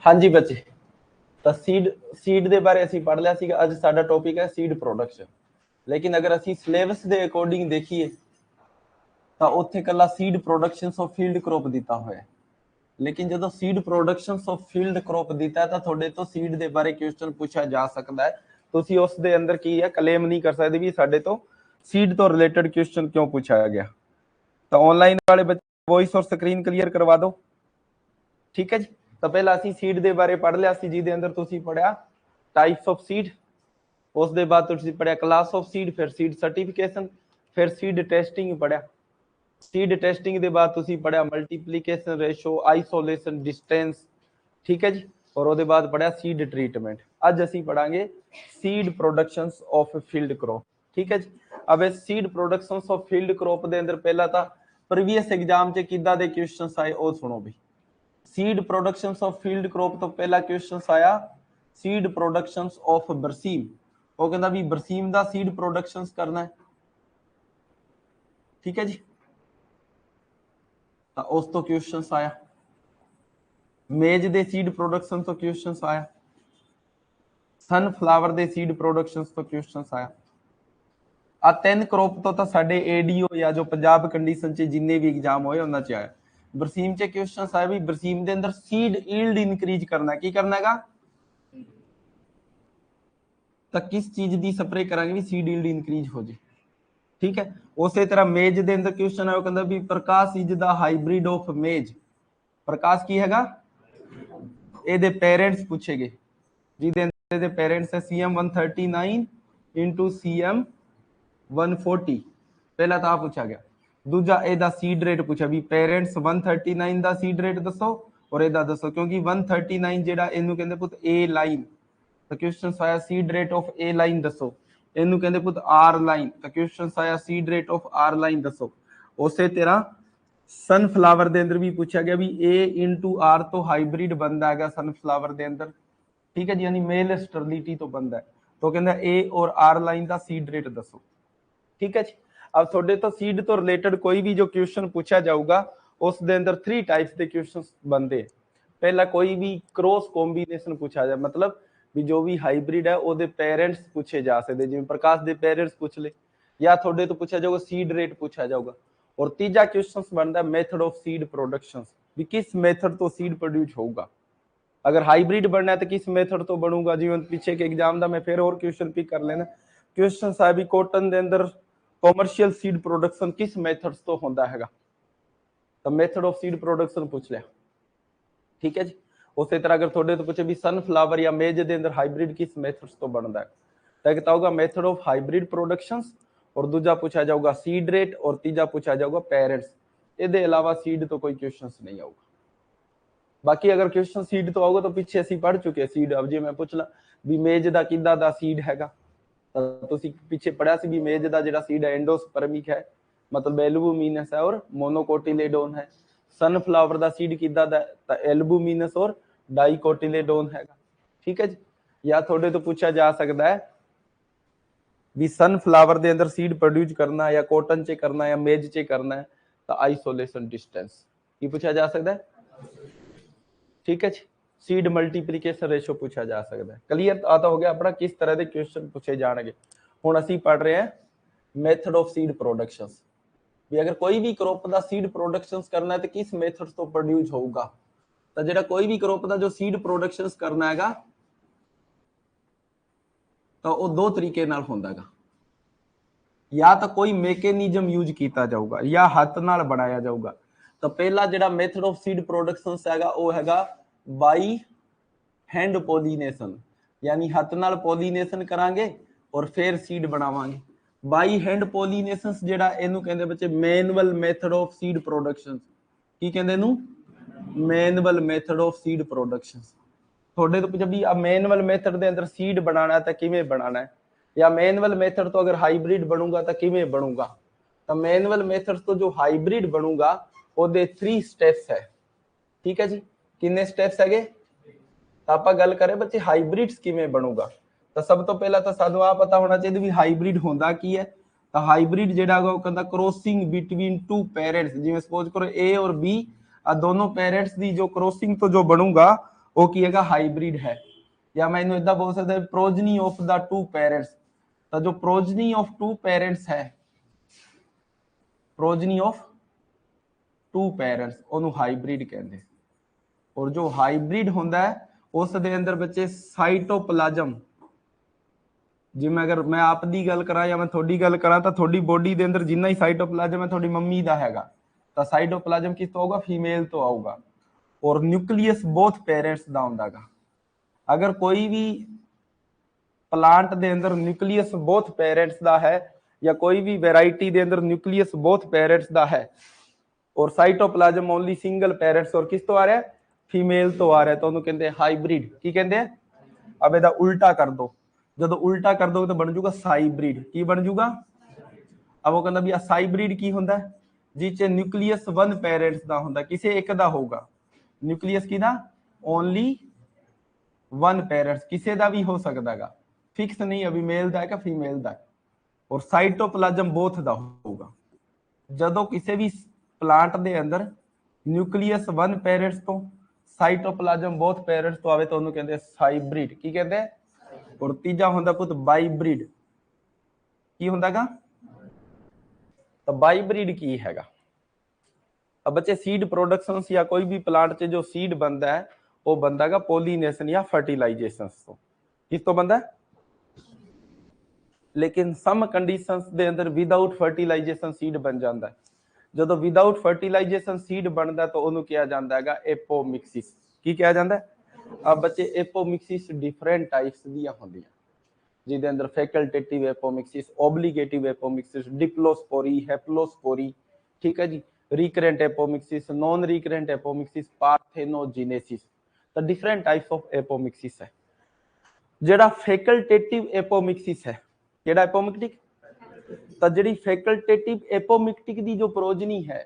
हाँ जी बच्चे, तो सीड ਦੇ ਬਾਰੇ ਅਸੀਂ ਪੜ੍ਹ ਲਿਆ ਸੀਗਾ। ਅੱਜ ਸਾਡਾ ਟੌਪਿਕ ਹੈ ਸੀਡ ਪ੍ਰੋਡਕਸ਼ਨ। ਲੇਕਿਨ ਅਗਰ ਅਸੀਂ ਸਿਲੇਬਸ ਦੇ ਅਕੋਰਡਿੰਗ ਦੇਖੀਏ ਤਾਂ ਉੱਥੇ ਕੱਲਾ seed productions of field crop ਦਿੱਤਾ ਹੋਇਆ ਹੈ। ਲੇਕਿਨ ਜਦੋਂ seed productions of field crop ਦਿੱਤਾ ਹੈ ਤਾਂ ਤੁਹਾਡੇ ਤੋਂ ਸੀਡ ਦੇ ਬਾਰੇ ਕੁਐਸਚਨ ਪੁੱਛਿਆ ਜਾ ਸਕਦਾ ਹੈ। ਤੁਸੀਂ ਉਸ ਦੇ ਅੰਦਰ ਕੀ ਹੈ ਕਲੇਮ ਨਹੀਂ ਕਰ ਸਕਦੇ ਵੀ ਸਾਡੇ ਤੋਂ ਸੀਡ ਤੋਂ ਰਿਲੇਟਡ ਕੁਐਸਚਨ ਕਿਉਂ ਪੁੱਛਾਇਆ ਗਿਆ। ਤਾਂ ਆਨਲਾਈਨ ਵਾਲੇ ਬੱਚੇ ਵੌਇਸ ਔਰ ਸਕਰੀਨ ਕਲੀਅਰ ਕਰਵਾ ਦਿਓ, ਠੀਕ ਹੈ ਜੀ। ਤਾਂ ਪਹਿਲਾਂ ਅਸੀਂ ਸੀਡ ਦੇ ਬਾਰੇ ਪੜ੍ਹ ਲਿਆ ਸੀ, ਜਿਹਦੇ ਅੰਦਰ ਤੁਸੀਂ ਪੜਿਆ ਟਾਈਪਸ ਆਫ ਸੀਡ, ਉਸ ਦੇ ਬਾਅਦ ਤੁਸੀਂ ਪੜਿਆ ਕਲਾਸ ਆਫ ਸੀਡ, ਫਿਰ ਸੀਡ ਸਰਟੀਫਿਕੇਸ਼ਨ, ਫਿਰ ਸੀਡ ਟੈਸਟਿੰਗ ਪੜਿਆ। सीड टेस्टिंग के बाद तुसी पढ़िया मल्टीप्लीकेशन रेशो, आइसोलेशन, डिस्टेंस, ठीक है जी। और उसके बाद पढ़िया सीड ट्रीटमेंट। अज असी पढ़ांगे seed productions of field crop, ठीक है जी। अब इस seed productions of field crop के अंदर पहला तो प्रीवियस एग्जाम च किदा दे क्वेश्चंस आए वो सुनो भी। Seed productions of field crop तो पहला क्वेश्चन आया सीड प्रोडक्शंस ऑफ बरसीम। वो कहता भी बरसीम का सीड प्रोडक्शंस करना है, ठीक है जी। ਤਾਂ ਉਸ ਤੋਂ ਕੁਐਸਚਨਸ ਆਇਆ ਮੇਜ ਦੇ ਸੀਡ ਪ੍ਰੋਡਕਸ਼ਨ ਤੋਂ ਕੁਐਸਚਨਸ ਆਇਆ, ਸਨਫਲਾਵਰ ਦੇ ਸੀਡ ਪ੍ਰੋਡਕਸ਼ਨਸ ਤੋਂ ਕੁਐਸਚਨਸ ਆਇਆ। ਆ ਤਿੰਨ ਕ੍ਰੌਪ ਤੋਂ ਤਾਂ ਸਾਡੇ ਏਡੀਓ ਜਾਂ ਜੋ ਪੰਜਾਬ ਕੰਡੀਸ਼ਨ ਚ ਜਿੰਨੇ ਵੀ ਐਗਜ਼ਾਮ ਹੋਏ ਉਹਨਾਂ ਚ ਆਇਆ। ਬਰਸੀਮ ਚ ਕੁਐਸਚਨਸ ਆਇਆ ਵੀ ਬਰਸੀਮ ਦੇ ਅੰਦਰ ਸੀਡ ਈਲਡ ਇਨਕਰੀਜ਼ ਕਰਨਾ, ਕੀ ਕਰਨਾ ਹੈਗਾ ਤਾਂ ਕਿਸ ਚੀਜ਼ ਦੀ ਸਪਰੇ ਕਰਾਂਗੇ ਵੀ ਸੀਡ ਈਲਡ ਇਨਕਰੀਜ਼ ਹੋ ਜੇ, ठीक है। उस तरह मेज के अंदर क्वेश्चन है, कहता भी Prakash is the hybrid of maize. Prakash की हैगा ਇਹਦੇ पेरेंट्स पूछेगे, ਜਿਹਦੇ पेरेंट्स है CM 139 इंटू CM 140। पहला तो आ पूछा गया। दूजा ਇਹਦਾ सीड रेट पूछा भी पेरेंट्स 139 ਦਾ सीड रेट दसो और ਇਹਦਾ दसो, क्योंकि 139 ਜਿਹੜਾ ਇਹਨੂੰ ਕਹਿੰਦੇ ਪੁੱਤ A लाइन। तो क्वेश्चन आया seed rate of A line दसो, ਇਹਨੂੰ ਕਹਿੰਦੇ ਪੁੱਤ ਆਰ ਲਾਈਨ। ਤਾਂ ਕੁਐਸਚਨ ਆਇਆ seed rate of R line ਦੱਸੋ। ਉਸੇ ਤਰ੍ਹਾਂ ਸਨਫਲਾਵਰ ਦੇ ਅੰਦਰ ਵੀ ਪੁੱਛਿਆ ਗਿਆ ਵੀ A * R ਤੋਂ ਹਾਈਬ੍ਰਿਡ ਬੰਦਾ ਹੈਗਾ ਸਨਫਲਾਵਰ ਦੇ ਅੰਦਰ, ਠੀਕ ਹੈ ਜੀ, ਯਾਨੀ ਮੇਲ ਸਟਰਲਿਟੀ ਤੋਂ ਬੰਦਾ ਹੈ। तो ਕਹਿੰਦਾ A और R ਲਾਈਨ ਦਾ ਸੀਡ ਰੇਟ ਦੱਸੋ, ਠੀਕ ਹੈ ਜੀ। अब ਤੁਹਾਡੇ ਤੋਂ ਸੀਡ ਤੋਂ ਰਿਲੇਟਡ ਕੋਈ ਵੀ ਜੋ ਕੁਐਸਚਨ ਪੁੱਛਿਆ ਜਾਊਗਾ ਉਸ ਦੇ ਅੰਦਰ 3 ਟਾਈਪਸ ਦੇ ਕੁਐਸਚਨਸ ਬਣਦੇ। ਪਹਿਲਾ ਕੋਈ ਵੀ ਕ੍ਰੋਸ ਕੰਬੀਨੇਸ਼ਨ ਪੁੱਛਿਆ ਜਾ, मतलब भी जो भी हाइब्रिड है ਉਹਦੇ पेरेंट्स पूछे जा सकते, जिवें प्रकाश ਦੇ पेरेंट्स पूछ ले या ਤੁਹਾਡੇ ਤੋਂ ਪੁੱਛਿਆ ਜਾਊਗਾ सीड रेट पूछा जाऊगा। और तीजा क्वेश्चन बनता है मेथड ऑफ सीड प्रोडक्शंस, भी किस मेथड तो सीड प्रोड्यूस होगा। अगर हाइब्रिड बनना है तो किस मेथड तो बनूगा। जिवें पीछे के एग्जाम का मैं फिर और क्वेश्चन पिक कर लेना। क्वेश्चन है भी कॉटन के अंदर कॉमर्शियल सीड प्रोडक्शन किस मेथड्स तो होता है, तो मेथड ऑफ सीड प्रोडक्शन पूछ लिया, ठीक है जी। उस तरह अगर थोड़े तो पूछे भी सनफ्लावर या मेज के अंदर हाइब्रिड किस मेथड्स तो बनता है, तो एक होगा मेथड ऑफ हाइब्रिड प्रोडक्शंस, और दूजा पूछा जाऊगा सीड रेट, और तीजा पूछा जाऊगा पेरेंट्स। इसके अलावा सीड तो कोई क्वेश्चन नहीं आऊगा। बाकी अगर क्वेश्चन सीड तो आऊगा तो पीछे असीं पढ़ चुके सीड। अब जे मैं पूछ ला भी मेज का किदा दा सीड हैगा, तो पीछे पढ़िया सी भी मेज का जिहड़ा सीड है एंडोस्पर्मिक है, मतलब एल्बुमिनस है और मोनोकोटिलेडोन है। सनफ्लावर का सीड किदा दा तो एल्बुमिनस और डाइकोटिलेडोन है, ठीक है जी। या थोड़े तो पूछा जा सकता है भी सनफ्लावर के अंदर सीड प्रोड्यूस करना या कॉटन च करना या मेज च करना है, तो आइसोलेशन डिस्टेंस की पूछा जा सकता है, ठीक है जी। सीड मल्टीप्लीकेशन रेशो पूछा जा सकता है। क्लीयर आता हो गया अपना किस तरह के क्वेश्चन पूछे जाएंगे। हुण असीं पढ़ रहे हैं मेथड ऑफ सीड प्रोडक्शंस, भी अगर कोई भी क्रॉप का सीड प्रोडक्शंस करना है तो किस मेथड तो प्रोड्यूस होगा। तो जो कोई भी क्रॉप का जो सीड प्रोडक्शंस करना है तो वो दो तरीके नाल होंदा है, या तो कोई मैकेनिज्म यूज किया जाऊगा या हाथ नाल बनाया जाऊगा। तो पहला जो मेथड ऑफ सीड प्रोडक्शंस है वो है बाई हैंड पॉलीनेशन, यानी हाथ नाल पॉलीनेशन करांगे और फिर सीड बनावांगे। बाई हैंड पॉलीनेशन जिहड़ा इहनूं कहंदे बच्चे manual method of seed productions, की कहंदे इहनूं manual method of seed productions. थोड़े तो जब भी मैनुअल मेथड के अंदर सीड बनाना है तो किवें बनाना है, या मैनुअल मेथड तो अगर हाइब्रिड बनूंगा तो किवें बनूंगा। तो मैनुअल मेथड तो जो हाइब्रिड बनूंगा ਉਹਦੇ 3 स्टेप्स है, ठीक है जी। किन्ने स्टेप्स है? तो आप गल करें बच्चे हाइब्रिड्स किवें बनूगा, तो सब तो पहला तो सानू आ पता होना चाहिए भी हाइब्रिड होंदा की है। तो हाइब्रिड जिहड़ा वो कहंदा क्रॉसिंग बिटवीन 2 पेरेंट्स, जिवें सपोज करो A और B आ दोनों पेरेंट्स दी जो क्रॉसिंग तो जो बनूगा ਉਹ ਕੀ ਹੈਗਾ ਹਾਈਬ੍ਰਿਡ ਹੈ। ਜਾਂ ਮੈਂ ਇਹਨੂੰ ਇਦਾਂ ਬੋਲ ਸਕਦਾ ਪ੍ਰੋਜਨੀ ਆਫ ਦਾ ਟੂ ਪੈਰੈਂਟਸ। ਤਾਂ ਜੋ ਪ੍ਰੋਜਨੀ ਆਫ ਟੂ ਪੈਰੈਂਟਸ ਹੈ, ਪ੍ਰੋਜਨੀ ਆਫ ਟੂ ਪੈਰੈਂਟਸ, ਉਹਨੂੰ ਹਾਈਬ੍ਰਿਡ ਕਹਿੰਦੇ। ਔਰ ਜੋ ਹਾਈਬ੍ਰਿਡ ਹੁੰਦਾ ਹੈ ਉਸ ਦੇ ਅੰਦਰ ਬੱਚੇ ਸਾਈਟੋਪਲਾਜ਼ਮ, ਜਿਵੇਂ ਅਗਰ ਮੈਂ ਆਪ ਦੀ ਗੱਲ ਕਰਾਂ ਜਾਂ ਮੈਂ ਤੁਹਾਡੀ ਗੱਲ ਕਰਾਂ ਤਾਂ ਤੁਹਾਡੀ ਬੋਡੀ ਦੇ ਅੰਦਰ ਜਿੰਨਾ ਹੀ ਸਾਈਟੋਪਲਾਜ਼ਮ ਹੈ ਤੁਹਾਡੀ ਮੰਮੀ ਦਾ ਹੈਗਾ, ਤਾਂ ਸਾਈਟੋਪਲਾਜ਼ਮ ਕਿਸ ਤੋਂ ਆਊਗਾ? ਫੀਮੇਲ ਤੋਂ ਆਊਗਾ। ਔਰ ਨਿਊਕਲੀਅਸ ਬੋਥ ਪੇਰੈਂਟਸ ਦਾ ਹੁੰਦਾਗਾ। ਅਗਰ ਕੋਈ ਵੀ ਪਲਾਂਟ ਦੇ ਅੰਦਰ ਨਿਊਕਲੀਅਸ ਬੋਥ ਪੇਰੈਂਟਸ ਦਾ ਹੈ ਜਾਂ ਕੋਈ ਵੀ ਵੈਰਾਈਟੀ ਦੇ ਅੰਦਰ ਨਿਊਕਲੀਅਸ ਬੋਥ ਪੇਰੈਂਟਸ ਦਾ ਹੈ ਔਰ ਸਾਈਟੋਪਲਾਜ਼ਮ ਓਨਲੀ ਸਿੰਗਲ ਪੈਰੈਂਟਸ, ਔਰ ਕਿਸ ਤੋਂ ਆ ਰਿਹਾ? ਫੀਮੇਲ ਤੋਂ ਆ ਰਿਹਾ, ਤਾਂ ਉਹਨੂੰ ਕਹਿੰਦੇ ਹਾਈਬ੍ਰਿਡ। ਕੀ ਕਹਿੰਦੇ ਆ? ਅਬ ਇਹਦਾ ਉਲਟਾ ਕਰ ਦੋ, ਜਦੋਂ ਉਲਟਾ ਕਰ ਦੋਗੇ ਤਾਂ ਬਣ ਜਾਊਗਾ ਸਾਈਬ੍ਰਿਡ। ਕੀ ਬਣ ਜਾਊਗਾ? ਅਬ ਉਹ ਕਹਿੰਦਾ ਵੀ ਆ ਸਾਈਬ੍ਰਿਡ ਕੀ ਹੁੰਦਾ? ਜਿਸ ਚ ਨਿਊਕਲੀਅਸ ਵਨ ਪੈਰੈਂਟਸ ਦਾ ਹੁੰਦਾ, ਕਿਸੇ ਇੱਕ ਦਾ ਹੋਊਗਾ ਨਿਊਕਲੀਅਸ ਕਿਹਦਾ? ਓਨਲੀ ਵਨ ਪੈਰੈਂਟਸ, ਕਿਸੇ ਦਾ ਵੀ ਹੋ ਸਕਦਾ ਹੈਗਾ, ਫਿਕਸ ਨਹੀਂ ਅਭੀ ਮੇਲ ਦਾ ਹੈ ਕਿ ਫੀਮੇਲ ਦਾ ਹੈ। ਔਰ ਸਾਈਟੋਪਲਾਜ਼ਮ ਬੋਥ ਦਾ ਹੋਊਗਾ। ਜਦੋਂ ਕਿਸੇ ਵੀ ਪਲਾਂਟ ਦੇ ਅੰਦਰ ਨਿਊਕਲੀਅਸ ਵਨ ਪੈਰੈਂਟਸ ਤੋਂ ਸਾਈਟੋਪਲਾਜ਼ਮ ਬੋਥ ਪੈਰੈਂਟਸ ਤੋਂ ਆਵੇ ਤਾਂ ਉਹਨੂੰ ਕਹਿੰਦੇ ਸਾਈਬ੍ਰਿਡ। ਕੀ ਕਹਿੰਦੇ? ਔਰ ਤੀਜਾ ਹੁੰਦਾ ਪੁੱਤ ਬਾਈਬ੍ਰਿਡ। ਕੀ ਹੁੰਦਾਗਾ? ਤਾਂ ਬਾਈਬ੍ਰਿਡ ਕੀ ਹੈਗਾ? अब बच्चे सीड प्रोडक्शन या कोई भी प्लांट से जो सीड बनता है वो बनता है पोलिनेशन या फर्टिलाइजेशन तो किस तो बनता है। लेकिन सम कंडीशंस दे अंदर विदाउट फर्टिलाइजेशन सीड बन जाता है। जो विदाउट फर्टिलाइजेशन सीड बनता तो उन्होंने किया जाता है एपोमिक्सिस। की कहा जाता है? अब बच्चे एपोमिक्सिस डिफरेंट टाइप्स दी होंगी, जिहदे अंदर facultative apomixis, obligative apomixis, diplospory, haplospory, ठीक है जी, recurrent apomixis, non recurrent apomixis, parthenogenesis. तो डिफरेंट टाइप्स ऑफ एपोमिक्सिस है। जेड़ा फैकल्टेटिव एपोमिक्सिस है, केड़ा एपोमिक्टिक? तो जेड़ी फैकल्टेटिव एपोमिक्टिक दी जो प्रोजनी है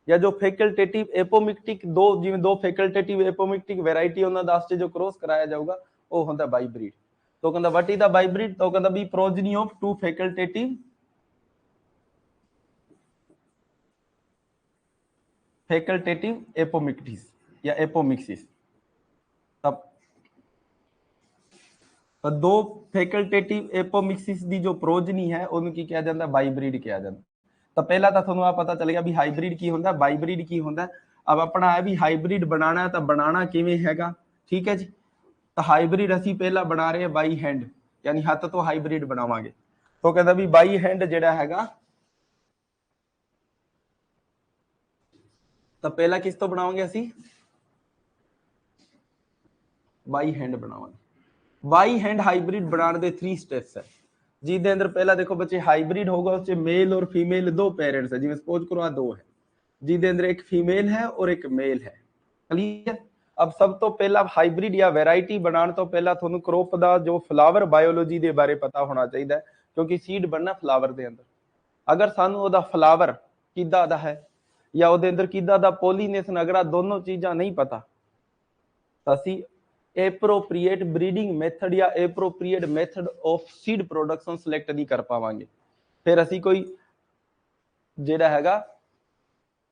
या जो फैकल्टेटिव एपोमिक्टिक दो जिवें दो फैकल्टेटिव एपोमिक्टिक वैरायटी उन्हां दा जो क्रॉस कराया जाऊगा वो हुंदा बाइब्रिड। तो कहंदा व्हाट इज द बाइब्रिड? तो कहंदा बी progeny of two facultative apomictics या एपोमिक्सिस। तब दो फैकल्टेटिव एपोमिक्सिस दी जो प्रोजनी है उन्हें की कहा जाता है? बाइब्रिड कहा जाता है। तो पहला तो थोड़ा पता चल गया भी हाइब्रिड की होंदा, बाइब्रिड की होंदा। अब अपना है भी हाइब्रिड बनाना है तो बनाना किवें हैगा, ठीक है जी। तो हाइब्रिड असी पहला बना रहे हैं बाई हैंड, यानी हाथ तो हाइब्रिड बनावांगे। तो कहता भी बाई हैंड जिहड़ा हैगा तो पहला किस तो बनावांगे असी? बाई हैंड बनावांगे। बाई हैंड हाइब्रिड बनाने के 3 स्टेप्स है, जिसके अंदर पहला देखो बच्चे हाइब्रिड होगा उससे मेल और फीमेल दो पेरेंट्स है, जिवें सपोज करो आ दो है, जिसके अंदर एक फीमेल है और एक मेल है। क्लियर? अब सब तो पहला हाइब्रिड या वैरायटी बनाने तो पहला थोनू क्रॉप का जो फ्लावर बायोलॉजी के बारे पता होना चाहिए, क्योंकि सीड बनना फ्लावर के अंदर। अगर सानू ओदा फ्लावर किदा दा है या ओदे अंदर किदा दा पोलीनेशन, अगर आ दोनों चीज़ां नहीं पता तो असी एप्रोप्रिएट ब्रीडिंग मैथड या appropriate method of seed production select नहीं कर पावांगे। फिर असी कोई जिहड़ा हैगा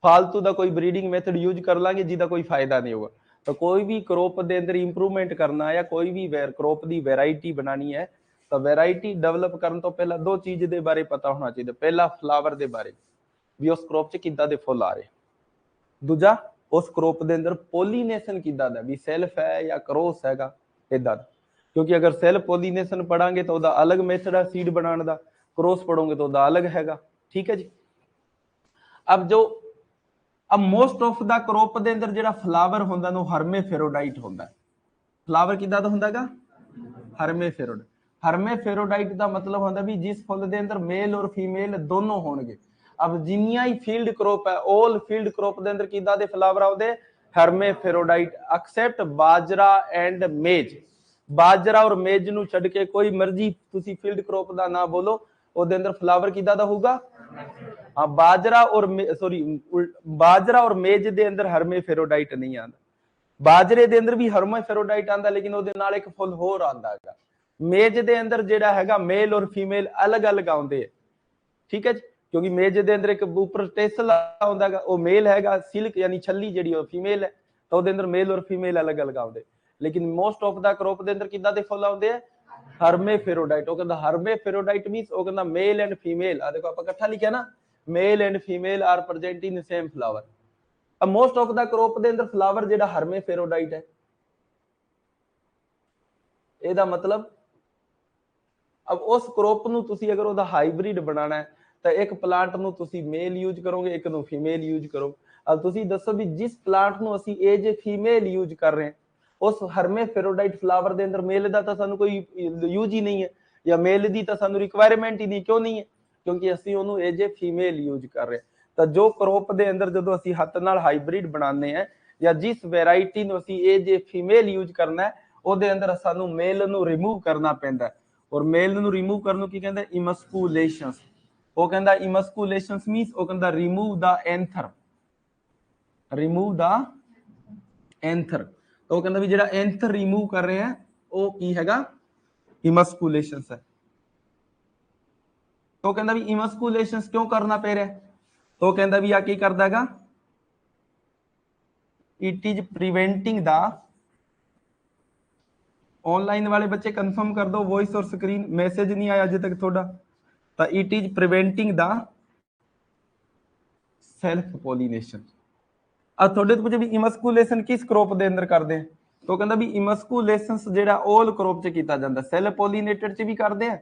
फालतू का कोई ब्रीडिंग मैथड यूज कर लांगे जिसका कोई फायदा नहीं होगा। तो कोई भी क्रॉप के अंदर इंप्रूवमेंट करना या कोई भी क्रॉप की वैरायटी बनानी है तो वैरायटी डेवलप करने तो पहला दो चीज़ के बारे पता होना चाहिए। पहला फ्लावर के बारे भी उस क्रॉप च किदां दे फुल आ रहे, दूजा उस क्रॉप के अंदर पोलीनेशन किदां दा भी सेल्फ है या क्रॉस हैगा इदां दा। क्योंकि अगर सेल्फ पोलीनेशन पढ़ांगे तो उहदा अलग मैथड है सीड बनाने का, क्रॉस पढ़ोगे तो उहदा अलग हैगा, ठीक है जी। अब जो अब मोस्ट ऑफ द क्रॉप के अंदर जिहड़ा फ्लावर हुंदा नो हर्मेफेरोडाइट हुंदा है। फ्लावर किदां दा हुंदागा? हर्मेफेरोडाइट। हर्मेफेरोडाइट का मतलब होता भी जिस फुल के अंदर मेल और फीमेल दोनों होंगे। अब जिन्नियां ही फील्ड क्रॉप है ऑल फील्ड क्रॉप के अंदर किदां दे फ्लावर आउंदे? Hermaphrodite, except bajra and maize. Bajra और मेज नूं छड्ड के कोई मर्जी तुसी फील्ड क्रॉप का ना बोलो, ਉਹਦੇ अंदर फ्लावर किदां दा होगा? हाँ, बाजरा और बाजरा और मेज के अंदर हर्मेफेरोडाइट नहीं आता। बाजरे के अंदर भी हर्मेफेरोडाइट आता, लेकिन ਉਹਦੇ ਨਾਲ एक फुल होर आंदा है। मेज के अंदर जिहड़ा हैगा मेल और फीमेल अलग अलग आउंदे है, ठीक है जी। क्योंकि मेज के अंदर एक ऊपर टेसल आउंदा है वो मेल हैगा, सिल्क यानी छली जिहड़ी वो फीमेल है, तो ਉਹਦੇ अंदर मेल और फीमेल अलग अलग आउंदे। लेकिन मोस्ट ऑफ द क्रॉप ਦੇ ਅੰਦਰ ਕਿੱਦਾਂ ਦੇ ਫੁੱਲ ਆਉਂਦੇ ਆ ਹਰਮੇਫੇਰੋਡਾਈਟ। ਉਹ ਕਹਿੰਦਾ ਹਰਮੇਫੇਰੋਡਾਈਟ ਮੀਨਸ ਉਹ ਕਹਿੰਦਾ ਮੇਲ ਐਂਡ ਫੀਮੇਲ, ਆ ਦੇਖੋ ਆਪਾਂ ਇਕੱਠਾ ਲਿਖਿਆ ਨਾ, male and female are present in same flower. A most of the crop ਦੇ ਅੰਦਰ ਫਲਾਵਰ ਜਿਹੜਾ ਹਰਮੇਫੇਰੋਡਾਈਟ ਹੈ, ਇਹਦਾ मतलब अब उस क्रॉप ਨੂੰ ਤੁਸੀਂ ਅਗਰ ਉਹਦਾ ਹਾਈਬ੍ਰਿਡ ਬਣਾਉਣਾ ਹੈ ਤਾਂ ਇੱਕ ਪਲਾਂਟ ਨੂੰ ਤੁਸੀਂ ਮੇਲ ਯੂਜ਼ ਕਰੋਗੇ, ਇੱਕ ਨੂੰ ਫੀਮੇਲ ਯੂਜ਼ ਕਰੋ। अब ਤੁਸੀਂ ਦੱਸੋ ਵੀ ਜਿਸ ਪਲਾਂਟ ਨੂੰ ਅਸੀਂ एज फीमेल ਯੂਜ਼ ਕਰ ਰਹੇ ਹਾਂ ਉਸ ਹਰਮੇਫੇਰੋਡਾਈਟ ਫਲਾਵਰ ਦੇ ਅੰਦਰ ਮੇਲ ਦਾ ਤਾਂ ਸਾਨੂੰ ਕੋਈ ਯੂਜ਼ ਹੀ ਨਹੀਂ ਹੈ, ਜਾਂ ਮੇਲ ਦੀ ਤਾਂ ਸਾਨੂੰ ਰਿਕੁਆਇਰਮੈਂਟ ਹੀ ਨਹੀਂ। ਕਿਉਂ ਨਹੀਂ ਹੈ? ਕਿਉਂਕਿ ਅਸੀਂ ਉਹਨੂੰ एज फीमेल ਯੂਜ਼ ਕਰ ਰਹੇ। ਤਾਂ ਜੋ ਕ੍ਰੌਪ ਦੇ ਅੰਦਰ ਜਦੋਂ ਅਸੀਂ ਹੱਥ ਨਾਲ ਹਾਈਬ੍ਰਿਡ ਬਣਾਉਂਦੇ ਆ ਜਾਂ ਜਿਸ ਵੈਰਾਈਟੀ ਨੂੰ ਅਸੀਂ एज फीमेल ਯੂਜ਼ ਕਰਨਾ ਹੈ ਉਹਦੇ ਅੰਦਰ ਸਾਨੂੰ ਮੇਲ ਨੂੰ ਰਿਮੂਵ ਕਰਨਾ ਪੈਂਦਾ। ਔਰ ਮੇਲ ਨੂੰ ਰਿਮੂਵ ਕਰਨ ਨੂੰ ਕੀ ਕਹਿੰਦੇ? ਇਮਸਕੂਲੇਸ਼ਨਸ। ਉਹ ਕਹਿੰਦਾ ਇਮਸਕੂਲੇਸ਼ਨਸ ਮੀਨਸ ਉਹ ਕਹਿੰਦਾ ਰਿਮੂਵ ਦਾ ਐਂਥਰ, ਰਿਮੂਵ ਦਾ ਐਂਥਰ। ਤਾਂ ਉਹ ਕਹਿੰਦਾ ਵੀ ਜਿਹੜਾ ਐਂਥਰ ਰਿਮੂਵ ਕਰ ਰਹੇ ਆ ਉਹ ਕੀ ਹੈਗਾ? ਇਮਸਕੂਲੇਸ਼ਨਸ ਹੈ। तो कहता भी इमस्कुलेशंस क्यों करना पै रहा है? तो कहता भी आ की करदा हैगा? It is preventing the, online वाले बच्चे कंफर्म कर दो, वॉइस और स्क्रीन मैसेज नहीं आया अजे तक थोड़ा। तो it is preventing the self pollination. अब थोड़े तो पूछे भी इमस्कुलेशन किस क्रॉप दे अंदर करते हैं? तो कहता भी इमस्कुलेशंस जेड़ा ऑल क्रॉप च कीता जांदा, सेल्फ पॉलिनेटेड च भी करते हैं,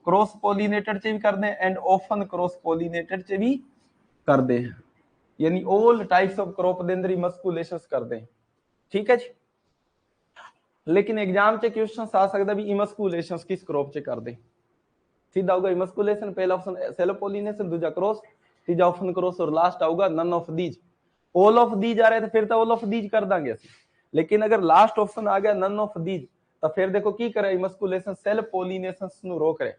क्रॉस पॉलिनेटेड च भी करते हैं एंड ऑफन क्रॉस पॉलिनेटेड च भी करते हैं, यानी ऑल टाइप्स ऑफ क्रॉप दे अंदर इमस्कुलेशंस करते हैं। ठीक है जी। लेकिन एग्जाम च क्वेश्चन आ सकता भी इमस्कुलेशंस किस क्रॉप च करते? सीधा होगा इमस्कुलेशन, पहला ऑप्शन सेल्फ पॉलिनेशन, दूसरा क्रॉस, तीसरा ऑप्शन क्रॉस और लास्ट आऊगा none of these. All of these आ रहे तो फिर तो ऑल ऑफ दीज कर देंगे ਅਸੀਂ, लेकिन अगर लास्ट ऑप्शन आ गया नन ऑफ दीज तो फिर देखो की करे? इमस्कुलेशन सेल्फ पॉलिनेशंस ਨੂੰ ਰੋਕ ਰਿਹਾ।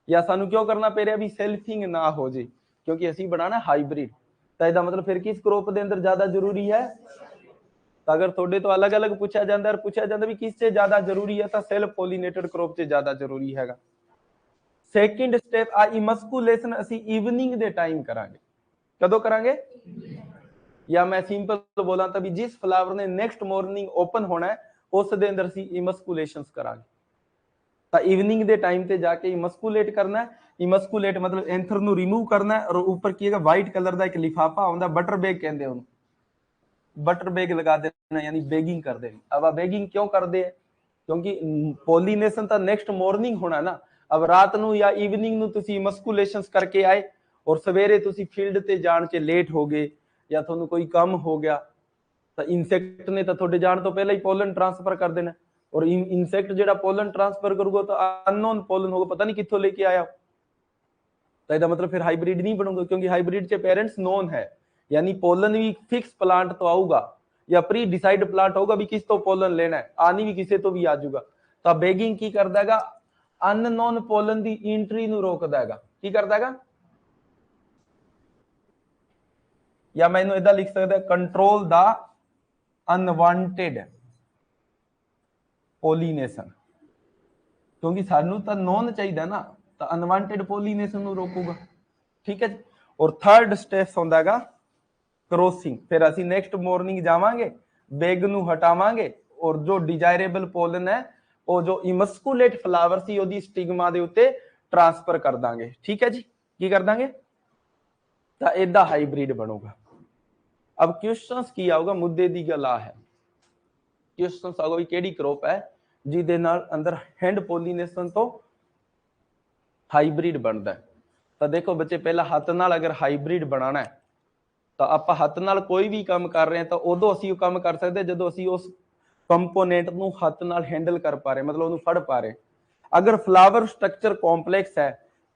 या ਸਾਨੂੰ ਕਿਉਂ ਕਰਨਾ ਪੈ ਰਿਹਾ? ਵੀ ਸੈਲਫਿੰਗ ਨਾ ਹੋ ਜੇ, ਕਿਉਂਕਿ ਅਸੀਂ ਬਣਾਣਾ ਹਾਈਬ੍ਰਿਡ। ਤਾਂ ਇਹਦਾ ਮਤਲਬ ਫਿਰ ਕਿਸ ਕ੍ਰੌਪ ਦੇ ਅੰਦਰ ਜ਼ਿਆਦਾ ਜ਼ਰੂਰੀ ਹੈ? ਤਾਂ ਅਗਰ ਤੁਹਾਡੇ ਤੋਂ ਅਲੱਗ-ਅਲੱਗ ਪੁੱਛਿਆ ਜਾਂਦਾ ਹੈ, ਪੁੱਛਿਆ ਜਾਂਦਾ ਵੀ ਕਿਸ 'ਚ ਜ਼ਿਆਦਾ ਜ਼ਰੂਰੀ ਹੈ, ਤਾਂ ਸੈਲਫ ਪੋਲੀਨੇਟਡ ਕ੍ਰੌਪ 'ਚ ਜ਼ਿਆਦਾ ਜ਼ਰੂਰੀ ਹੈਗਾ। ਸੈਕਿੰਡ ਸਟੈਪ ਆ ਇਮਸਕੂਲੇਸ਼ਨ ਅਸੀਂ ਈਵਨਿੰਗ ਦੇ ਟਾਈਮ ਕਰਾਂਗੇ। ਕਦੋਂ ਕਰਾਂਗੇ? या मैं सिंपल बोला था भी जिस फ्लावर ने नेक्स्ट मॉर्निंग ओपन होना है उस दे अंदर सी इमस्कुलेशंस करांगे। तो इवनिंग दे टाइम ते जाके इमस्कुलेट करना है। इमस्कुलेट मतलब एंथर नु रिमूव करना है और ऊपर की वाइट कलर दा एक लिफाफा आउंदा, बटर बैग कहंदे ओनु, बटर बैग लगा देना, यानी बेगिंग कर देनी। अब बेगिंग क्यों करदे है? क्योंकि पॉलिनेशन तो नेक्स्ट मॉर्निंग होना ना। अब रात नु या इवनिंग नु तुसी इमस्कुलेशंस करके आए और सवेरे तुसी फील्ड ते जाण च लेट हो गए या ਤੁਹਾਨੂੰ ਕੋਈ ਕੰਮ ਹੋ ਗਿਆ ਤਾਂ ਇਨਸੈਕਟ ਨੇ ਤਾਂ ਤੁਹਾਡੇ ਜਾਣ ਤੋਂ ਪਹਿਲਾਂ ਹੀ ਪੋਲਨ ਟ੍ਰਾਂਸਫਰ ਕਰ ਦੇਣਾ। ਔਰ ਇਨਸੈਕਟ ਜਿਹੜਾ ਪੋਲਨ ਟ੍ਰਾਂਸਫਰ ਕਰੂਗਾ ਤਾਂ ਅਨਨੋਨ ਪੋਲਨ ਹੋਗਾ, ਪਤਾ ਨਹੀਂ ਕਿੱਥੋਂ ਲੈ ਕੇ ਆਇਆ। ਤਾਂ ਇਹਦਾ ਮਤਲਬ ਫਿਰ ਹਾਈਬ੍ਰਿਡ ਨਹੀਂ ਬਣੂਗਾ, ਕਿਉਂਕਿ ਹਾਈਬ੍ਰਿਡ 'ਚ पेरेंट्स नोन है, यानी पोलन भी फिक्स प्लांट तो आऊगा या प्री डिसाइड प्लांट होगा भी किस तो पोलन लेना है, आनी भी किसी तो भी आ जाऊगा। ਤਾਂ ਬੇਗਿੰਗ ਕੀ ਕਰਦਾ ਹੈਗਾ? ਅਨਨੋਨ ਪੋਲਨ ਦੀ ਐਂਟਰੀ ਨੂੰ ਰੋਕਦਾ ਹੈਗਾ। ਕੀ ਕਰਦਾ ਹੈਗਾ? या मैं इदा लिख सकता कंट्रोल द अनवांटेड पोलीनेशन, क्योंकि सानू तो नोन चाहिए ना, तो अनवांटेड पोलीनेशन रोकूगा। ठीक है जी। और थर्ड स्टेप होंदा हैगा क्रॉसिंग। फिर असी नेक्स्ट मॉर्निंग जावांगे, बेग नू हटावांगे और जो डिजायरेबल पोलन है वो जो इमस्कुलेट फ्लावर सी ओदी स्टिग्मा दे उत्ते ट्रांसफर कर दांगे। ठीक है जी। की कर दांगे? तो इदा हाइब्रिड बनूगा। अब क्वेश्चंस की आऊगा, मुद्दे दी गल आ है, क्वेश्चंस आऊगा भी केड़ी क्रॉप है जिहदे नाल अंदर हैंड पोलीनेशन तो हाइब्रिड बनता है। तो देखो बच्चे, पहला हथ नाल अगर हाइब्रिड बनाना है तो आप हथ नाल कोई भी काम कर रहे हैं तो उदों असीं काम कर सकते जो असीं उस कंपोनेंट नूं हथ नाल हैंडल कर पा रहे, मतलब उन्होंने फड़ पा रहे। अगर फ्लावर स्ट्रक्चर कॉम्पलैक्स है,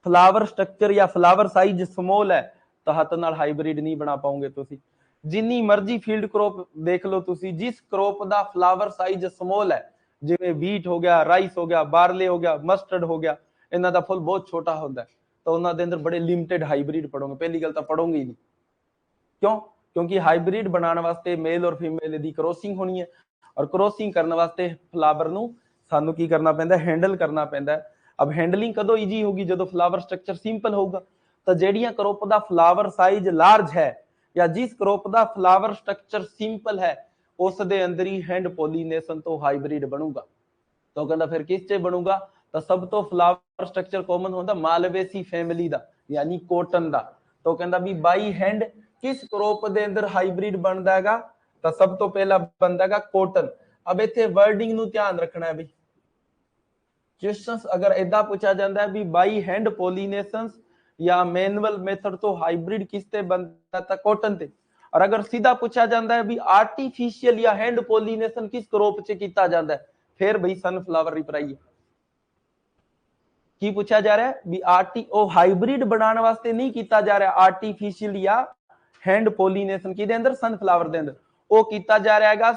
फ्लावर स्ट्रक्चर या फ्लावर साइज स्मॉल है तो हथ नाल हाइब्रिड नहीं बना पाओगे तुसीं। जिन्नी मर्जी फील्ड क्रॉप देख लो तुसी, जिस क्रॉप दा फ्लावर साइज स्मॉल है, जिवें बीट हो गया, राइस हो गया, बारले हो गया, मस्टर्ड हो गया, इन्हां दा फुल बहुत छोटा होंदा है, तो उन्हां दे अंदर बड़े लिमिटेड हाइब्रिड पढ़ोगे। पहली गल तो पढ़ोगे ही नहीं। क्यों? क्योंकि हाइब्रिड बनाने वास्ते मेल और फीमेल दी क्रॉसिंग होनी है, और क्रॉसिंग करने वास्ते फ्लावर नूं सानू की करना पैंदा? हैंडल करना पैंदा है। अब हैंडलिंग कदों ईजी होगी? जदों फ्लावर स्ट्रक्चर सिंपल होगा। तो जिहड़ियां क्रॉप दा फ्लावर साइज लार्ज है या जिस क्रॉप दा फ्लावर स्ट्रक्चर सिंपल है ਉਸ ਦੇ ਅੰਦਰ ਹੀ ਹੈਂਡ ਪੋਲੀਨੇਸ਼ਨ ਤੋਂ ਹਾਈਬ੍ਰਿਡ ਬਣੂਗਾ। तो कहता फिर किस च बनूगा, तो सब तो फ्लावर स्ट्रक्चर कॉमन होता मालवेसी फैमिली दा यानी कॉटन दा। तो कहता भी बाई हैंड किस क्रॉप दे अंदर हाइब्रिड बनता है, तो सब तो पहला बनता है कॉटन। अब इत्थे वर्डिंग नू ध्यान रखना है भी, क्वेश्चंस अगर इदा पूछा जाता है भी बाई हैंड पॉलिनेशंस या मैनुअल मेथड तो हाइब्रिड किस ते बनता था, कॉटन ते। और अगर सीधा पूछा जाता है भी आर्टिफिशियल या हैंड पॉलिनेशन किस क्रॉप च किया जाता है, फिर भाई सनफ्लावर रिपराई की पूछा जा रहा है भी हाइब्रिड बनाने वास्ते नहीं किया जा रहा आर्टिफिशियल या हैंड पॉलिनेशन की दे अंदर सनफ्लावर दे अंदर, वो किया जा रहा है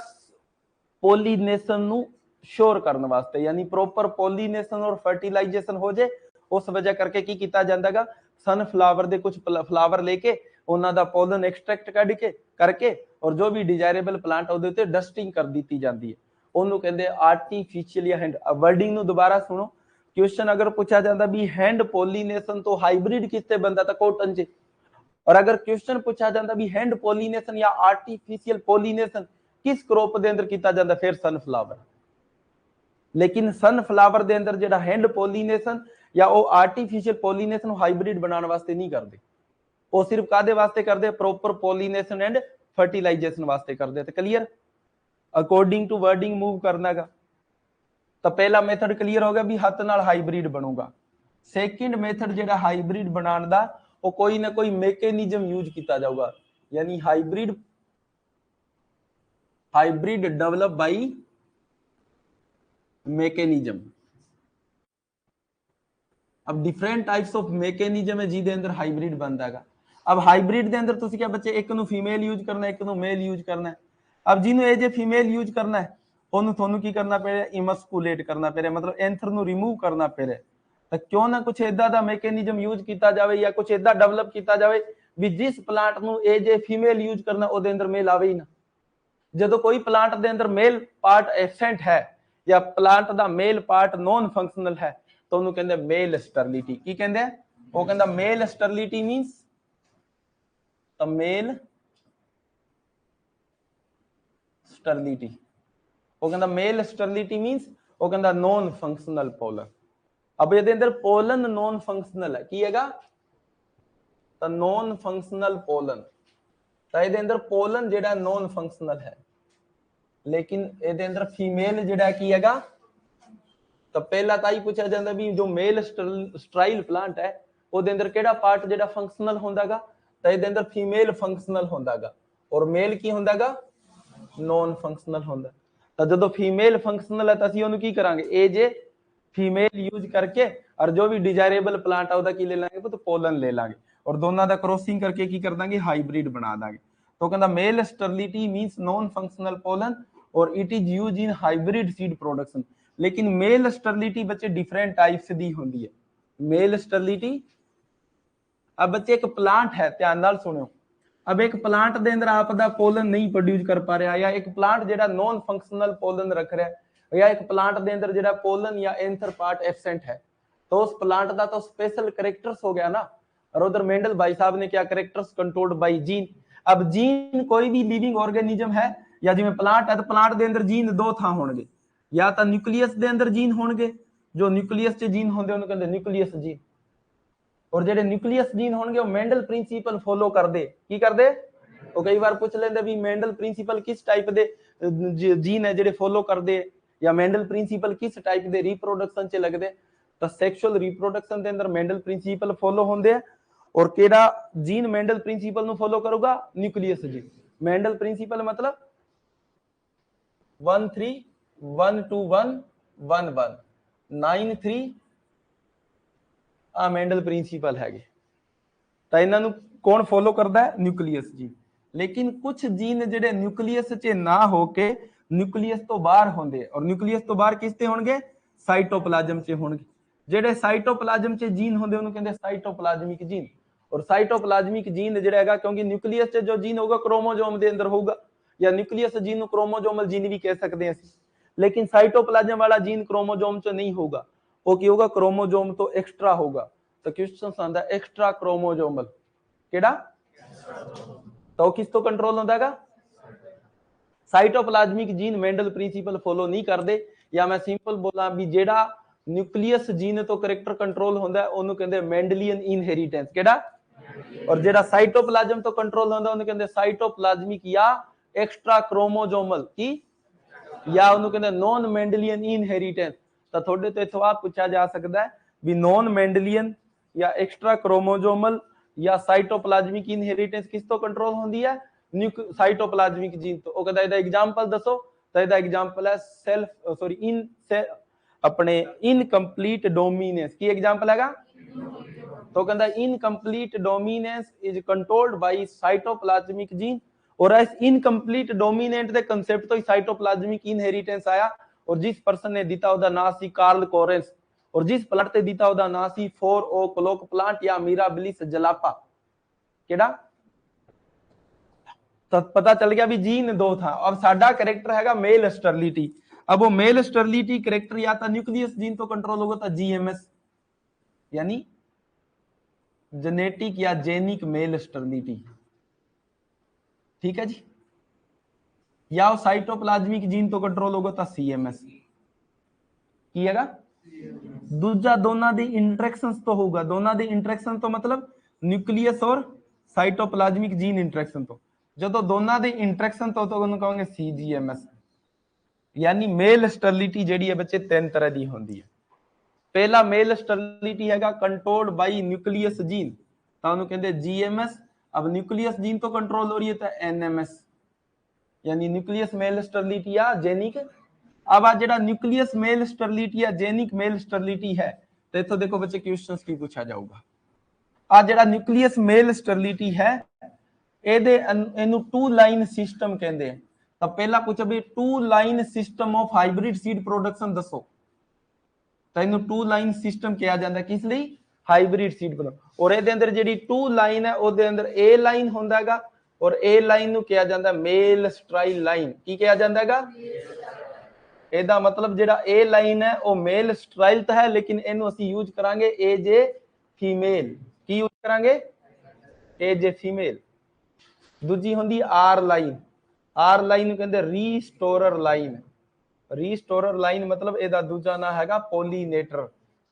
पॉलिनेशन नु श्योर करने वास्ते, यानी प्रॉपर पॉलिनेशन और फर्टिलाइजेशन हो जाए। उस वजह करके की किया जाता है सनफ्लावर दे कुछ फ्लावर लेके उन्हां दा पोलन एक्सट्रैक्ट करके और जो भी डिजायरेबल प्लांट ਉਹਦੇ ਉੱਤੇ डस्टिंग कर दी जाती है, ਉਹਨੂੰ ਕਹਿੰਦੇ आर्टिफिशियल या हैंड। वर्डिंग ਨੂੰ ਦੁਬਾਰਾ सुनो, क्वेश्चन अगर पूछा जाता भी हैंड पॉलिनेशन तो हाइब्रिड किससे बनता था, कॉटन से। और अगर क्वेश्चन पूछा जाता भी हैंड पॉलिनेशन या आर्टिफिशियल पॉलिनेशन किस क्रॉप दे अंदर किया जाता, फिर सनफ्लावर। लेकिन सनफ्लावर दे अंदर जेड़ा हैंड पॉलिनेशन या वो आर्टिफिशियल पॉलिनेशन हाइब्रिड बनाने वास्ते नहीं करते, वो सिर्फ कादे वास्ते करते, प्रॉपर पॉलिनेशन एंड फर्टिलाइजेशन वास्ते करते। तो clear, according to wording move करना है। तो पहला मेथड क्लियर हो गया भी हथ नाल हाइब्रिड बनूगा। सेकंड मेथड जेड़ा हाइब्रिड बनाने दा वो कोई ना कोई मैकेनिज्म यूज किया जाऊगा, यानी हाइब्रिड डेवलप बाई मैकेनिज्म। अब डिफरेंट टाइप्स ऑफ मैकेनिज्म है जिहदे अंदर हाइब्रिड बनता है। अब हाइब्रिड दे अंदर तुसीं क्या बच्चे, एक नूं फीमेल यूज करना है, एक नूं मेल यूज करना है। अब जिन्होंने ये जे फीमेल यूज करना है ਉਹਨੂੰ ਤੁਹਾਨੂੰ ਕੀ ਕਰਨਾ ਪੈ ਰਿਹਾ, ਇਮਸਕੂਲੇਟ ਕਰਨਾ ਪੈ ਰਿਹਾ, ਮਤਲਬ ਐਂਥਰ ਨੂੰ ਰਿਮੂਵ ਕਰਨਾ ਪੈ ਰਿਹਾ। ਤਾਂ ਕਿਉਂ ਨਾ ਕੁਝ ਇਦਾਂ ਦਾ ਮੈਕੈਨਿਜ਼ਮ ਯੂਜ਼ ਕੀਤਾ ਜਾਵੇ ਜਾਂ ਕੁਝ ਇਦਾਂ ਡਿਵੈਲਪ ਕੀਤਾ ਜਾਵੇ ਵੀ ਜਿਸ ਪਲਾਂਟ ਨੂੰ ਇਹ ਜੇ ਫੀਮੇਲ ਯੂਜ਼ ਕਰਨਾ ਉਹਦੇ ਅੰਦਰ ਮੇਲ ਆਵੇ ਹੀ ਨਾ। ਜਦੋਂ ਕੋਈ ਪਲਾਂਟ ਦੇ ਅੰਦਰ ਮੇਲ ਪਾਰਟ ਐਬਸੈਂਟ ਹੈ ਜਾਂ ਪਲਾਂਟ ਦਾ ਮੇਲ ਪਾਰਟ ਨੋਨ ਫੰਕਸ਼ਨਲ ਹੈ ਤਾਂ ਉਹਨੂੰ ਕਹਿੰਦੇ ਮੇਲ ਸਟਰਲਿਟੀ। ਕੀ ਕਹਿੰਦੇ ਆ, ਉਹ ਕਹਿੰਦਾ ਮੇਲ ਸਟਰਲਿਟੀ ਮੀਨਸ ਤਾਂ ਮੇਲ ਸਟਰਲਿਟੀ, ਉਹ ਕਹਿੰਦਾ ਮੇਲ ਸਟਰਲਿਟੀ ਮੀਨਸ ਉਹ ਕਹਿੰਦਾ ਨੋਨ ਫੰਕਸ਼ਨਲ ਪੋਲਨ। अब ਇਹਦੇ ਅੰਦਰ ਪੋਲਨ ਨੋਨ ਫੰਕਸ਼ਨਲ ਹੈ, ਕੀ ਹੈਗਾ ਤਾਂ ਨੋਨ ਫੰਕਸ਼ਨਲ ਪੋਲਨ। ਤਾਂ ਇਹਦੇ ਅੰਦਰ ਪੋਲਨ ਜਿਹੜਾ ਨੋਨ ਫੰਕਸ਼ਨਲ ਹੈ, ਲੇਕਿਨ ਇਹਦੇ ਅੰਦਰ ਫੀਮੇਲ ਜਿਹੜਾ ਕੀ ਹੈਗਾ ਤਾਂ ਪਹਿਲਾ ਤਾਂ ਹੀ ਪੁੱਛਿਆ ਜਾਂਦਾ ਵੀ ਜੋ ਮੇਲ ਸਟਰਾਈਲ ਪਲਾਂਟ ਹੈ ਉਹਦੇ ਅੰਦਰ ਕਿਹੜਾ ਪਾਰਟ ਜਿਹੜਾ ਫੰਕਸ਼ਨਲ ਹੁੰਦਾਗਾ, ਤਾਂ ਇਹਦੇ ਅੰਦਰ ਫੀਮੇਲ ਫੰਕਸ਼ਨਲ ਹੁੰਦਾਗਾ ਔਰ ਮੇਲ ਕੀ ਹੁੰਦਾਗਾ ਨੋਨ ਫੰਕਸ਼ਨਲ ਹੁੰਦਾ। ਤਾਂ ਜਦੋਂ ਫੀਮੇਲ ਫੰਕਸ਼ਨਲ ਹੈ ਤਾਂ ਅਸੀਂ ਉਹਨੂੰ ਕੀ ਕਰਾਂਗੇ, ਇਹ ਜੇ फीमेल यूज करके और जो भी डिजायरेबल प्लांट है की ले लेंगे तो पोलन ले लेंगे और दोनों का क्रॉसिंग करके की कर देंगे हाइब्रिड बना देंगे। तो कहता male sterility means non functional pollen और it is use in hybrid seed production. लेकिन मेल स्टरलिटी बच्चे डिफरेंट टाइप्स दी होती है। मेल स्टरलिटी, अब बच्चे एक प्लांट है, ध्यान नाल सुनियो, अब एक प्लांट दे अंदर आप दा पोलन नहीं प्रोड्यूस कर पा रहा या एक प्लांट जेड़ा नॉन फंक्शनल पोलन रख रहा है या एक प्लांट दे अंदर जेड़ा पोलन या एंथर पार्ट एब्सेंट है, तो उस प्लांट दा तो स्पेशल कैरेक्टर्स हो गया ना। और उधर मेंडल भाई साहब ने क्या कैरेक्टर्स कंट्रोल्ड बाय जीन। अब जीन कोई भी लिविंग ऑर्गेनिज्म है या जिवें प्लांट है तो प्लांट दे अंदर जीन दो थां होणगे, या तो न्यूक्लियस दे अंदर जीन होणगे, जो न्यूक्लियस च जीन होंदे उन्हें कहंदे न्यूक्लियस जीन, और जेडे न्यूक्लियस जीन होणगे वो मेंडल प्रिंसिपल फॉलो करदे। की करदे, वो कई बार पूछ लेंदे भी मेंडल प्रिंसिपल किस टाइप दे जीन है जेडे फॉलो करदे या मेंडल प्रिंसिपल किस टाइप दे रिप्रोडक्शन च लगदे। तो सैक्सुअल रिप्रोडक्शन दे अंदर मेंडल प्रिंसिपल फॉलो होंदे हैं और केड़ा जीन मेंडल प्रिंसिपल नु फॉलो करूगा, न्यूक्लियस जीन। मेंडल प्रिंसिपल मतलब 1312111193 आ मेंडल प्रिंसिपल है। तो इन्हां नु कौन फॉलो करदा है, न्यूक्लियस जीन। लेकिन कुछ जीन जेडे न्यूक्लियस च ना होके न्यूक्लियस तो बाहर होंगे और न्यूक्लियस तो बाहर किस ते होंगे, साइटोप्लाज्म च होंगे। जेडे साइटोप्लाज्म च जीन होंगे उन्होंने कहते साइटोप्लाज्मिक जीन। और साइटोप्लाज्मिक जीन जेड़ा है क्योंकि न्यूक्लियस च जो जीन होगा क्रोमोजोम के अंदर होगा, या न्यूक्लियस जीन को क्रोमोजोमल जीन भी कह सकते हैं। लेकिन साइटोप्लाज्म वाला जीन क्रोमोजोम च नहीं होगा, वो की होगा क्रोमोजोम तो एक्स्ट्रा होगा। तो क्वेश्चन आंदा एक्स्ट्रा क्रोमोजोमल केड़ा, तो किस तो कंट्रोल होंदा है, cytoplasmic gene Mendel principle follow नहीं करते, या मैं सिंपल बोला भी जेड़ा न्यूक्लियस जीन तो करैक्टर कंट्रोल होंदा है ओनू कहंदे मेंडलियन इनहेरिटेंस, केड़ा? और जेड़ा साइटोप्लाज्म तो कंट्रोल होंदा ओनू कहंदे साइटोप्लाज्मिक या एक्स्ट्रा क्रोमोसोमल की या ओनू कहंदे नॉन मेंडलियन इनहेरिटेंस। तो थोड़े तो सवाल पूछा जा सकता है भी नॉन मेंडलियन या एक्स्ट्रा क्रोमोसोमल या साइटोप्लाज्मिक इनहेरिटेंस किस तो कंट्रोल होंदी है? साइटोप्लाज्मिक जीन तो। ओ कहंदा इदा एग्जांपल दसो, तो इदा एग्जांपल है सेल्फ सॉरी इन से अपने इनकंप्लीट डोमिनेंस की एग्जांपल हैगा। तो कहंदा incomplete dominance is controlled by cytoplasmic gene, और इस इनकंप्लीट डोमिनेंट दे कांसेप्ट तो साइटोप्लाज्मिक इनहेरिटेंस आया, और जिस पर्सन ने दिता ओदा नाम सी कार्ल कोरेंस, और जिस प्लांट ते दिता ओदा नाम सी 4 क्लोक प्लांट या मिराबिलिस जलापा, केड़ा? तो पता चल गया भी जीन दो था। अब साडा कैरेक्टर हैगा मेल स्टरलिटी। अब वो मेल स्टरलिटी कैरेक्टर या तो न्यूक्लियस जीन तो कंट्रोल होगा तो जीएमएस यानी जेनेटिक या जेनिक मेल स्टरलिटी, ठीक है जी, या वो साइटोप्लाज्मिक जीन तो कंट्रोल होगा तो सीएमएस की हैगा। दूजा दोनों दी इंटरेक्शंस तो होगा, दोनों दी इंटरेक्शन तो मतलब न्यूक्लियस और साइटोप्लाज्मिक जीन इंटरेक्शन तो जो दोनों दी इंटरेक्शन तो कहोगे सीजीएमएस। यानी मेल स्टरलिटी जेडी है बच्चे तीन तरह की होंगी है। पहला मेल स्टरलिटी हैगा कंट्रोल्ड बाय न्यूक्लियस जीन, तो उन्होंने कहते जीएमएस। अब न्यूक्लियस जीन तो कंट्रोल हो रही है तो एनएमएस यानी न्यूक्लियस मेल स्टरलिटी या जेनिक। अब आज जेड़ा न्यूक्लियस मेल स्टरलिटी या जेनिक मेल स्टरलिटी है तो इतो देखो बच्चे क्वेश्चंस की पूछा जाऊगा। आज जेड़ा न्यूक्लियस मेल स्टरलिटी है ਇਹਦੇ ਇਹਨੂੰ टू लाइन सिस्टम कहते हैं। तो पहला पूछा भी two line system of hybrid seed production दसो, तो ਇਹਨੂੰ टू लाइन सिस्टम किया जाता है किस लिए? Hybrid seed production. और ਇਹਦੇ ਅੰਦਰ ਜਿਹੜੀ टू लाइन है ਉਹਦੇ ਅੰਦਰ ए लाइन ਹੁੰਦਾ ਹੈਗਾ, और ए लाइन ਨੂੰ ਕਿਹਾ ਜਾਂਦਾ ਮੇਲ ਸਟਰਾਈਲ ਲਾਈਨ। ਕੀ ਕਿਹਾ ਜਾਂਦਾ ਹੈਗਾ? ਇਹਦਾ मतलब ਜਿਹੜਾ ए लाइन है ਉਹ ਮੇਲ ਸਟਰਾਈਲ ਤਾਂ ਹੈ, लेकिन ਇਹਨੂੰ ਅਸੀਂ यूज ਕਰਾਂਗੇ ए जे फीमेल। ਕੀ यूज ਕਰਾਂਗੇ? ए जे फीमेल। दूजी होंगी आर लाइन, आर लाइन कहते रीस्टोरर लाइन। रीस्टोरर लाइन मतलब ਇਹਦਾ दूजा ना हैगा पोलीनेटर,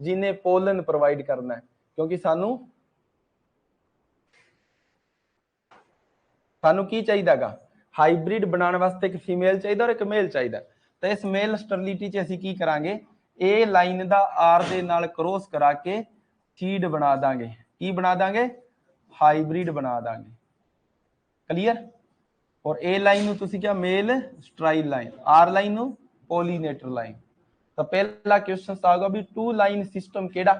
जिन्हें पोलन प्रोवाइड करना है, क्योंकि सानू की चाहिएगा हाइब्रिड बनाने वास्ते एक फीमेल चाहिए और एक मेल चाहिए। तो इस मेल स्टरलिटी च असीं की करांगे ए लाइन दा आर दे नाल क्रॉस करा के सीड बना दांगे। की बना दांगे? हाइब्रिड बना दांगे। क्लियर? और ए लाइन नूं तुसीं क्या male sterile line, R line नूं पोलीनेटर लाइन। तो पहला क्वेश्चन आएगा भी टू लाइन सिस्टम केड़ा?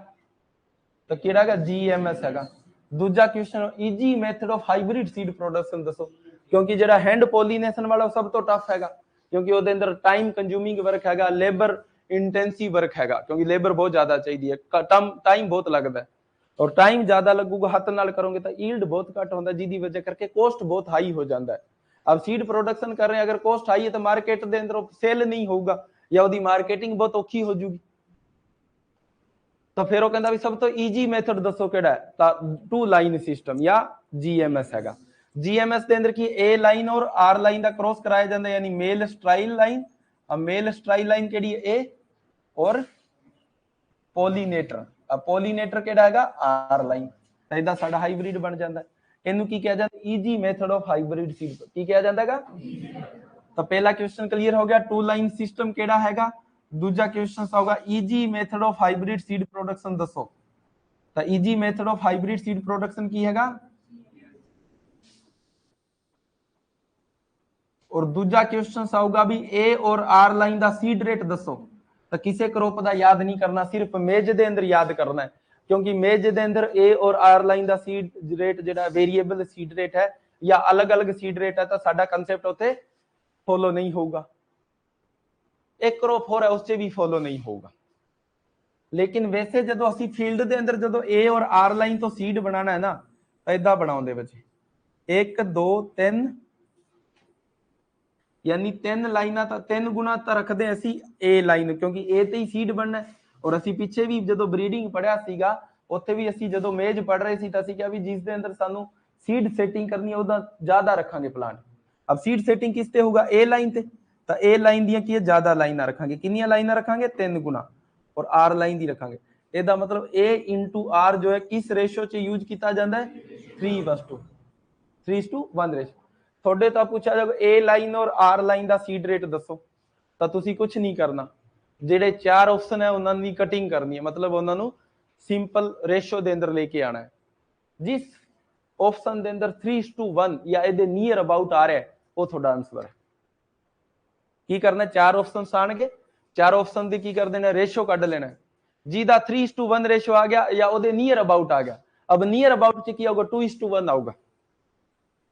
तो केड़ा है? जीएमएस हैगा। दूजा question easy method of hybrid seed production दसो, क्योंकि जेड़ा हैंड पोलीनेशन वाला सब तो टफ हैगा, क्योंकि ਉਹਦੇ अंदर टाइम कंज्यूमिंग वर्क हैगा, लेबर इंटेंसिव वर्क हैगा, क्योंकि लेबर बहुत ज्यादा चाहिए, टाइम बहुत लगता है, और टाइम ज्यादा लगूगा हाथ नाल करोगे तो ईल्ड बहुत घट होता है, जिसकी वजह करके कॉस्ट बहुत हाई हो जाता है। अब सीड प्रोडक्शन कर रहे हैं, अगर कॉस्ट हाई है तो मार्केट के अंदर सेल नहीं होगा या उसकी मार्केटिंग बहुत औखी हो जूगी। तो फिर वो कहता भी सब तो ईजी मेथड दसो केड़ा है? टू लाइन सिस्टम या जीएमएस हैगा। जीएमएस के अंदर की ए लाइन और आर लाइन का क्रॉस कराया जाता है, यानी मेल स्ट्राइल लाइन। अब मेल स्ट्राइल लाइन केड़ी है? ए और पोलीनेटर। अब पोलीनेटर केड़ा हैगा? R line. तो इदा साडा हाइब्रिड बन जाता है। इनू की कहा जाता है? Easy method of hybrid seed. की कहा जाता है? तो पहला क्वेश्चन क्लियर हो गया, टू लाइन सिस्टम केड़ा हैगा। दूजा क्वेश्चन होगा easy method of hybrid seed production दसो। तो easy method of hybrid seed production की हैगा। और दूजा क्वेश्चन आऊगा भी ए और आर लाइन का सीड रेट दसो। तो किसी क्रॉप का याद नहीं करना, सिर्फ मेज के अंदर याद करना है, क्योंकि मेज के अंदर ए और आर लाइन का सीड रेट जो वेरिएबल सीड रेट है या अलग अलग सीड रेट है, तो साडा कंसेप्ट उत्थे फॉलो नहीं होगा। एक क्रॉप हो रहा है उससे भी फॉलो नहीं होगा। लेकिन वैसे जो असी फील्ड के अंदर जो ए और आर लाइन तो सीड बनाना है ना, तो इदा बनाओ बच्चे 1 2 3 यानी 3 लाइना, 3 गुना तो रखते असी ए लाइन, क्योंकि ए ते ही सीड बनना है। और असी पिछे भी जो ब्रीडिंग पढ़िया सीगा उत्थे भी असी जो मेज पढ़ रहे सी तो असी क्या भी जिस दे अंदर सानू सीड सेटिंग करनी है उदा ज्यादा रखांगे प्लांट, अब सीड सेटिंग किस ते होगा, ए लाइन ते, तो ए लाइन ਦੀਆਂ ਕੀ ਜ਼ਿਆਦਾ ਲਾਈਨਾਂ ਰੱਖਾਂਗੇ, ਕਿੰਨੀਆਂ ਲਾਈਨਾਂ ਰੱਖਾਂਗੇ 3 ਗੁਣਾ, और आर लाइन ਦੀ ਰੱਖਾਂਗੇ। ਇਹਦਾ ਮਤਲਬ a into r ਜੋ ਹੈ ਕਿਸ ਰੇਸ਼ੋ 'ਚ ਯੂਜ਼ ਕੀਤਾ ਜਾਂਦਾ ਹੈ, 3:1 ਰੇਸ਼ੋ। ਤੁਹਾਡੇ ਤਾਂ ਪੁੱਛਿਆ ਜਾਊਗਾ a ਲਾਈਨ ਔਰ r ਲਾਈਨ ਦਾ ਸੀਡ ਰੇਟ ਦੱਸੋ, ਤਾਂ ਤੁਸੀਂ ਕੁਝ ਨਹੀਂ ਕਰਨਾ, ਜਿਹੜੇ ਚਾਰ ਆਪਸ਼ਨ ਹੈ ਉਹਨਾਂ ਦੀ ਕਟਿੰਗ ਕਰਨੀ ਹੈ, ਮਤਲਬ ਉਹਨਾਂ ਨੂੰ ਸਿੰਪਲ ਰੇਸ਼ੋ ਦੇ ਅੰਦਰ ਲੈ ਕੇ ਆਣਾ ਹੈ। ਜਿਸ ਆਪਸ਼ਨ ਦੇ ਅੰਦਰ 3:1 ਜਾਂ ਇਹਦੇ ਨੀਅਰ ਅਬਾਊਟ ਆ ਰਿਹਾ ਹੈ ਉਹ ਤੁਹਾਡਾ ਆਨਸਰ ਹੈ। ਕੀ ਕਰਨਾ, ਚਾਰ ਆਪਸ਼ਨਸ ਆਣਗੇ, ਚਾਰ ਆਪਸ਼ਨ ਦੇ ਕੀ ਕਰ ਦੇਣਾ, ਰੇਸ਼ੋ ਕੱਢ ਲੈਣਾ, ਜਿਹਦਾ 3:1 ਰੇਸ਼ੋ ਆ ਗਿਆ ਜਾਂ ਉਹਦੇ ਨੀਅਰ ਅਬਾਊਟ ਆ ਗਿਆ। अब नियर अबाउट से क्या होगा, 2:1 आऊगा,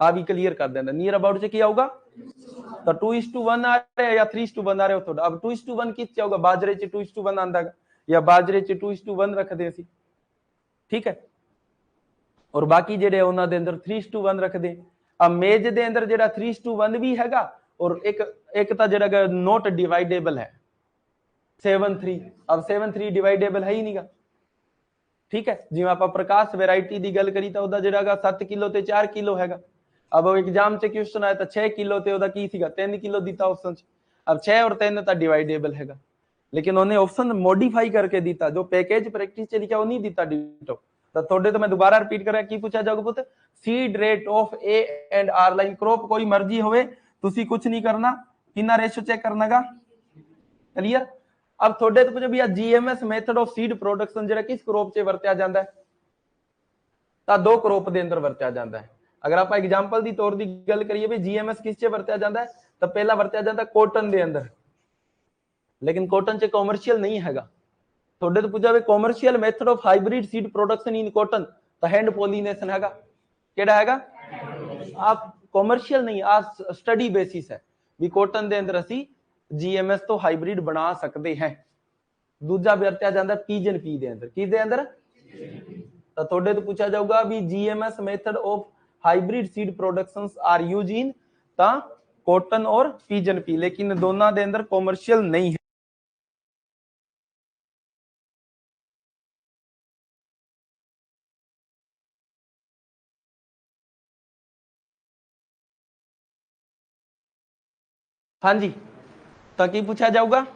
आ भी क्लियर कर देना, नियर अबाउट से क्या होगा, तो 2:1 आ रहा है या 3:1 आ रहा है थोड़ा। अब 2:1 किस होगा, बाजरे च 2:1 आंदा या बाजरे च 2:1 रखते हैं, ठीक है। और बाकी जेडे उन्हां दे अंदर 3:1 रखते। अब मेज दे अंदर जेड़ा 3:1 भी हैगा और एक तां जेड़ा नॉट डिवाइडेबल है 7:3। अब 7:3 डिवाइडेबल है ही नहीं गा, ठीक है। जिवें आपां प्रकाश वैरायटी की गल करी तो उहदा जेड़ा 7 किलो ते 4 किलो हैगा। अब एग्जाम च क्वेश्चन आया तो 6 किलो ते उहदा की सीगा 3 किलो दिता ऑप्शन च। अब 6 और 3 तो डिवाइडेबल हैगा, लेकिन उन्हें ऑप्शन मॉडिफाई करके दिता, जो पैकेज प्रैक्टिस च लिखा वो नहीं दिता डिटो। तो थोड़े तो मैं दोबारा रिपीट कर रहा, की पूछा जाऊगा पुत, seed rate of A and R line crop कोई मर्जी होवे, तुसी कुछ नहीं करना, कितना रेशो चेक करना गा, क्लियर। अब थोड़े तो पूछो भी GMS method of seed production जेड़ा किस क्रॉप च वरत्या जाता है, तो दो क्रॉप के अंदर वरत्या जाता है। अगर आप एग्जांपल की तौर की गल करिए भी जीएमएस किस च वरत्या जाता है, तो पहला वरत्या जाता है कॉटन के अंदर, लेकिन कॉटन च कॉमर्शियल नहीं हैगा। थोड़े तो पूछा भी commercial method of hybrid seed production in cotton, तो हैंड पॉलिनेशन हैगा, केड़ा हैगा, आप कॉमर्शियल नहीं, आ स्टडी बेसिस है भी कॉटन के अंदर असी जीएमएस तो हाइब्रिड बना सकते हैं। दूजा वरत्या जाता है पीजन पी दे अंदर, की दे अंदर, तो थोड़े तो पूछा जाऊगा भी GMS method of hybrid seed productions are use in ता कॉटन और पीजन पी, लेकिन दोनों के अंदर कॉमर्शियल नहीं है। हाँ जी, तो की पूछा जाऊगा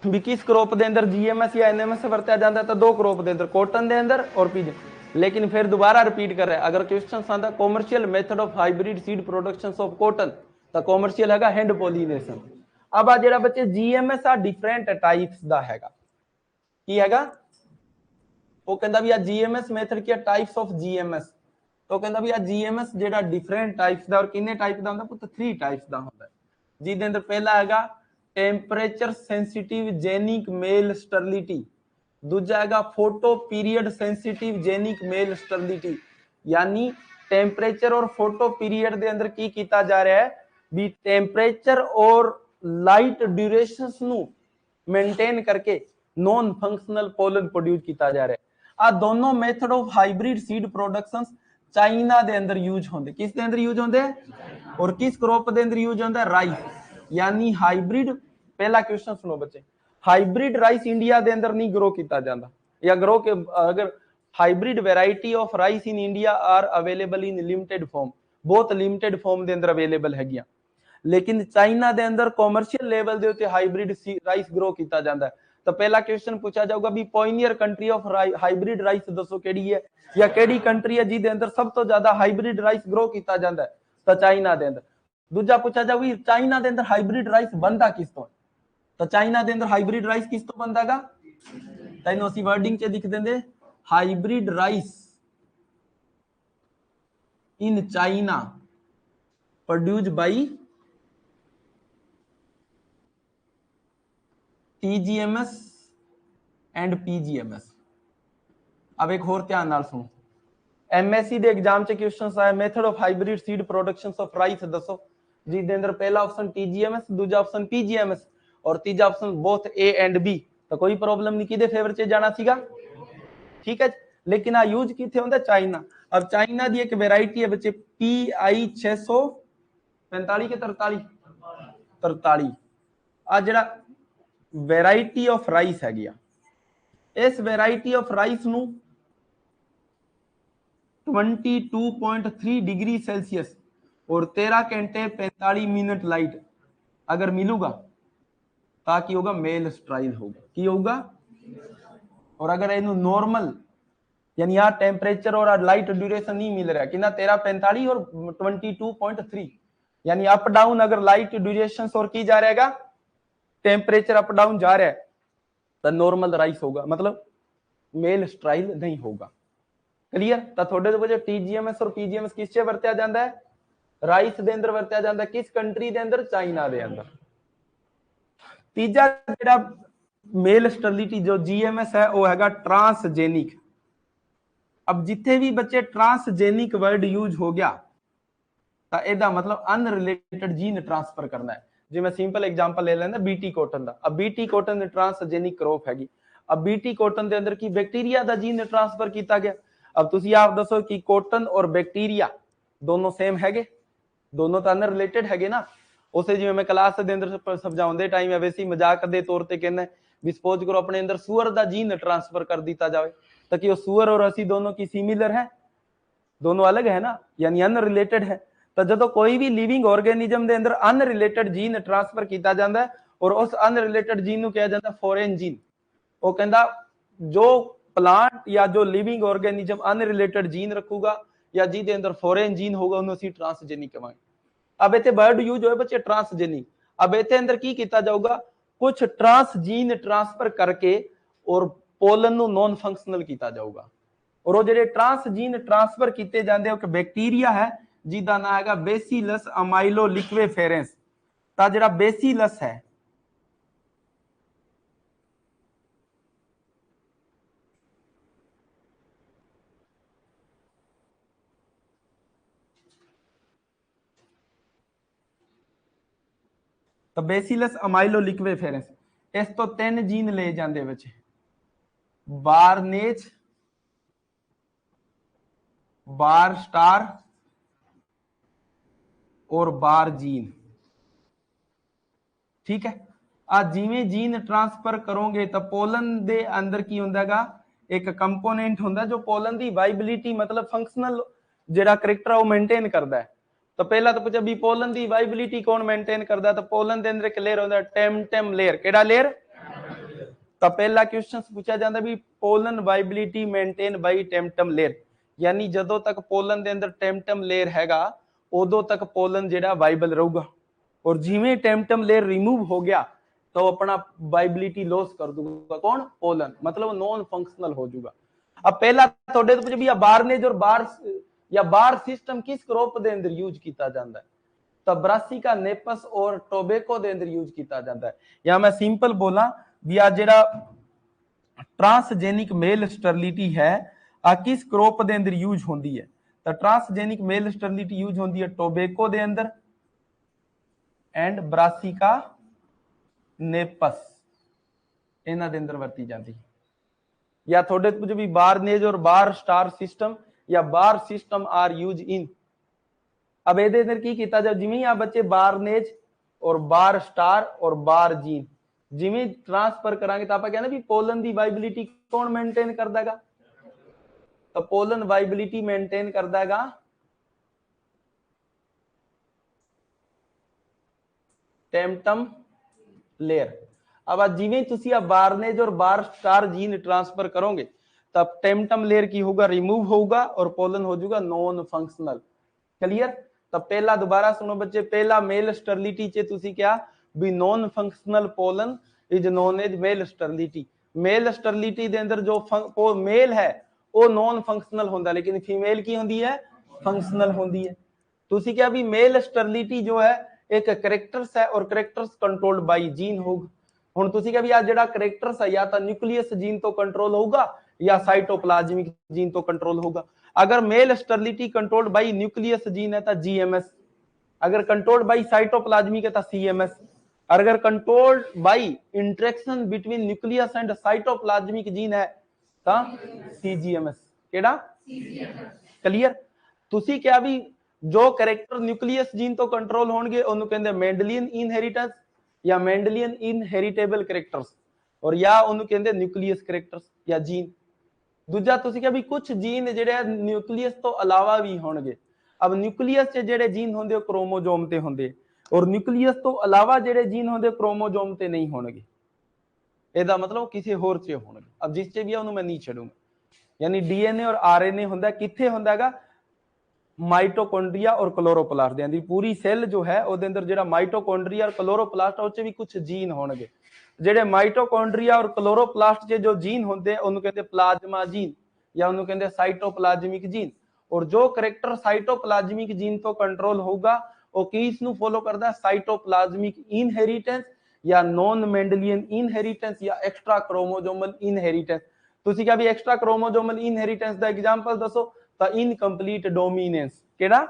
भी किस क्रॉप के अंदर जीएमएस या एनएमएस वरत्या जाता है, तो दो क्रॉप के अंदर, कॉटन के अंदर और पीजन। लेकिन फिर दोबारा रिपीट कर रहा है, अगर क्वेश्चन आता commercial method of hybrid seed production of cotton, तो कॉमर्शियल हैगा हैंड पॉलिनेशन। अब आ जेड़ा बच्चे जीएमएस आ डिफरेंट टाइप्स दा हैगा, की हैगा, वो कहंदा भी आ जीएमएस मेथड की टाइप्स ऑफ जीएमएस, तो कहंदा भी आ जीएमएस जेड़ा डिफरेंट टाइप्स दा, और किन्ने टाइप दा हुंदा पुੱਤ, 3 टाइप्स दा हुंदा है। जिहदे अंदर पहला हैगा temperature sensitive genic male sterility, दूजा हैगा photo period sensitive genic male sterility, यानी टेंपरेचर और फोटो पीरियड के अंदर की किया जा रहा है भी टेंपरेचर और लाइट ड्यूरेशंस नु मेंटेन करके नॉन फंक्शनल पोलन प्रोड्यूस किया जा रहा है। आ दोनों method of hybrid seed productions China के अंदर यूज होंगे, किस के अंदर यूज होंगे, और किस क्रॉप के अंदर यूज होता है, राइस। यानी हाइब्रिड, पहला क्वेश्चन सुनो बच्चे, हाइब्रिड राइस इंडिया के अंदर नहीं ग्रो किया जाता, या ग्रो के अगर hybrid variety of rice in India are available in limited form, बहुत लिमिटेड फॉर्म के अंदर अवेलेबल है, लेकिन चाइना के अंदर कॉमर्शियल लेवल के उत्ते हाइब्रिड राइस ग्रो किया जाता है। तो पहला क्वेश्चन पूछा जाऊगा भी Pioneer country of hybrid rice दसो केड़ी है, या केड़ी कंट्री है जिहदे अंदर सब तो ज्यादा हाइब्रिड राइस ग्रो किया जाता है, तो चाइना के अंदर। दूजा पूछा जाऊगा चाइना के अंदर हाइब्रिड राइस बनता किस तो, तो चाइना के अंदर हाइब्रिड राइस किस तो बनता गा, तैनूं असीं वर्डिंग च लिख देंगे hybrid rice in China produced by TGMS and PGMS। अब एक होर ध्यान नाल सुनो, MSc दे एग्जाम च क्वेश्चंस आए method of hybrid seed production of rice दसो, जिसके अंदर पहला ऑप्शन TGMS, दूजा ऑप्शन PGMS और तीजा option both A and B, तो कोई प्रॉब्लम नहीं, किदे फेवर च जाना सीगा, ठीक है। लेकिन आ यूज किथे होंदा, चाइना। अब चाइना दी एक वैरायटी है बच्चे PI 645 के 43 आ जेड़ा वैरायटी ऑफ राइस है गया, इस वैरायटी ऑफ राइस नू 22.3 डिग्री सेल्सियस और 13 घंटे 45 मिनट लाइट अगर मिलूगा तो की होगा मेल स्ट्राइल होगा की होगा। और अगर इनू नॉर्मल यानी यहाँ टेम्परेचर और लाइट ड्यूरेशन नहीं मिल रहा कि ना 13:45 और 22.3 यानी अप डाउन अगर लाइट ड्यूरेशन और की जा रहेगा टेम्परेचर अप डाउन जा रहा है तो नॉर्मल राइस होगा मतलब मेल स्ट्राइल नहीं होगा। क्लियर। तो थोड़े वजह टीजीएमएस और पीजीएमएस किस च वरत्या जाता है राइस दे अंदर वरत्या जाता है किस कंट्री दे अंदर चाइना दे अंदर। तीजा जेड़ा मेल स्टरलिटी जो जीएमएस है वो हैगा ट्रांसजेनिक। अब जिथे भी बच्चे ट्रांसजेनिक वर्ड यूज हो गया तो एदा मतलब अनरिलेटेड जीन ट्रांसफर करना है। जी मैं सिंपल एग्जांपल ले लेना बीटी कॉटन दा। अब बीटी कॉटन ट्रांसजेनिक क्रॉप हैगी। अब बीटी कॉटन दे अंदर की बैक्टीरिया दा जीन ट्रांसफर किया गया। अब तुसी आप दसो कि कॉटन और बैक्टीरिया दोनों सेम हैगे दोनों तो अनरिलेटेड हैगे ना। उसे जिवें मैं क्लास दे अंदर समझाउंदे टाइम वैसे ही मजाक दे तौर ते कहना भी सपोज करो अपने अंदर सुअर दा जीन ट्रांसफर कर दिया जाए तो कि सुअर और असी दोनों की सिमिलर है दोनों अलग है ना यानी अनरिलेटेड है। तो जो कोई भी लिविंग ऑर्गेनिज्म दे अंदर अनरिलेटेड जीन ट्रांसफर किया जाता है और उस अनरिलेटेड जीन को कहा जाता है फॉरेन जीन। वो कहता जो प्लांट या जो लिविंग ऑर्गेनिज्म अनरिलेटेड जीन रखूगा या जिसके अंदर फॉरेन जीन होगा उन्होंने ट्रांसजेनिक कहेंगे। अब इतने वर्ड यूज हो बच्चे ट्रांसजेनिक। अब इतने अंदर की किया जाऊगा कुछ ट्रांसजीन ट्रांसफर करके और पोलन नु नॉन फंक्शनल किया जाऊगा। और वो जो ट्रांसजीन ट्रांसफर किए जाते हैं बैक्टीरिया है जिसका नाम है बेसिलस अमाइलो लिक्वेफेरेंस। तो जो बेसिलस है तो बेसिलस अमाइलो लिक्वेफेरेंस इस तो 3 जीन ले जाते बच्चे बारनेज बार स्टार और बार जीन। ठीक है। आ जिमें जीन ट्रांसफर करोगे तो पोलन दे अंदर की होंदा एक कंपोनेंट होंदा जो पोलन दी वाइबिलिटी मतलब फंक्शनल जेड़ा करैक्टर वो मेंटेन करता है। तो पहला तो पूछा भी पोलन दी वाइबिलिटी कौन मेंटेन करता तो पोलन दे अंदर एक लेयर होंदा टेमटेम लेयर। केड़ा लेयर। तो पहला क्वेश्चन पूछा जाता भी pollen viability maintain by tapetum layer यानी जदों तक पोलन दे अंदर टेमटम लेयर हैगा उदों तक पोलन जेड़ा वाइबल रहूगा और जिमें टेमटम लेयर रिमूव हो गया तो अपना वाइबिलिटी लॉस कर दूंगा कौन पोलन मतलब नॉन फंक्शनल हो जाएगा। अब पहला थोड़े तो भी बारनेज और बार या बार सिस्टम किस क्रॉप दे अंदर यूज किया जाता है तो ब्रासिका नेपस और टोबैको दे अंदर यूज किया जाता है। या मैं सिंपल बोला भी आ जेड़ा ट्रांसजेनिक मेल स्टरलिटी है आ किस क्रॉप दे अंदर यूज होंदी है तो ट्रांसजेनिक मेल स्टरलिटी यूज होंदी है टोबैको दे अंदर एंड ब्रासिका नेपस इन्हां दे अंदर वरती जाती है। या थोड़े कुछ भी बारनेज और बार स्टार सिस्टम या बार सिस्टम आर यूज इन। अब ये अंदर की किया जाए जिमें आ बच्चे बारनेज और बार स्टार और बार जीन जिमें ट्रांसफर करांगे तो आप कहना भी पोलन दी वाइबिलिटी कौन मेंटेन कर देगा तो पोलन वाइबिलिटी मेंटेन कर देगा टेमटम लेयर। अब जिमें तुसी बारनेज और बार स्टार जीन ट्रांसफर करोगे तब टेमटम लेयर की होगा रिमूव होगा और पोलन हो जाएगा नॉन फंक्शनल। क्लियर। तो पहला दोबारा सुनो बच्चे पहला मेल स्टरलिटी चे तुसी क्या भी non functional pollen is known as male sterility. Male sterility दे अंदर जो मेल है वो नॉन फंक्शनल होंदा लेकिन फीमेल की होंदी है फंक्शनल होंदी है। तुसी क्या भी मेल स्टरलिटी जो है एक करैक्टर्स है और करैक्टर्स कंट्रोल्ड बाय जीन होगा। हुण तुसी क्या भी आ जेड़ा करैक्टर्स है या तो न्यूक्लियस जीन तो कंट्रोल होगा या साइटोप्लाज्मिक जीन तो कंट्रोल होगा। अगर male sterility controlled by nucleus gene है तो जीएमएस अगर कंट्रोल्ड बाय साइटोप्लाज्मिक है तो सीएमएस अगर controlled by interaction between nucleus and cytoplasmic gene है तो सीजीएमएस केड़ा क्लियर। तुसी क्या भी जो करैक्टर न्यूक्लियस जीन तो कंट्रोल होणगे ओनु कहंदे मेंडलियन इनहेरिटेंस या मेंडलियन इनहेरिटेबल करैक्टर्स और या ओनु कहंदे न्यूक्लियस करैक्टर्स या जीन। दूजा तुसी क्या भी कुछ जीन जेडे न्यूक्लियस तो अलावा भी होणगे अब न्यूक्लियस च जेडे जीन होंगे क्रोमोजोम ते होंगे और न्यूक्लियस तो अलावा जेडे जीन होंगे क्रोमोजोम ते नहीं होणगे ਇਹਦਾ मतलब किसी होर च होणगे अब जिस च भी है मैं नहीं छड़ूंगा यानी डीएनए और आरएनए होंगे किथे होंदा हैगा माइटोकॉन्ड्रिया और क्लोरोप्लास्ट दी पूरी सैल जो है ਉਹਦੇ अंदर ਜਿਹੜਾ माइटोकॉन्ड्रिया और क्लोरोप्लास्ट ਉਹ ਚ भी कुछ जीन होणगे ਜਿਹੜੇ माइटोकॉन्ड्रिया और क्लोरोप्लास्ट के जो जीन होंगे ਉਹਨੂੰ ਕਹਿੰਦੇ प्लाज्मा जीन या ਉਹਨੂੰ ਕਹਿੰਦੇ साइटोप्लाज्मिक जीन और जो करैक्टर साइटोप्लाज्मिक जीन तो कंट्रोल होगा वो किस ਨੂੰ फॉलो करदा साइटोप्लाज्मिक इनहेरिटेंस या नॉन मेंडलियन इनहेरिटेंस या एक्स्ट्रा क्रोमोसोमल इनहेरिटेंस ਤੁਸੀਂ ਕਿਹਾ ਵੀ एक्स्ट्रा क्रोमोसोमल इनहेरिटेंस ਦਾ एग्जांपल ਦੱਸੋ ਤਾਂ इनकंप्लीट डोमिनेंस ਕਿਹੜਾ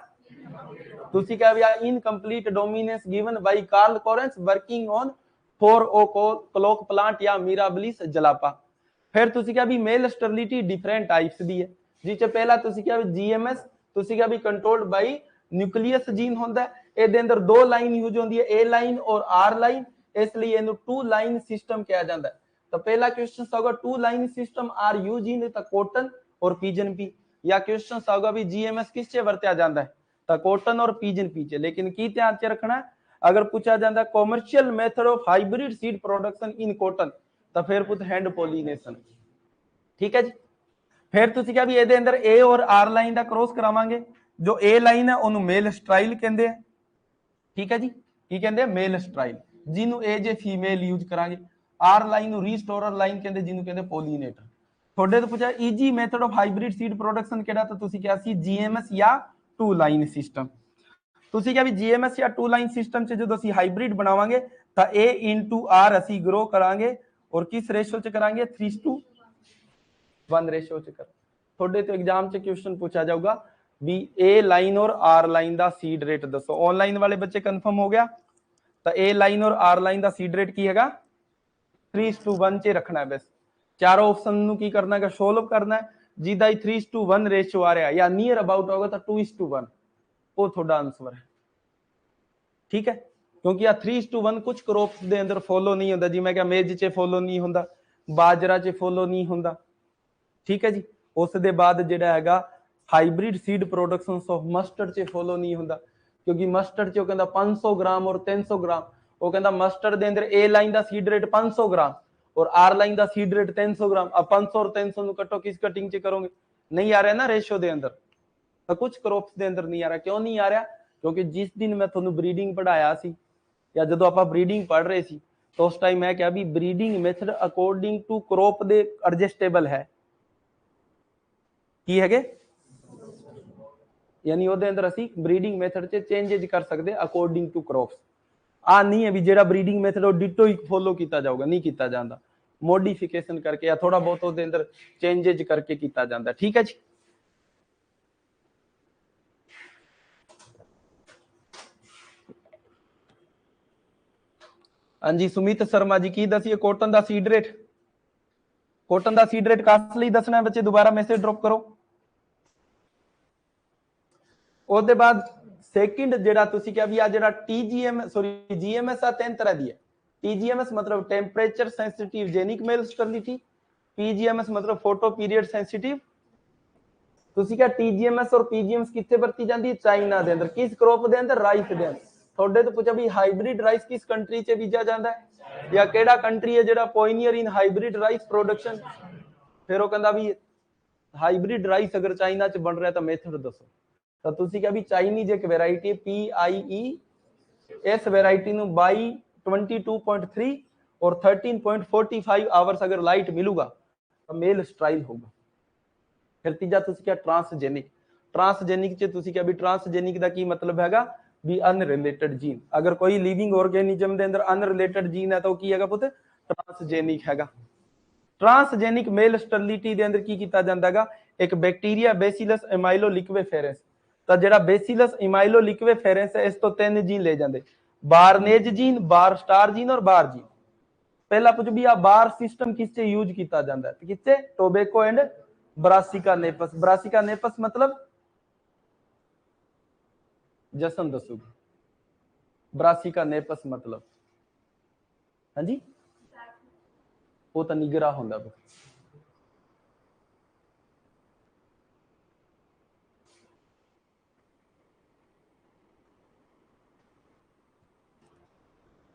ਤੁਸੀਂ ਕਿਹਾ ਵੀ incomplete dominance given by Karl Correns working on 4 clock plant या मिराबिलिस जलापा फिर ਤੁਸੀਂ ਕਿਹਾ ਵੀ मेल स्टेरिलिटी डिफरेंट टाइप्स ਦੀ ਹੈ ਜਿਸ ਚ ਪਹਿਲਾ ਤੁਸੀਂ ਕਿਹਾ ਵੀ जीएमएस ਤੁਸੀਂ ਕਿਹਾ ਵੀ ਕੰਟਰੋਲਡ ਬਾਈ न्यूक्लियस जीन ਹੁੰਦਾ ਹੈ ਇਹਦੇ ਅੰਦਰ ਦੋ ਲਾਈਨ ਯੂਜ਼ ਹੁੰਦੀ ਹੈ ए ਲਾਈਨ और आर ਲਾਈਨ इसलिए ਇਹਨੂੰ टू लाइन सिस्टम किया जाता है तो पहला क्वेश्चन होगा two line system are use in the cotton और पिजन पी या क्वेश्चन होगा भी जीएमएस किस च वरत्या जाता है तो कॉटन और पिजन पी च लेकिन की ध्यान च रखना है अगर पूछा जाता है commercial method of hybrid seed production in cotton तो फिर पुत हैंड पॉलिनेशन ठीक है जी फिर तुसी क्या भी ਇਹਦੇ अंदर ए और आर लाइन का क्रॉस करावांगे जो ए लाइन है ਉਹਨੂੰ मेल स्टाइल कहते हैं ठीक है जी की कहते हैं मेल स्टाइल ਜਿਹਨੂੰ ਇਹ ਜੇ ਫੀਮੇਲ ਯੂਜ਼ ਕਰਾਂਗੇ ਆਰ ਲਾਈਨ ਨੂੰ ਰੀਸਟੋਰਰ ਲਾਈਨ ਕਹਿੰਦੇ ਜਿਹਨੂੰ ਕਹਿੰਦੇ ਪੋਲੀਨੇਟਰ ਤੁਹਾਡੇ ਤੋਂ ਪੁੱਛਿਆ easy method of hybrid seed production ਕਿਹੜਾ ਤਾਂ ਤੁਸੀਂ ਕਿਹਾ ਸੀ ਜੀਐਮਐਸ ਜਾਂ ਟੂ ਲਾਈਨ ਸਿਸਟਮ ਤੁਸੀਂ ਕਿਹਾ ਵੀ ਜੀਐਮਐਸ ਜਾਂ ਟੂ ਲਾਈਨ ਸਿਸਟਮ ਚ ਜਦੋਂ ਅਸੀਂ ਹਾਈਬ੍ਰਿਡ ਬਣਾਵਾਂਗੇ ਤਾਂ A into R ਅਸੀਂ ਗਰੋ ਕਰਾਂਗੇ ਔਰ ਕਿਸ ਰੇਸ਼ੋ ਚ ਕਰਾਂਗੇ 3:1 ਰੇਸ਼ੋ ਚ ਕਰ ਤੁਹਾਡੇ ਤੋਂ ਐਗਜ਼ਾਮ ਚ ਕੁਐਸਚਨ ਪੁੱਛਿਆ ਜਾਊਗਾ ਵੀ A ਲਾਈਨ और R ਲਾਈਨ ਦਾ ਸੀਡ ਰੇਟ ਦੱਸੋ ਆਨਲਾਈਨ ਵਾਲੇ ਬੱਚੇ ਕਨਫਰਮ ਹੋ ਗਿਆ तो ए लाइन और आर लाइन का सीड रेट की है 3:1 च रखना है बस चारों ऑप्शन की करना है सोल्व करना है जिदा 3:1 रेशियो आ रहा है या नियर अबाउट होगा तो 2:1 वो थोड़ा आंसर है ठीक है क्योंकि आ 3:1 कुछ क्रॉप्स दे अंदर फॉलो नहीं होता जी मैं क्या मेज च फॉलो नहीं होता बाजरा च फॉलो नहीं होता ठीक है जी उस दे बाद जिहड़ा हैगा hybrid seed production of mustard च फॉलो नहीं होता क्योंकि मस्टर्ड च कहता 500 ग्राम और 300 ग्राम वो कहता मस्टर्ड दे अंदर ए लाइन का सीड रेट 500 ग्राम और आर लाइन का सीड रेट 300 ग्राम अब 500 और 300 नु कटो किस कटिंग च करोगे नहीं आ रहा ना रेशियो दे अंदर तो कुछ क्रॉप्स दे अंदर नहीं आ रहा क्यों नहीं आ रहा क्योंकि जिस दिन मैं थोनू ब्रीडिंग पढ़ाया सी या जदों आपां ब्रीडिंग पढ़ रहे सी तो उस टाइम मैं क्या भी breeding method according to crop दे एडजस्टेबल है की है यानी ਉਹਦੇ ਅੰਦਰ ਅਸੀਂ ਬਰੀਡਿੰਗ ਮੈਥਡ ਚ ਚੇਂजेस ਕਰ ਸਕਦੇ ਅਕੋਰਡਿੰਗ ਟੂ ਕ੍ਰੌਪਸ ਆ ਨਹੀਂ ਹੈ ਵੀ ਜਿਹੜਾ ਬਰੀਡਿੰਗ ਮੈਥਡ ਉਹ ਡਿਟੋ ਹੀ ਫੋਲੋ ਕੀਤਾ ਜਾਊਗਾ ਨਹੀਂ ਕੀਤਾ ਜਾਂਦਾ ਮੋਡੀਫਿਕੇਸ਼ਨ ਕਰਕੇ ਜਾਂ ਥੋੜਾ ਬਹੁਤ ਉਹਦੇ ਅੰਦਰ ਚੇਂजेस ਕਰਕੇ ਕੀਤਾ ਜਾਂਦਾ ਠੀਕ ਹੈ ਜੀ ਹਾਂਜੀ ਸੁਮਿਤ शर्मा जी की दसिए कॉटन ਦਾ सीड रेट कॉटन ਦਾ सीड रेट ਕਾਸ ਲਈ ਦੱਸਣਾ ਹੈ ਬੱਚੇ ਦੁਬਾਰਾ ਮੈਸੇਜ ਡ੍ਰੌਪ ਕਰੋ ਉਹਦੇ ਬਾਅਦ ਸੈਕਿੰਡ ਜਿਹੜਾ ਤੁਸੀਂ ਕਿਹਾ ਵੀ ਆ ਜਿਹੜਾ TGM ਸੌਰੀ GMS ਆ ਤਿੰਨ ਤਰ੍ਹਾਂ ਦੀ ਹੈ TGMS मतलब temperature sensitive genic male sterility PGMS मतलब फोटो पीरियड सेंसिटिव ਤੁਸੀਂ ਕਿਹਾ TGMS और PGMS ਕਿੱਥੇ ਵਰਤੀ ਜਾਂਦੀ ਹੈ ਚਾਈਨਾ ਦੇ ਅੰਦਰ ਕਿਸ ਕ੍ਰੌਪ ਦੇ ਅੰਦਰ ਰਾਈਸ ਦੇ ਅੰਦਰ ਤੁਹਾਡੇ ਤੋਂ ਪੁੱਛਿਆ ਵੀ ਹਾਈਬ੍ਰਿਡ ਰਾਈਸ ਕਿਸ ਕੰਟਰੀ 'ਚ ਬੀਜਿਆ ਜਾਂਦਾ ਹੈ ਜਾਂ ਕਿਹੜਾ ਕੰਟਰੀ ਹੈ ਜਿਹੜਾ ਪਾਇਨੀਅਰ ਇਨ ਹਾਈਬ੍ਰਿਡ ਰਾਈਸ ਪ੍ਰੋਡਕਸ਼ਨ ਫਿਰ ਉਹ ਕਹਿੰਦਾ ਵੀ ਹਾਈਬ੍ਰਿਡ ਰਾਈਸ ਅਗਰ ਚਾਈਨਾ 'ਚ ਬਣ ਰਿਹਾ ਤਾਂ ਮੈਥਡ ਦੱਸੋ तो तुसी क्या भी चाइनीज एक वैरायटी PIE इस वैरायटी नु बाई 22.3 और 13.45 आवर्स अगर लाइट मिलूगा तो मेल स्ट्राइल होगा फिर तीजा तुसी क्या ट्रांसजेनिक च तुसी क्या भी ट्रांसजेनिक दा की मतलब हैगा भी अनरिलेटेड जीन अगर कोई लिविंग ऑर्गेनिज्म दे अंदर अनरिलेटेड जीन है तो की हैगा पुत ट्रांसजेनिक हैगा ट्रांसजेनिक मेल स्टेरिलिटी दे अंदर की कीता जांदा हैगा एक बैक्टीरिया बेसिलस एमाइलोलिक्वेफेरेंस ਤਾਂ ਜਿਹੜਾ ਬੇਸਿਲਸ ਇਮਾਈਲੋਲਿਕਵੇਫੇਰੈਂਸ ਹੈ ਇਸ ਤੋਂ ਤਿੰਨ ਜੀਨ ਲੈ ਜਾਂਦੇ ਬਾਰਨੇਜ ਜੀਨ ਬਾਰ ਸਟਾਰ ਜੀਨ ਔਰ ਬਾਰ ਜੀਨ ਪਹਿਲਾ ਪੁੱਛ ਵੀ ਆ ਬਾਰ ਸਿਸਟਮ ਕਿਸ ਤੇ ਯੂਜ਼ ਕੀਤਾ ਜਾਂਦਾ ਹੈ ਕਿਸ ਤੇ ਟੋਬੈਕੋ ਐਂਡ ਬਰਾਸਿਕਾ नेपस मतलब जसन दसूगी ब्रासिका नेपस मतलब हाँ जी वो तो निगरा होंदा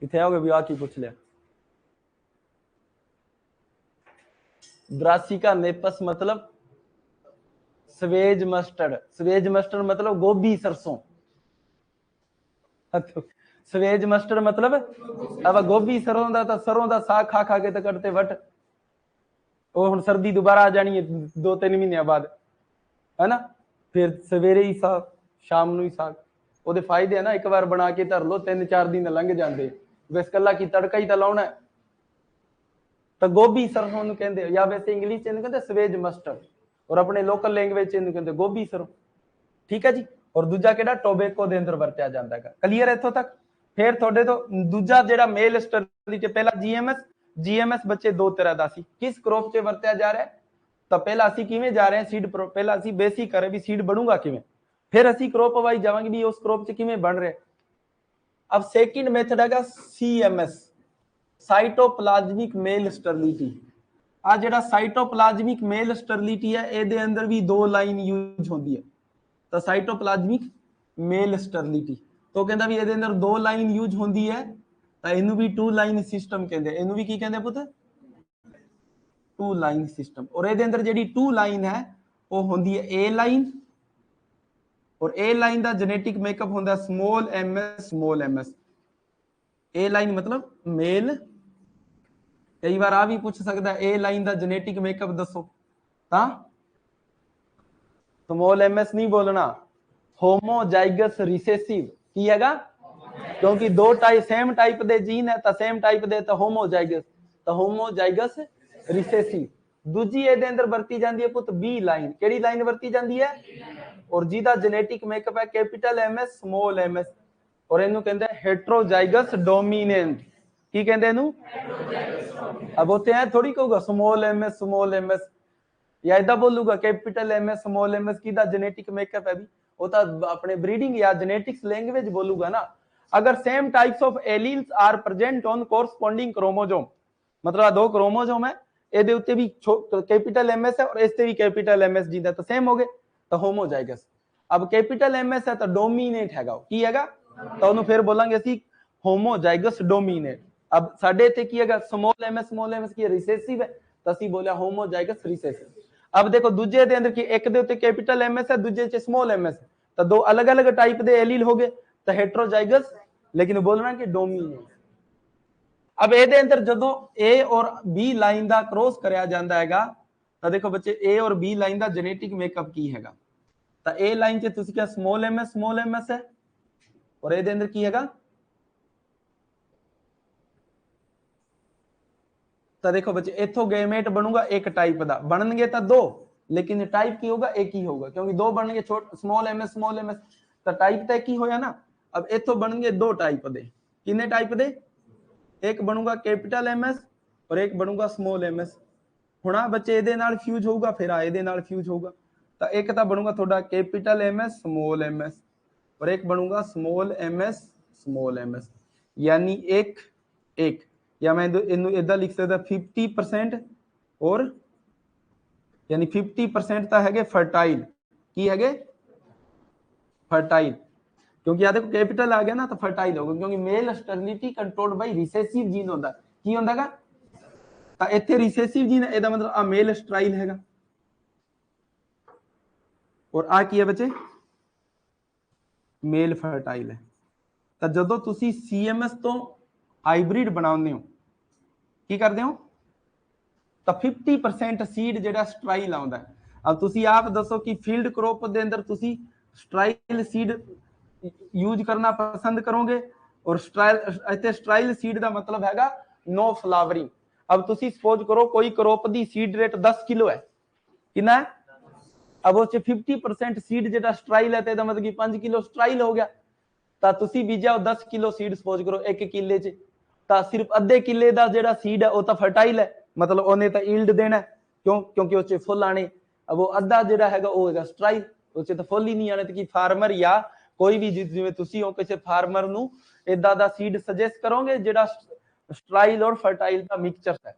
इतने आओगे भी आ की पूछ लिया। ब्रासिका नेपस मतलब सवेज मस्टर्ड, सवेज मस्टर्ड मतलब गोभी सरसों, सवेज मस्टर्ड मतलब अब गोभी सरों का, सरों का साग खा खा के तो कटते वट, वो हुण सर्दी दोबारा आ जानी है 2-3 महीने बाद, है ना, फिर सवेरे ही साग, शाम ਨੂੰ ही साग, ਉਹਦੇ फायदे है ना, एक बार बना के धर लो 3-4 दिन लंघ जाते, बस कला की तड़का ही तो लाना है। तो गोभी सरसों ਨੂੰ ਕਹਿੰਦੇ, या वैसे इंग्लिश ਚ ਇਹਨੂੰ ਕਹਿੰਦੇ ਸਵੇਜ ਮਸਟਰਡ, और अपने लोकल लैंग्वेज ਚ ਇਹਨੂੰ ਕਹਿੰਦੇ गोभी सरों, ठीक है जी। और दूजा ਕਿਹੜਾ ਟੋਬੈਕੋ ਦੇ ਅੰਦਰ ਵਰਤਿਆ ਜਾਂਦਾ ਹੈ। ਕਲੀਅਰ ਇੱਥੋਂ ਤੱਕ। ਫਿਰ ਤੁਹਾਡੇ ਤੋਂ ਦੂਜਾ ਜਿਹੜਾ ਮੇਲ ਸਟਰਲੀਟੀ, ਪਹਿਲਾ जीएमएस ਬੱਚੇ ਦੋ ਤਰ੍ਹਾਂ ਦਾ ਸੀ, ਕਿਸ ਕ੍ਰੌਪ 'ਚ ਵਰਤਿਆ ਜਾ ਰਿਹਾ ਹੈ। ਤਾਂ ਪਹਿਲਾਂ ਅਸੀਂ ਕਿਵੇਂ ਜਾ ਰਹੇ ਹਾਂ ਸੀਡ, ਪਹਿਲਾਂ ਅਸੀਂ ਬੇਸਿਕ ਕਰੇ ਵੀ ਸੀਡ ਬਣੂਗਾ ਕਿਵੇਂ, ਫਿਰ ਅਸੀਂ ਕ੍ਰੌਪ ਵਾਈਜ਼ ਜਾਵਾਂਗੇ ਵੀ ਉਸ ਕ੍ਰੌਪ 'ਚ ਕਿਵੇਂ ਬਣ ਰਿਹਾ। अब सेकंड मेथड हैगा सीएमएस, साइटोप्लाज्मिक मेल स्टरलिटी। आ ਜਿਹੜਾ ਸਾਈਟੋਪਲਾਜ਼ਮਿਕ ਮੇਲ ਸਟਰਲਿਟੀ ਹੈ, ਇਹਦੇ ਅੰਦਰ ਵੀ ਦੋ ਲਾਈਨ ਯੂਜ਼ ਹੁੰਦੀ ਹੈ। ਤਾਂ ਸਾਈਟੋਪਲਾਜ਼ਮਿਕ ਮੇਲ ਸਟਰਲਿਟੀ ਤੋਂ ਕਹਿੰਦਾ ਵੀ ਇਹਦੇ ਅੰਦਰ ਦੋ ਲਾਈਨ ਯੂਜ਼ ਹੁੰਦੀ ਹੈ, ਤਾਂ ਇਹਨੂੰ ਵੀ ਟੂ ਲਾਈਨ ਸਿਸਟਮ ਕਹਿੰਦੇ। ਇਹਨੂੰ ਵੀ ਕੀ ਕਹਿੰਦੇ ਪੁੱਤ, ਟੂ ਲਾਈਨ ਸਿਸਟਮ। ਔਰ ਇਹਦੇ ਅੰਦਰ ਜਿਹੜੀ ਟੂ ਲਾਈਨ ਹੈ ਉਹ ਹੁੰਦੀ ਹੈ ਏ ਲਾਈਨ, और ए लाइन का जेनेटिक मेकअप होता स्मॉल एम एस। ए लाइन मतलब मेल। कई बार आ भी पूछ सकता है ए लाइन का जेनेटिक मेकअप दसो, स्मॉल एम एस नहीं बोलना, होमोजाइगस रिसेसिव की हैगा, क्योंकि दो टाइप सेम टाइप दे जीन है, तो सेम टाइप दे तो होमोजाइगस, तो होमोजाइगस रिसेसिव। दूजी ਇਹਦੇ ਅੰਦਰ ਵਰਤੀ ਜਾਂਦੀ ਹੈ ਪੁੱਤ ਬੀ ਲਾਈਨ। ਕਿਹੜੀ ਲਾਈਨ ਵਰਤੀ ਜਾਂਦੀ ਹੈ, और ਜਿਹਦਾ जेनेटिक मेकअप है capital M S small M S, और ਇਹਨੂੰ ਕਹਿੰਦੇ हेट्रोजाइगस डोमिनेंट। ਕੀ ਕਹਿੰਦੇ ਇਹਨੂੰ, अब होते हैं थोड़ी कहूगा स्मॉल एम एस, या इदा बोलूगा capital M S small M S की जेनेटिक मेकअप है भी, वो तो अपने ब्रीडिंग या जेनेटिक्स लैंग्वेज बोलूगा ना। अगर same types of alleles are present on corresponding chromosome, मतलब दो क्रोमोसोम है, ਇਹਦੇ ਉੱਤੇ ਵੀ कैपिटल एम एस है और इससे भी कैपिटल एम एस जिंदा, तो सेम हो गए तो होमोजाइगस। अब कैपिटल एम एस है तो डोमिनेट हैगा, की हैगा, तो ਉਹਨੂੰ ਫਿਰ ਬੋਲਾਂਗੇ ਅਸੀਂ होमोजाइगस डोमिनेट। अब ਸਾਡੇ ਇੱਥੇ ਕੀ ਹੈਗਾ स्मॉल एम एस की रिसेसिव है, तो ਅਸੀਂ ਬੋਲਿਆ होमोजाइगस रिसेसिव। अब देखो दूजे ਦੇ ਅੰਦਰ ਕੀ, ਇੱਕ ਦੇ ਉੱਤੇ कैपिटल एम एस है, दूजे ਚ स्मॉल एम एस, तो दो अलग अलग टाइप ਦੇ एलील हो गए, तो हेट्रोजाइगस, लेकिन बोलना कि डोमिनेट। अब ਇਹਦੇ ਅੰਦਰ ਜਦੋਂ ए और बी ਲਾਈਨ ਦਾ ਕ੍ਰੋਸ ਕਰਿਆ ਜਾਂਦਾ ਹੈਗਾ, ਤਾਂ ਦੇਖੋ ਬੱਚੇ ए और बी ਲਾਈਨ ਦਾ जेनेटिक मेकअप ਕੀ ਹੈਗਾ, ਤਾਂ ए ਲਾਈਨ 'ਚ ਤੁਸੀਂ ਕਿਹਾ स्मॉल एम एस है, और ਇਹਦੇ ਅੰਦਰ ਕੀ ਹੈਗਾ, ਤਾਂ देखो बच्चे इथों गैमेट बनूगा एक टाइप का, बननगे तो दो, लेकिन टाइप की होगा एक ही होगा, क्योंकि दो बननगे स्मॉल एम एस तो टाइप तो एक ही होया ना। अब इथों बननगे दो टाइप दे, कितने टाइप दे, एक बनूगा कैपिटल एम एस और एक बनूगा स्मॉल एम एस। हुण आ बच्चे ਇਹਦੇ ਨਾਲ फ्यूज होगा, फिर आ ਇਹਦੇ ਨਾਲ फ्यूज होगा, तो एक तो बनूगा थोड़ा capital M S small M S, और एक बनूगा स्मॉल एम एस, यानी एक या मैं इनू इदा लिख सकता 50% और यानी 50% तो है फर्टाइल, की है फर्टाइल, क्योंकि देखो कैपिटल आ गया ना तो फर्टाइल होगा, क्योंकि male sterility controlled by recessive gene होता है, की होता है, तो इत्थे रिसेसिव जीन है, मतलब आ मेल स्ट्राइल हैगा, और आ की है बच्चे मेल फर्टाइल है। तो जदों तुसी सीएमएस तो हाइब्रिड बनाउंदे हो, की करते हो, तो 50% सीड जिहड़ा स्ट्राइल आउंदा है। अब तुसी आप दसो कि फील्ड क्रॉप दे अंदर तुसी स्ट्राइल सीड यूज करना पसंद करोगे, और स्ट्राइल सीड का मतलब हैगा नो फ्लावरिंग। अब तुसी सपोज करो कोई क्रॉप दी सीड रेट 10 किलो है, कितना है, अब उस 50% सीड जिहड़ा स्ट्राइल है, तो मतलब कि 5 किलो स्ट्राइल हो गया, तो तुसी बीजा 10 किलो सीड सपोज करो 1 किले च, तो सिर्फ अद्धे किले का जो सीड है वो तो फर्टाइल है, मतलब उन्हें तो ईल्ड देना है, क्यों, क्योंकि उस फुल आने। अब वो अद्धा जो है स्ट्राइल, उस तो फुल ही नहीं आने, तो कि फार्मर या कोई भी जिवें तुसीं हो किसी फार्मर नूं इदा दा सीड सजेस्ट करोगे जिहड़ा स्ट्राइल और फर्टाइल का मिक्सचर है,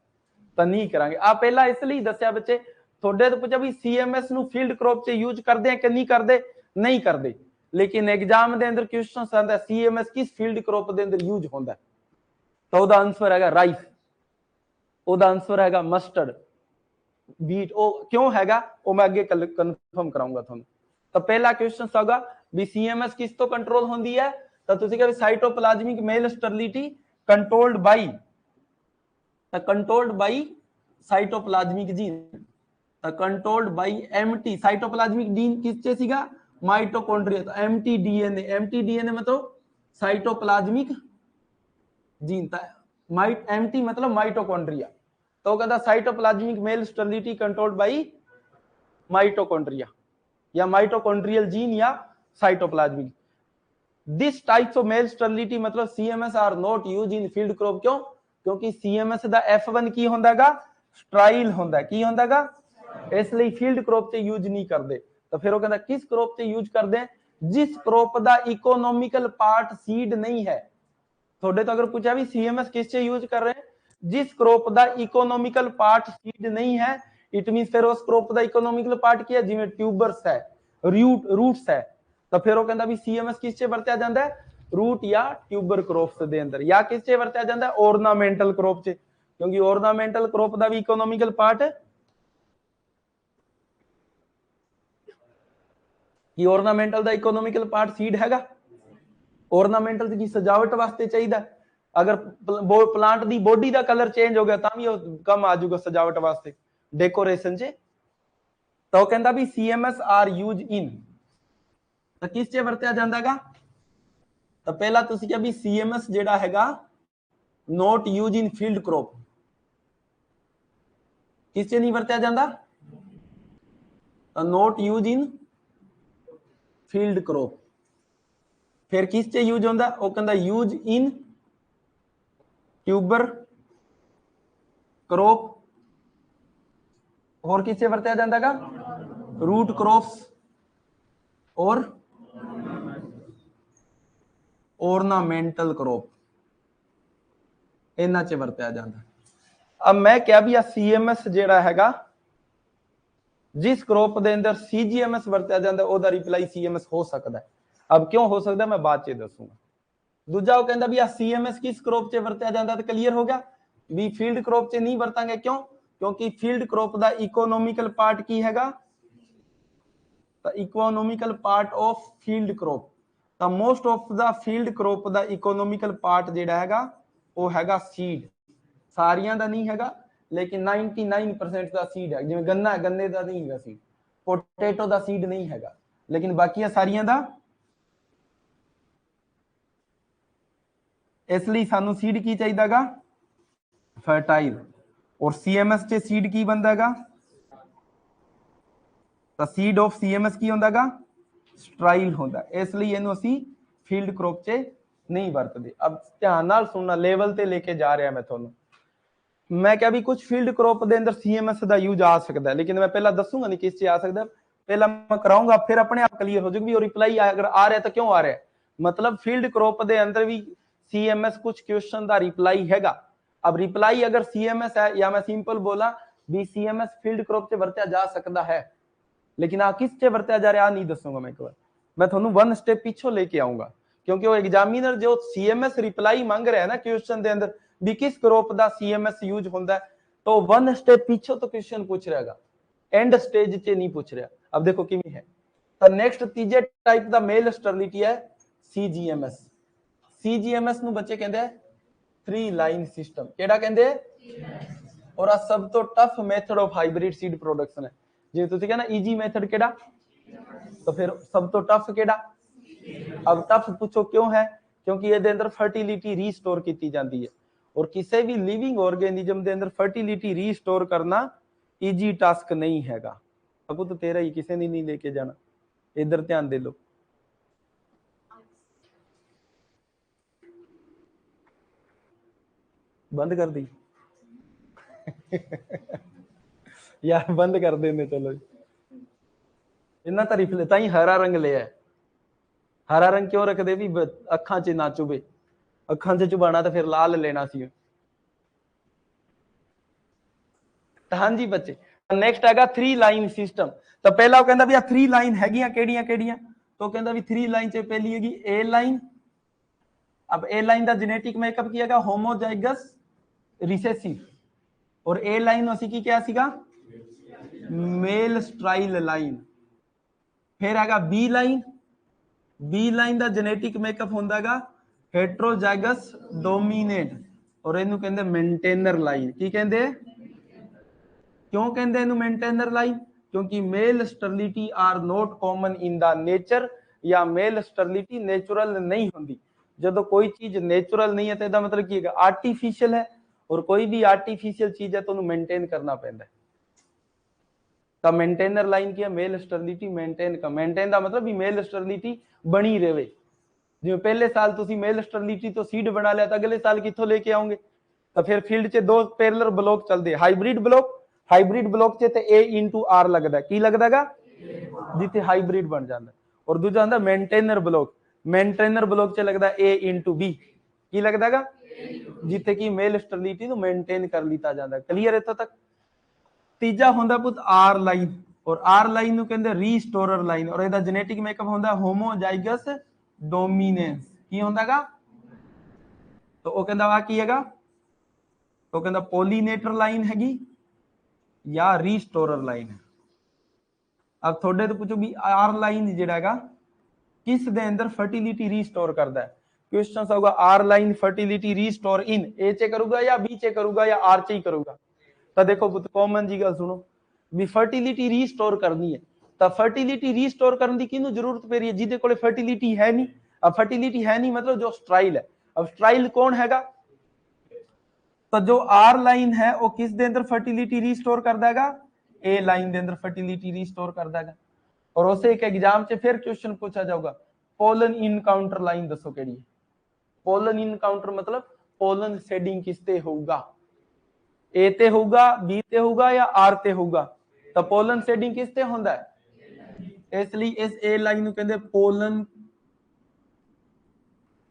तो नहीं करांगे। आ पहला इसलिए दस्या बच्चे थोड़े तो पूछा भी सीएमएस नूं फील्ड क्रॉप च यूज करते हैं कि नहीं करते, नहीं करते, लेकिन एग्जाम के अंदर क्वेश्चन आता सीएमएस किस फील्ड क्रॉप के अंदर यूज होता है, तो ਉਹਦਾ ਆਨਸਰ ਹੈਗਾ ਰਾਈਸ, ਉਹਦਾ ਆਨਸਰ ਹੈਗਾ ਮਸਟਰਡ, ਵੀਟ। ਉਹ ਕਿਉਂ ਹੈਗਾ ਉਹ ਮੈਂ ਅੱਗੇ ਕਨਫਰਮ ਕਰਾਉਂਗਾ ਤੁਹਾਨੂੰ। ਤਾਂ ਪਹਿਲਾ ਕੁਐਸਚਨ ਹੋਗਾ ਵੀ ਸੀਐਮਐਸ ਕਿਸ ਤੋਂ ਕੰਟਰੋਲ ਹੁੰਦੀ ਹੈ, ਤਾਂ ਤੁਸੀਂ ਕਹੋ ਸਾਈਟੋਪਲਾਜ਼ਮਿਕ ਮੇਲ ਸਟਰਲਿਟੀ ਕੰਟਰੋਲਡ ਬਾਈ, ਤਾਂ ਕੰਟਰੋਲਡ ਬਾਈ ਸਾਈਟੋਪਲਾਜ਼ਮਿਕ ਜੀਨ, ਤਾਂ controlled by MT. Cytoplasmic gene ਕਿਸ ਚ ਸੀਗਾ, ਮਾइटोकॉन्ड्रिया, तो एमटी डीएनए, एमटी डीएनए मतलब साइटोप्लाज्मिक जीन, एमटी मतलब माइटोकॉन्ड्रिया। तो कहता cytoplasmic male sterility controlled by mitochondria या माइटोकॉन्ड्रियल जीन या cytoplasmic. This types of male sterility मतलब CMS are not use in field crop. क्यों? क्योंकि सीएमएस दा F1 की होंदागा, स्ट्राइल होंदा, की होंदागा, इसलिए फील्ड क्रॉप ते यूज नहीं करते। तो फिर वो कहता किस क्रॉप से यूज करते हैं, जिस क्रॉप का इकोनॉमिकल पार्ट सीड नहीं है। थोड़े तो अगर पूछा भी सीएमएस किस से यूज कर रहे हैं, जिस क्रॉप का इकोनॉमिकल पार्ट सीड नहीं है, इट मीन फिर उस क्रॉप का इकोनॉमिकल पार्ट क्या है, जिवें ट्यूबर्स है, रूट्स है। तो फिर वो कहता भी सीएमएस किस से वरत्या जाता है, रूट या ट्यूबर क्रॉप्स दे अंदर, या किस से वरत्या जाता है, ऑर्नामेंटल क्रॉप से, क्योंकि ऑर्नामेंटल क्रॉप का भी इकोनॉमिकल पार्ट है कि ऑर्नामेंटल दा इकोनॉमिकल पार्ट सीड हैगा। ऑर्नामेंटल की सजावट वास्ते चाहिए, अगर प्लांट दी बॉडी दा कलर चेंज हो गया तां भी कम आ जाऊगा सजावट वास्ते, डेकोरेशन च। तो कहंदा भी सीएमएस आर यूज इन, तो किस च वरत्या जांदागा, तो पहला तुसीं क्या भी सीएमएस जेड़ा हैगा not use in field crop, किस च नहीं वरत्या जांदा, तो not use in field crop. फिर किस च यूज होंदा, वो कहंदा यूज इन ट्यूबर क्रॉप, और किस च वरत्या जांदागा, रूट क्रॉप्स और ऑर्नामेंटल क्रॉप, इन्हां च वरत्या जांदा। अब मैं क्या भी सीएमएस जेड़ा हैगा जिस क्रॉप के अंदर सीजीएमएस वरत्या जाता है ओदा रिप्लाई सीएमएस हो सकता है। अब क्यों हो सकता है मैं बाद च दसूंगा। दूजा वो कहता भी सीएमएस किस क्रॉप च वरत्या जाता है, तो क्लीयर हो गया भी फील्ड क्रॉप च नहीं वरतांगे। क्यों? क्योंकि फील्ड क्रॉप का इकोनॉमिकल पार्ट की हैगा, तो economical part of field crop, तो most of the field crop का इकोनॉमिकल पार्ट जेड़ा हैगा वो हैगा सीड। सारियां दा नहीं हैगा लेकिन 99% का सीड है, जिवें गन्ना है, गन्ने का नहीं है सीड, पोटैटो का सीड नहीं हैगा, लेकिन बाकी सारियां दा। इसलिए सानू सीड की चाहिएगा, फर्टाइल। और सीएमएस च सीड की बनदागा, तो सीड ऑफ सीएमएस की होंदागा, स्ट्राइल होंदा, इसलिए इनू असी फील्ड क्रॉप च नहीं वरतदे। अब ध्यान नाल सुनना, लेवल ते लेके जा रहा मैं तुहानू। मैं क्या भी कुछ फील्ड क्रॉप के अंदर सीएमएस का यूज आ सकता है, लेकिन मैं पहला दसूंगा नहीं किस आ सकता है, पहला मैं कराऊंगा फिर अपने आप क्लियर हो जाएगी। और रिप्लाई अगर आ रहा है तो क्यों आ रहा है, मतलब फील्ड क्रॉप के अंदर भी सीएमएस कुछ क्वेश्चन का रिप्लाई हैगा। अब रिप्लाई अगर सीएमएस है, या मैं सिंपल बोला भी सीएमएस फील्ड क्रॉप से वरत्या जा सकता है, लेकिन आ किस से वरत्या जा रहा नहीं दसूंगा मैं। एक बार मैं थोनू वन स्टेप पीछे लेके आऊंगा, क्योंकि वो एग्जामिनर जो सीएमएस रिप्लाई मांग रहा है ना क्वेश्चन के अंदर भी किस क्रॉप का सीएमएस यूज होता है, तो वन स्टेप पीछे तो क्वेश्चन पूछ रहेगा, एंड स्टेज च नहीं पूछ रहा। अब देखो किवें है, तो नेक्स्ट तीजे टाइप का मेल स्टेरिलिटी है सीजीएमएस। सीजीएमएस नु बच्चे कहते हैं 3 लाइन सिस्टम, केड़ा कहते हैं, और आ सब तो tough method of hybrid seed production है। जे तुसीं कहना इजी मेथड केड़ा, तो फिर सब तो टफ केड़ा। अब टफ पूछो क्यों है, क्योंकि ये अंदर फर्टिलिटी रीस्टोर की जाती है, और किसी भी लिविंग ऑर्गेनिज्म के अंदर फर्टिलिटी रीस्टोर करना इजी टास्क नहीं हैगा। अब तो तेरा ही किसी ने नहीं लेके जाना, इधर ध्यान दे लो। बंद कर दी यार, बंद कर देने, चलो इन्ना तारीफ लेता ही हरा रंग लिया है। हरा रंग क्यों रखते भी अखां च ना चुभे, अखां च चुबाना तो फिर लाल लेना सी। हाँ जी बच्चे, नेक्स्ट हैगा 3 लाइन सिस्टम। तो पहला कहंदा भी 3 लाइन हैगियां केड़ियां केड़ियां, तो कहंदा भी 3 लाइन च पहली हैगी ए लाइन, अब ए लाइन का जेनेटिक मेकअप की हैगा होमोजाइगस रिसेसिव और ए लाइन ਅਸੀਂ ਕੀ ਕਿਹਾ ਸੀਗਾ मेल स्ट्राइल लाइन। फिर हैगा बी लाइन ਦਾ जेनेटिक मेकअप ਹੁੰਦਾਗਾ हेट्रोजाइगस डोमिनेट और ਇਹਨੂੰ ਕਹਿੰਦੇ मेंटेनर लाइन। ਕੀ ਕਹਿੰਦੇ क्यों कहते हैं मेंटेनर लाइन क्योंकि male sterility are not common in the nature या मेल स्टरलिटी नेचुरल नहीं होती। जो कोई चीज नेचुरल नहीं है तो इसका मतलब की आर्टिफिशियल है और कोई भी आर्टिफिशियल चीज है तो मेंटेन करना पैंदा है। तो मेंटेनर लाइन की है मेल स्टरलिटी मेंटेन का मतलब भी मेल स्टरलिटी बनी रहे। जिवें पहले साल तुसी मेल स्टरलिटी तो सीड बना लिया तो अगले साल कितों लेके आओगे तो फिर फील्ड च दो पैरेलल ब्लॉक चलते हाइब्रिड ब्लॉक च ए इंटू आर लगता की लगता गा जिथे हाइब्रिड बन जाता और दूजा होंगे मेंटेनर ब्लॉक च लगता ए इंटू बी की लगता गा जिथे की मेल स्टरलिटी मेंटेन कर लिया जाता। क्लीयर इतों तक। तीजा होंगे पुत आर लाइन और आर लाइन कहते रीस्टोरर लाइन और इसका जेनेटिक मेकअप होंगे होमोजाइगस डोमिनेंस की होंगे तो वह कहता आ की है तो कहता पोलीनेटर लाइन हैगी या रीस्टोरर लाइन है। अब थोड़े तो पूछो भी आर लाइन जिहड़ा किस दे अंदर फर्टिलिटी रीस्टोर करता है। क्वेश्चन होगा आर लाइन फर्टिलिटी रीस्टोर इन ए च करूंगा या बी च करूंगा या आर च ही करूंगा। तो देखो पुत कॉमन जी गल सुनो भी फर्टिलिटी रीस्टोर करनी है तो फर्टिलिटी रीस्टोर करने की किनू जरूरत पे रही है जिदे कोले फर्टिलिटी है नहीं। अब फर्टिलिटी है नहीं मतलब जो स्ट्राइल है। अब स्ट्राइल कौन हैगा तो जो आर लाइन है वो किस दे अंदर फर्टिलिटी रीस्टोर कर देगा ए लाइन दे अंदर फर्टिलिटी रीस्टोर कर देगा। और उसे एक एग्जाम च फिर क्वेश्चन पूछा जाऊगा पोलन इनकाउंटर लाइन दसो केड़ी है। पोलन इनकाउंटर मतलब पोलन शेडिंग किसते होगा ए ते होगा बी ते होगा या आर ते होगा तो पोलन शेडिंग किसते होंदा है इसलिए इस ए लाइन नु कहंदे पोलन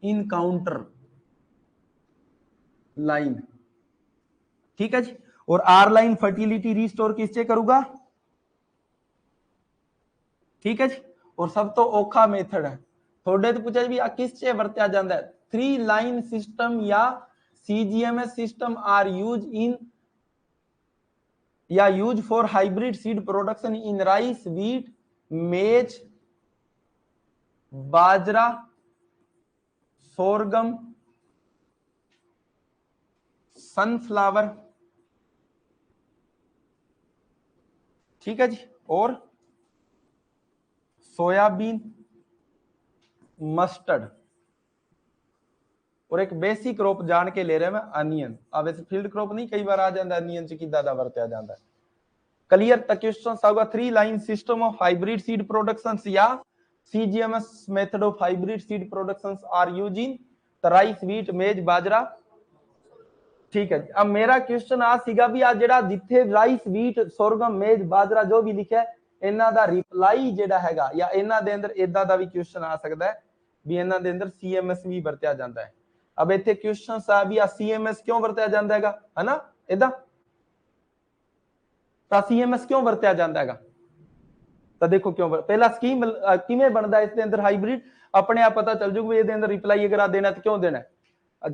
इनकाउंटर लाइन। ठीक है जी। और आर लाइन फर्टिलिटी रीस्टोर किससे करूंगा ठीक है जी। और सब तो औखा मेथड है थोड़े तो पूछा भी किस से वरत्या जाता है 3 लाइन सिस्टम या सीजीएमएस सिस्टम आर यूज इन या use for hybrid seed production in rice wheat maize bajra sorghum sunflower. ठीक है जी। और सोयाबीन मस्टर्ड और एक बेसिक क्रॉप जान के ले रहे हैं मैं अनियन। अब इस फील्ड क्रॉप नहीं कई बार आ जाता अनियन च किदा दा वरत्या जाता है। क्लियर तक क्वेश्चन होगा 3 line system of hybrid seed productions या CGMS method of hybrid seed productions are use in rice wheat maize bajra. ठीक है। अब मेरा क्वेश्चन आ सीगा भी आ जेड़ा जिथे राइस व्हीट सोरगम मेज बाजरा जो भी लिखा है इन्हां दा रिप्लाई जेड़ा हैगा या इन्हां दे अंदर इदा दा भी क्वेश्चन आ सकता है भी इन्हां दे अंदर सीएमएस भी वरत्या जाता है। अब इत्थे क्वेश्चन सा भी आ सीएमएस क्यों वरत्या जाता है ना इदा तो सीएमएस क्यों वरत्या जाता है तो देखो क्यों पहला स्कीम किवें बनदा इसके अंदर हाइब्रिड अपने आप पता चल जाऊगा ये अंदर रिप्लाई अगर आ देना तो क्यों देना है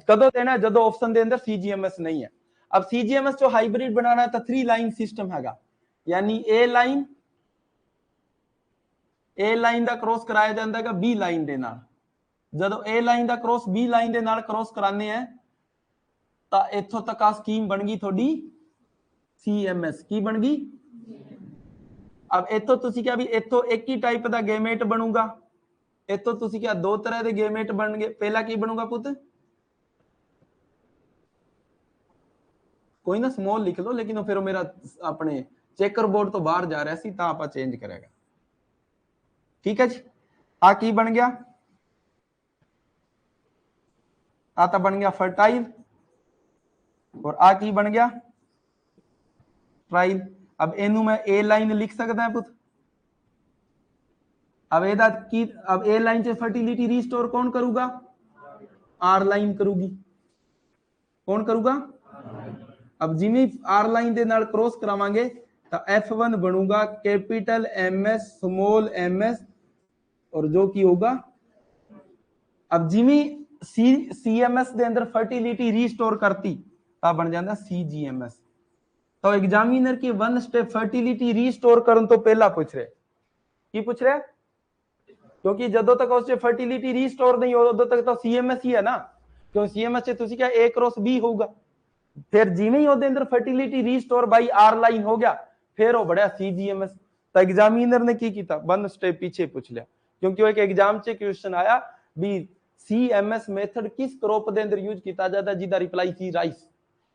कदों देना है जो ऑप्शन दे अंदर सीजीएमएस नहीं है। अब सीजीएमएस जो हाइब्रिड बनाना है तो 3 लाइन सिस्टम हैगा यानी ए लाइन दा क्रॉस कराया जाता है बी लाइन दे नाल। जदों ए लाइन दा क्रॉस बी लाइन दे नाल क्रॉस कराने हैं तो इत्थों तक आ स्कीम बन गई थोड़ी सीएमएस की बन गई। अब इत्थों तुसी क्या भी इत्थों एक ही टाइप दा गेमेट बनूगा इत्थों तुसी क्या दो तरह के गेमेट बन गए। पहला की बनूगा पुत कोई ना स्मॉल लिख लो लेकिन फिर मेरा अपने चेकर बोर्ड तो बाहर जा रहा सी तां आपां चेंज करेगा। ठीक है जी। आ की बन गया आ तो बन गया फर्टाइल और आ की बन गया ट्राइल। अब इनू मैं ए लाइन लिख सकता है पुत। अब एदा की अब ए लाइन से फर्टिलिटी रीस्टोर कौन करूगा आर लाइन करूगी। कौन करूगा अब जिमें आर लाइन दे नाल क्रॉस करावांगे तो F1 बनूगा कैपिटल MS स्मॉल ms और जो की होगा अब जिमें CMS ਦੇ ਅੰਦਰ ਫਰਟੀਲਿਟੀ ਰੀਸਟੋਰ ਕਰਤੀ ਤਾਂ ਬਣ ਜਾਂਦਾ CGMS। ਤਾਂ ਐਗਜ਼ਾਮੀਨਰ ਕੀ ਵਨ ਸਟੈਪ ਫਰਟੀਲਿਟੀ ਰੀਸਟੋਰ ਕਰਨ ਤੋਂ ਪਹਿਲਾਂ ਪੁੱਛ ਰਿਹਾ, ਕੀ ਪੁੱਛ ਰਿਹਾ? ਕਿਉਂਕਿ ਜਦੋਂ ਤੱਕ ਉਸ 'ਚ ਫਰਟੀਲਿਟੀ ਰੀਸਟੋਰ ਨਹੀਂ ਹੋ ਉਦੋਂ ਤੱਕ ਤਾਂ CMS ਹੀ ਹੈ ਨਾ, ਕਿਉਂ CMS 'ਚ ਤੁਸੀਂ ਕਿਹਾ A क्रॉस B ਹੋਊਗਾ, ਫਿਰ ਜਿਵੇਂ ਹੀ ਉਹਦੇ ਅੰਦਰ ਫਰਟੀਲਿਟੀ ਰੀਸਟੋਰ ਬਾਈ R ਲਾਈਨ ਹੋ ਗਿਆ ਫਿਰ ਉਹ ਬੜਿਆ CGMS। ਤਾਂ ਐਗਜ਼ਾਮੀਨਰ ਨੇ ਕੀ ਕੀਤਾ, ਵਨ ਸਟੈਪ ਪीछे ਪੁੱਛ ਲਿਆ, ਕਿਉਂਕਿ ਉਹ ਇੱਕ ਐਗਜ਼ਾਮ 'ਚ ਕੁਐਸਚਨ ਆਇਆ ਵੀ CMS मेथड किस क्रॉप ਦੇ ਅੰਦਰ ਯੂਜ਼ ਕੀਤਾ ਜਾਂਦਾ ਜਿਹਦਾ ਰਿਪਲਾਈ ਸੀ ਰਾਈਸ।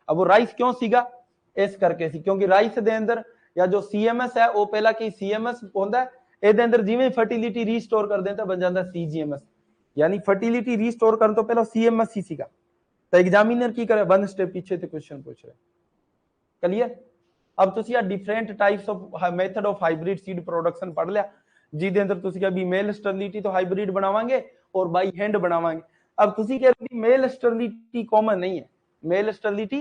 अब वो राइस क्यों सीगा, इस करके सी क्योंकि राइस ਦੇ ਅੰਦਰ ਜਾਂ ਜੋ CMS ਹੈ ਉਹ ਪਹਿਲਾਂ ਕੀ CMS ਹੁੰਦਾ ਹੈ, ਇਹਦੇ ਅੰਦਰ ਜਿਵੇਂ ਫਰਟੀਲਿਟੀ ਰੀਸਟੋਰ ਕਰਦੇ ਤਾਂ ਬਣ ਜਾਂਦਾ CGMS, यानी फर्टिलिटी रीस्टोर करने तो पहले CMS ही सीखा। तो एग्जामिनर की करे वन स्टेप पीछे ते क्वेश्चन पूछ रहे, क्लियर? अब तुसी आ different types of method of hybrid seed production पढ़ लिया, जिदे अंदर तुसी क्या भी मेल स्टरलिटी तो हाइब्रिड बनावांगे और बाई हैंड बनावांगे। अब तुसी कह रहे मेल स्टरलिटी कॉमन नहीं है, मेल स्टरलिटी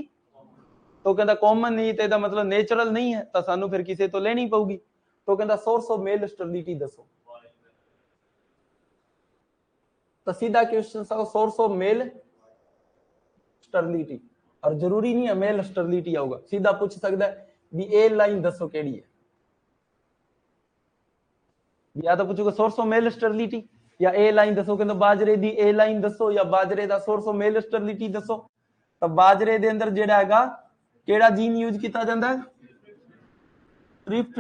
तो कहता कॉमन नहीं है तो मतलब नेचुरल नहीं है, तो सानू फिर किसी तो लेनी पऊगी। तो कहता सोर्स ऑफ मेल स्टरलिटी दसो, तो सीधा क्वेश्चन सोर्स ऑफ मेल स्टरलिटी, और जरूरी नहीं है मेल स्टरलिटी आऊगा, सीधा पूछ सकता है भी ए लाइन दसो केड़ी है, या तो पूछूगा सोर्स ऑफ मेल स्टरलिटी या ए लाइन दसो, कहंदा बाजरे दी ए लाइन दसो या बाजरे दा सोर्स ऑफ मेल स्टरलिटी दसो। तो बाजरे दे अंदर जेड़ा हैगा केड़ा जीन यूज किया जाता है, ट्रिप्ट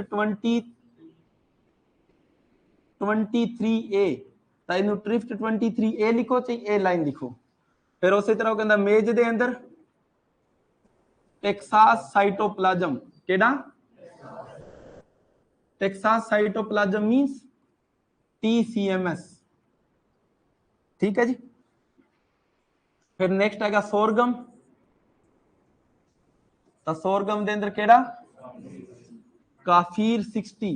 23A, तो इनू ट्रिप्ट 23A लिखो चाहे ए लाइन लिखो। फिर उसी तरह कहंदा मेज दे अंदर टेक्सास साइटोप्लाज्म, केड़ा टेक्सास साइटोप्लाज्म मींस TCMS, ठीक है जी। फिर नेक्स्ट आएगा सोरगम, तो सोरगम दे अंदर केड़ा काफिर 60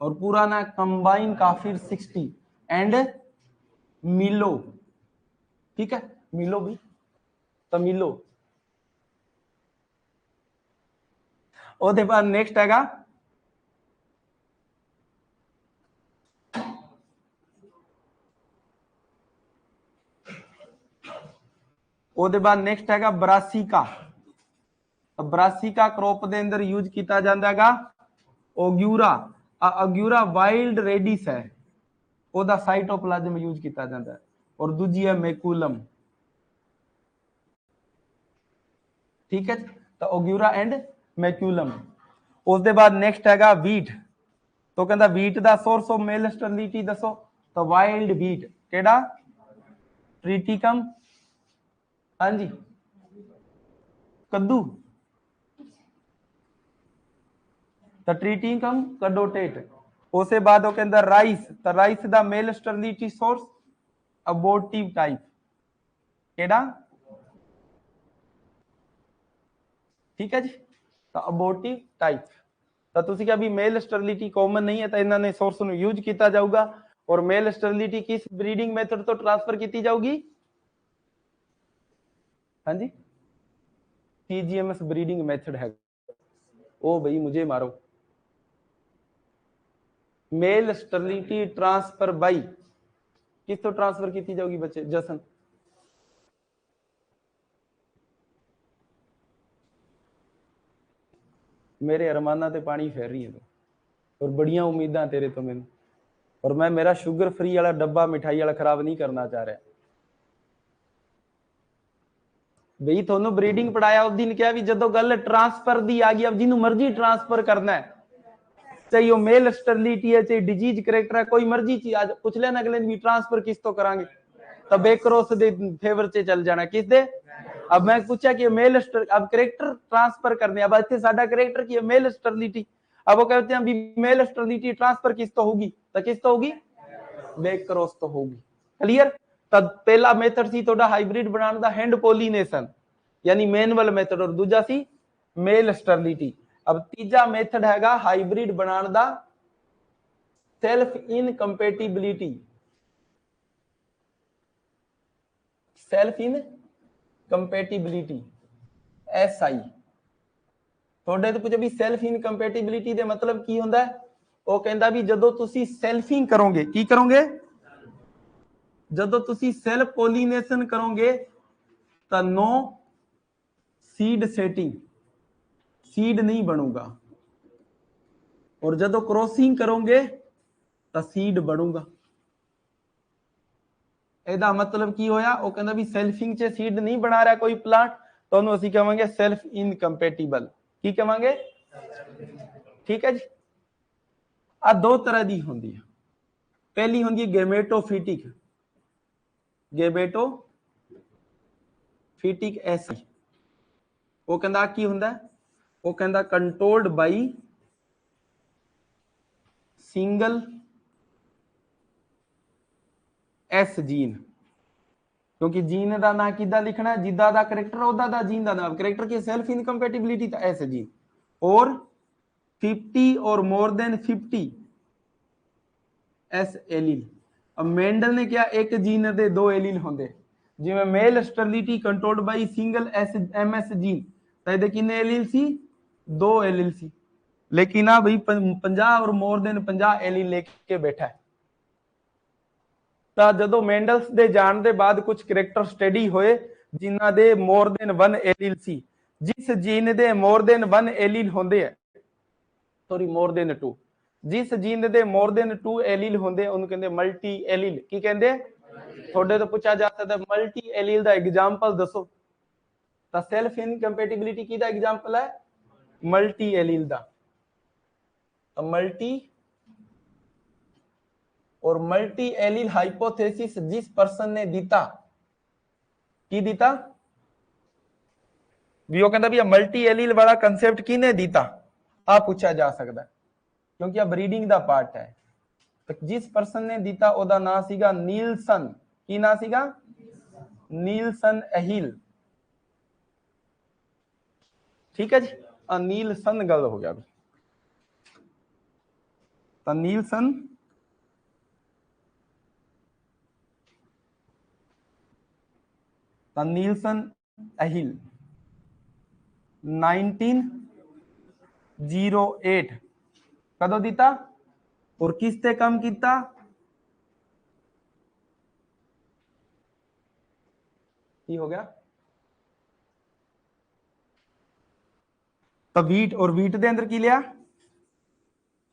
और पूरा ना कंबाइन काफिर 60 एंड मिलो, ठीक है मिलो भी, तो मिलो। ओदे बाद नेक्स्ट आएगा ओदे बाद नेक्स्ट हैगा ब्रासिका। ब्रासिका क्रॉप दे अंदर यूज किया जाता है ओग्यूरा, ओग्यूरा वाइल्ड रेडिस है ओदा साइटोप्लाज्म यूज किया जाता है, और दूजी है मैकुलम, ठीक है। तो ओग्यूरा एंड मैकुलम। उसके बाद नेक्स्ट हैगा वीट, तो कहता वीट दा सोर्स ऑफ मेल स्टरलिटी दसो, तो वाइल्ड वीट केड़ा ट्रिटिकम, हाँ जी कद्दू, तो ट्रिटिकम कड्डोटेट। उसके बाद वो कहता राइस, तो राइस दा मेल स्टरलिटी सोर्स अबोर्टिव टाइप, केड़ा ठीक है जी, तो अबोर्टिव टाइप। तो तुसी क्या भी मेल स्टरलिटी कॉमन नहीं है तो इन्होंने सोर्स नु यूज किया जाऊगा, और मेल स्टरलिटी किस ब्रीडिंग मेथड तो ट्रांसफर की जाऊगी, हाँ जी CGMS ब्रीडिंग मेथड है। ओ भाई मुझे मारो, मेल स्टरलिटी ट्रांसफर बाई किस तो ट्रांसफर की जाऊगी बच्चे, जसन मेरे अरमाना ते पानी फेर रही है तो, और बड़िया उम्मीदा तेरे तो मैंने, और मैं मेरा शुगर फ्री वाला डब्बा मिठाई वाला खराब नहीं करना चाह रहा। बई थोनू ब्रीडिंग पढ़ाया उस दिन क्या भी जो गल ट्रांसफर दी आ गई, अब जिन्हों मर्जी ट्रांसफर करना है, चाहे वो मेल स्टरलिटी है चाहे डिजीज करैक्टर है, कोई मर्जी चीज आज पूछ लेना अगले भी ट्रांसफर किस तो करांगे, तब एक क्रॉस दे फेवर से चल जाना किस दे। अब मैं पूछा कि मेल अब करैक्टर ट्रांसफर करने, अब इतने साडा करैक्टर की मेल स्टरलिटी, अब वो कहते हैं भी मेल स्टरलिटी ट्रांसफर किस तो होगी, तो किस तो होगी बैक क्रॉस तो होगी, क्लियर। तब पहला मेथड सी तोड़ा हाइब्रिड बनाने दा हैंड पोलिनेशन यानी मैनुअल मेथड, और दूजा सी मेल स्टरलिटी। अब तीजा मेथड हैगा हाइब्रिड बनाने दा सेल्फ इनकंपैटिबिलिटी, सेल्फ इनकंपैटिबिलिटी SI। थोड़े तो पूछो भी सेल्फ इनकंपैटिबिलिटी दे मतलब की होंदा है, वो कहंदा भी जदों तुसी सेल्फिंग करोगे, की करोगे ਜਦੋਂ ਤੁਸੀਂ ਸੈਲਫ ਪੋਲੀਨੇਸ਼ਨ ਕਰੋਗੇ ਤਾਂ नो सीड सेटिंग, सीड नहीं बनूगा, और जब क्रॉसिंग करोगे तो सीड बनूगा। ਇਹਦਾ मतलब ਕੀ ਹੋਇਆ? ਉਹ ਕਹਿੰਦਾ ਵੀ ਸੈਲਫਿੰਗ ਚ ਸੀਡ ਨਹੀਂ ਬਣਾ ਰਿਹਾ ਕੋਈ ਪਲਾਂਟ, ਤਾਂ ਉਹਨੂੰ ਅਸੀਂ ਕਹਾਂਗੇ ਸੈਲਫ ਇਨਕੰਪੈਟੀਬਲ। ਕੀ ਕਹਾਂਗੇ? ਠੀਕ ਹੈ ਜੀ। ਆ ਦੋ ਤਰ੍ਹਾਂ ਦੀ ਹੁੰਦੀ ਹੈ। ਪਹਿਲੀ ਹੁੰਦੀ ਹੈ ਗੈਮੇਟੋਫਿਟਿਕ, ਗੈਮੇਟੋਫਿਟਿਕ ਐਸੀ। ਉਹ ਕਹਿੰਦਾ ਕੀ ਹੁੰਦਾ? ਉਹ ਕਹਿੰਦਾ ਕੰਟਰੋਲਡ ਬਾਈ ਸਿੰਗਲ एस जीन, क्योंकि जीन का ना कि लिखना जिदा का करैक्टर उदा का जीन का नाम, करैक्टर की सेल्फ इनकंपैटिबिलिटी तो एस जीन, और 50 और मोर देन 50 एस एलील। अब मेंडल ने क्या एक जीन दे दो एलील होंगे, जिवें male sterility controlled by single S M S gene, तो ये कितने एलील सी? 2 एलील सी। लेकिन आ भाई 50 और मोर देन 50 एलील लेके बैठा है। ਤਾਂ ਜਦੋਂ ਮੈਂਡਲਸ ਦੇ ਜਾਣ ਦੇ ਬਾਅਦ ਕੁਝ ਕਰੈਕਟਰ ਸਟੱਡੀ ਹੋਏ ਜਿਨ੍ਹਾਂ ਦੇ ਮੋਰ ਦੈਨ 1 ਐਲੀਲ ਸੀ। ਜਿਸ ਜੀਨ ਦੇ ਮੋਰ ਦੈਨ 1 ਐਲੀਲ ਹੁੰਦੇ ਹੈ, ਸੌਰੀ ਮੋਰ ਦੈਨ 2, ਜਿਸ ਜੀਨ ਦੇ ਮੋਰ ਦੈਨ 2 ਐਲੀਲ ਹੁੰਦੇ ਉਹਨੂੰ ਕਹਿੰਦੇ ਮਲਟੀ ਐਲੀਲ। ਕੀ ਕਹਿੰਦੇ? ਤੁਹਾਡੇ ਤੋਂ ਪੁੱਛਿਆ ਜਾ ਸਕਦਾ ਮਲਟੀ ਐਲੀਲ ਦਾ ਐਗਜ਼ਾਮਪਲ ਦੱਸੋ, ਤਾਂ ਸੈਲਫ ਇਨਕੰਪੈਟੀਬਿਲਿਟੀ ਕਿਹਦਾ ਐਗਜ਼ਾਮਪਲ ਹੈ? ਮਲਟੀ ਐਲੀਲ ਦਾ। ਤਾਂ ਮਲਟੀ और मल्टी एलील हाइपोथेसिस जिस पर्सन ने दिता की दिता भी, वो कहता भी मल्टी एलील वाला कंसेप्ट किने दिता, आ पूछा जा सकता है, क्योंकि अब रीडिंग दा पार्ट है। तो जिस पर्सन ने दिता ओदा नाम सीगा नीलसन। की नाम सीगा? नीलसन एहिल। ठीक है जी। नीलसन गल हो गया। तो नीलसन नीलसन एहिल 1908 कदों दिता और किसते कम किया? की हो गया? तो वीट, और वीट दे अंदर की लिया?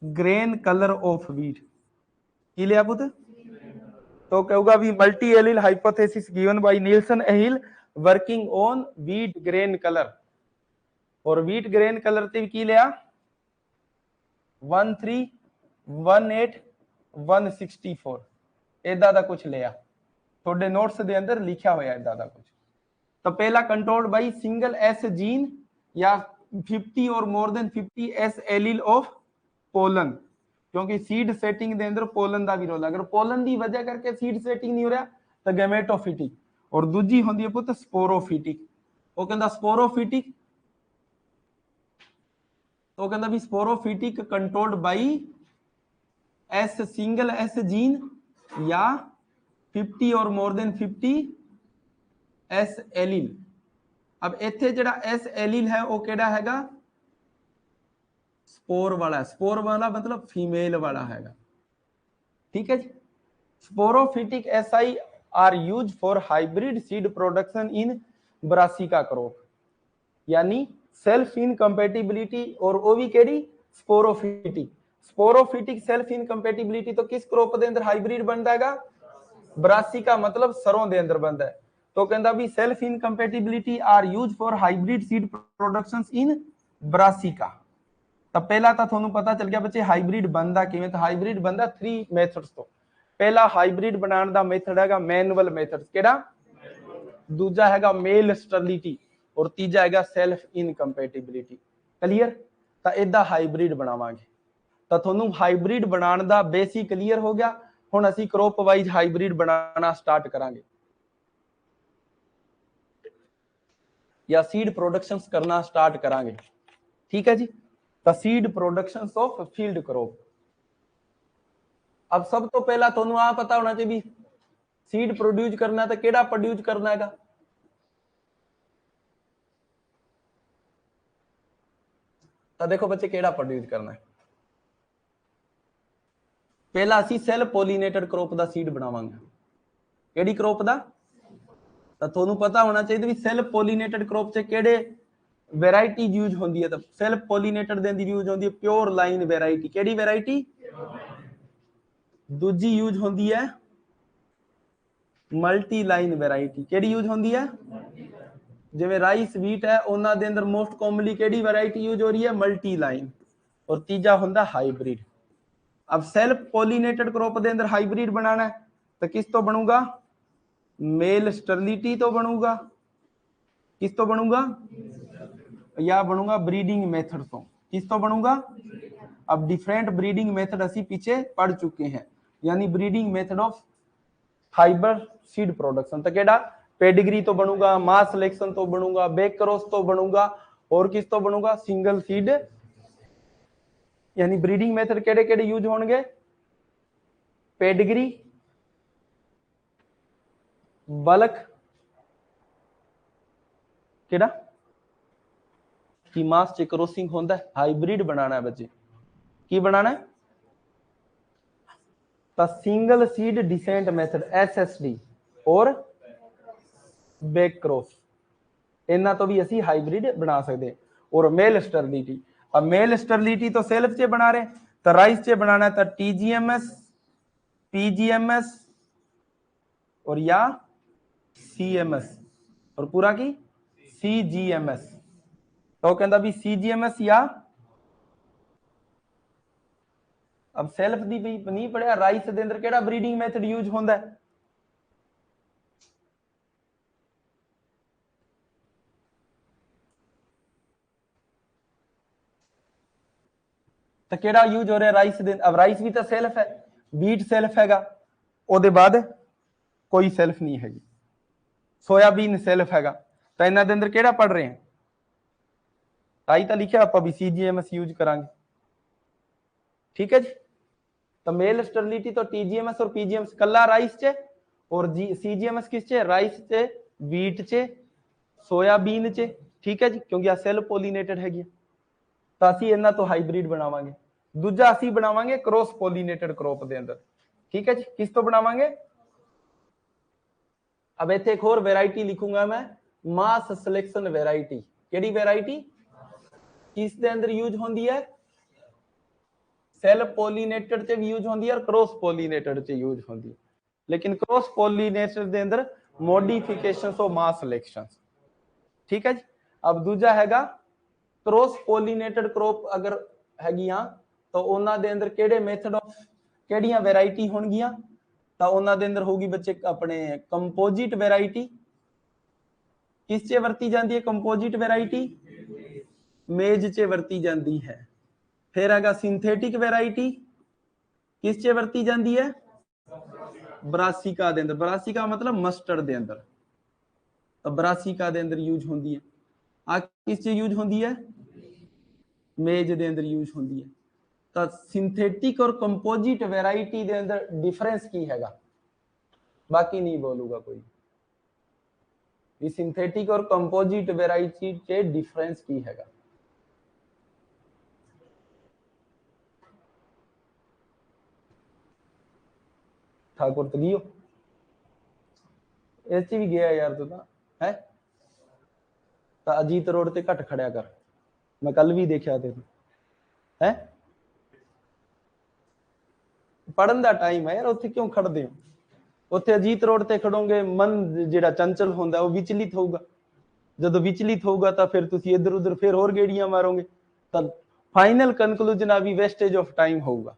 Grain colour of wheat. की लिया पुत? तो कहूगा भी multi allele hypothesis given by Nilsson Ehle working on wheat grain colour, और वीट ग्रेन कलर ते की लिया 1318 इदा दा कुछ लिया, थोड़े नोट्स दे अंदर लिखा होया इदा दा कुछ। तो पहला controlled by single S gene या 50 और more than 50 S allele of pollen, क्योंकि सीड सेटिंग दे अंदर पोलन का भी रोल। अगर पोलन की वजह करके सीड सेटिंग नहीं हो रहा तो गैमेटोफिटिक, और दूजी होंदी है पुत स्पोरोफिटिक। वो कहंदा स्पोरोफिटिक, तो कहंदा भी sporophytic controlled by S single S gene या 50 और मोर देन 50 एस एलील। अब इत्थे जिहड़ा एस एलील है वो केड़ा हैगा? स्पोर वाला। स्पोर वाला मतलब फीमेल वाला हैगा। ठीक है जी। Sporophytic SI are use for hybrid seed production in Brassica crop, यानी सेल्फ इनकंपैटिबिलिटी, और वो भी केड़ी? स्पोरोफिटिक। स्पोरोफिटिक सेल्फ इनकंपैटिबिलिटी तो किस क्रॉप दे अंदर हाइब्रिड बनता हैगा? ब्रासिका, मतलब सरों दे अंदर बनता है। तो कहंदा भी self incompatibility are use for hybrid seed productions in Brassica. तो पहला तो थोनू पता चल गया बच्चे हाइब्रिड बनता किवें। तो हाइब्रिड बनता 3 मेथड्स तो। पहला हाइब्रिड बनाने का मेथड हैगा मैनुअल मेथड, केड़ा? दूजा हैगा मेल स्टरलिटी, और तीजा हैगा सेल्फ इनकंपैटिबिलिटी। क्लीयर? तो इदा हाइब्रिड बनावांगे। तो थोनू हाइब्रिड बनाने का बेसिक क्लीयर हो गया। हुण असीं क्रॉप वाइज हाइब्रिड बनाना स्टार्ट करांगे या सीड प्रोडक्शंस करना स्टार्ट करांगे। ठीक है जी। तो seed productions of field crop. अब सब तो पहला थोनू आ पता होना चाहिए सीड प्रोड्यूस करना तो केड़ा प्रोड्यूस करना हैगा? तो देखो बच्चे केड़ा प्रोड्यूस करना है। पहला असी सेल पोलीनेटेड क्रॉप का सीड बनावांगे। ਕਿਹੜੀ ਕ੍ਰੌਪ ਦਾ? ਤਾਂ ਤੁਹਾਨੂੰ ਪਤਾ ਹੋਣਾ ਚਾਹੀਦਾ ਵੀ ਸੈਲਫ ਪੋਲੀਨੇਟਡ ਕ੍ਰੌਪ 'ਚ ਕਿਹੜੇ ਵੈਰਾਈਟੀ ਯੂਜ਼ ਹੁੰਦੀ ਹੈ। ਤਾਂ ਸੈਲਫ ਪੋਲੀਨੇਟਡ ਦੇ ਅੰਦਰ ਯੂਜ਼ ਹੁੰਦੀ ਹੈ ਪਿਓਰ ਲਾਈਨ ਵੈਰਾਈਟੀ। ਕਿਹੜੀ ਵੈਰਾਈਟੀ? ਦੂਜੀ ਯੂਜ਼ ਹੁੰਦੀ ਹੈ ਮਲਟੀ ਲਾਈਨ ਵੈਰਾਈਟੀ। ਕਿਹੜੀ ਯੂਜ਼ ਹੁੰਦੀ ਹੈ? ਜਿਵੇਂ ਰਾਈਸ ਵੀਟ ਹੈ ਉਹਨਾਂ ਦੇ ਅੰਦਰ ਮੋਸਟ ਕਾਮਨਲੀ ਕਿਹੜੀ ਵੈਰਾਈਟੀ ਯੂਜ਼ ਹੋ ਰਹੀ ਹੈ? Multi line. ਔਰ ਤੀਜਾ ਹੁੰਦਾ ਹਾਈਬ੍ਰਿਡ। अब सेल्फ पॉलिनेटेड क्रॉप के अंदर हाइब्रिड बनाना है तो किस तो बनूंगा? मेल स्टरलिटी तो बनूंगा। किस तो बनूंगा? या बनूंगा ब्रीडिंग मेथड तो। किस तो बनूंगा? अब डिफरेंट ब्रीडिंग मेथड असी पीछे पढ़ चुके हैं, यानी breeding method of fibre seed production. तो केड़ा? पेडिग्री तो बनूंगा, मास सिलेक्शन तो बनूंगा, बैक क्रॉस तो बनूंगा, और किस तो बनूंगा? Single seed. यानी ब्रीडिंग मेथड केड़े केड़े यूज होंगे? पेडिग्री, बल्क, केड़ा की मास च क्रॉसिंग होता है। हाइब्रिड बनाना है बच्चे, की बनाना है? तो single seed descent method SSD और बैक क्रॉस, इन्हां तो भी असी हाइब्रिड बना सकते हैं। और मेल स्टरलिटी, अब मेल स्टरलिटी तो सेल्फ चे बना रहे, तो राइस चे बनाना है तो TGMS, PGMS और या CMS, और पूरा की CGMS। तो कहता भी CGMS या अब सेल्फ दी भी नहीं पढ़िया राइस के अंदर केड़ा ब्रीडिंग मेथड यूज होता है? तो केड़ा यूज हो रहा है राइस दे? अब राइस भी तो सेल्फ है, बीट सेल्फ हैगा, ਉਹਦੇ बाद कोई सेल्फ नहीं हैगी, सोयाबीन सेल्फ हैगा। तो इन्हां दे अंदर केड़ा पढ़ रहे हैं? ताई तो लिखा आप भी CGMS यूज करांगे, ठीक है जी। तो मेल स्टरलिटी तो TGMS और PGMS कला राइस चे, और CGMS किस चे? राइस चे, बीट चे, सोयाबीन चे, ठीक है जी, क्योंकि आ सेल्फ पॉलिनेटेड हैगी। तो असी इन्हां तो हाइब्रिड बनावांगे। दूजा असी बनावांगे क्रॉस पॉलिनेटेड क्रॉप दे अंदर, ठीक है जी। किस तो बनावांगे? अब इत्थे एक और वैरायटी लिखूंगा मैं, मास सिलेक्शन वैरायटी। केड़ी वैरायटी? किस दे अंदर यूज होंदी है? सेल्फ पॉलिनेटेड च भी यूज होंदी है और क्रॉस पॉलिनेटेड च यूज होंदी है, लेकिन क्रॉस पॉलिनेटेड दे अंदर मॉडिफिकेशंस ऑफ मास सिलेक्शंस, ठीक है जी। अब दूजा हैगा क्रॉस पॉलिनेटेड क्रॉप अगर हैगियां तो उन्हां दे अंदर केड़े मेथड ऑफ केड़ियां वैरायटी होणगियां? तो उन्हां दे अंदर होगी बच्चे अपने कंपोजिट वैरायटी। किस चे वरती जाती है कंपोजिट वैरायटी? मेज चे वरती जाती है। फिर हैगा सिंथेटिक वैरायटी, किस चे वरती जाती है? ब्रासिका दे अंदर। ब्रासिका मतलब मस्टर्ड दे अंदर, तो ब्रासिका दे अंदर यूज होंदी है। आ किस चे यूज होंदी है? मेज दे अंदर यूज होंदी है। तो सिंथेटिक और कंपोजिट वैरायटी दे अंदर डिफरेंस की हैगा? बाकी नहीं बोलूंगा कोई भी। सिंथेटिक और कंपोजिट वैरायटी के डिफरेंस की हैगा? ठाकुर तो गियो इस भी गया यार, तू तो है तो अजीत रोड ते घट खड़िया कर, मैं कल भी देखा तेन है। पढ़न का टाइम है यार, उत्थे क्यों खड़ते हो? उत्थे अजीत रोड ते खड़ोगे मन जिहड़ा चंचल होंदा वो विचलित होगा, जदों विचलित होगा तो फिर तुसी इधर उधर फिर होर गेड़ियां मारोगे, तो फाइनल कंक्लूजन आ भी वेस्टेज ऑफ टाइम होगा।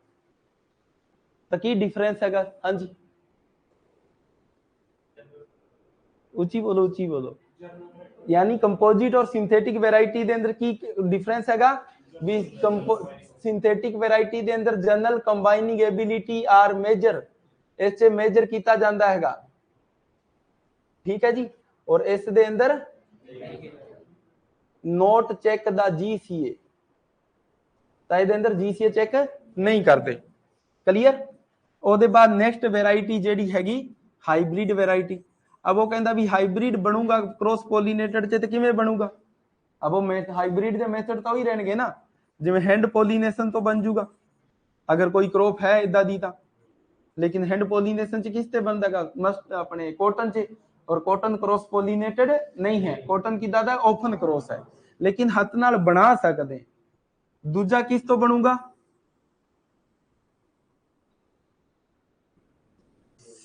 तो की डिफरेंस हैगा? हाँ जी ऊंची बोलो, ऊंची बोलो। यानी कंपोजिट और सिंथेटिक वैरायटी दे अंदर की डिफरेंस हैगा? भी सिंथेटिक वैरायटी दे अंदर general combining ability are measure, इससे मेजर किया जाता हैगा, ठीक है जी। और इस दे अंदर नोट चेक द GCA, तो ये अंदर GCA चेक नहीं करते, क्लियर। ਉਹਦੇ बाद नेक्स्ट वैरायटी ਜਿਹੜੀ हैगी हाइब्रिड वैरायटी। अब वो कहता भी हाइब्रिड बनूंगा क्रॉस पॉलिनेटेड च, तो किवें बनूगा? अब वो हाइब्रिड के मेथड तो ही रहणगे ना, जिवें हैंड पॉलिनेशन तो बन जूगा अगर कोई क्रॉप है इदा दी। लेकिन हैंड पॉलिनेशन च किस ते बनदा मस्ट अपने कॉटन च, और कॉटन क्रॉस पॉलिनेटेड नहीं है, कॉटन की दादा ओपन क्रॉस है, लेकिन हथ नाल बना सकते। दूजा किस तो बनूगा,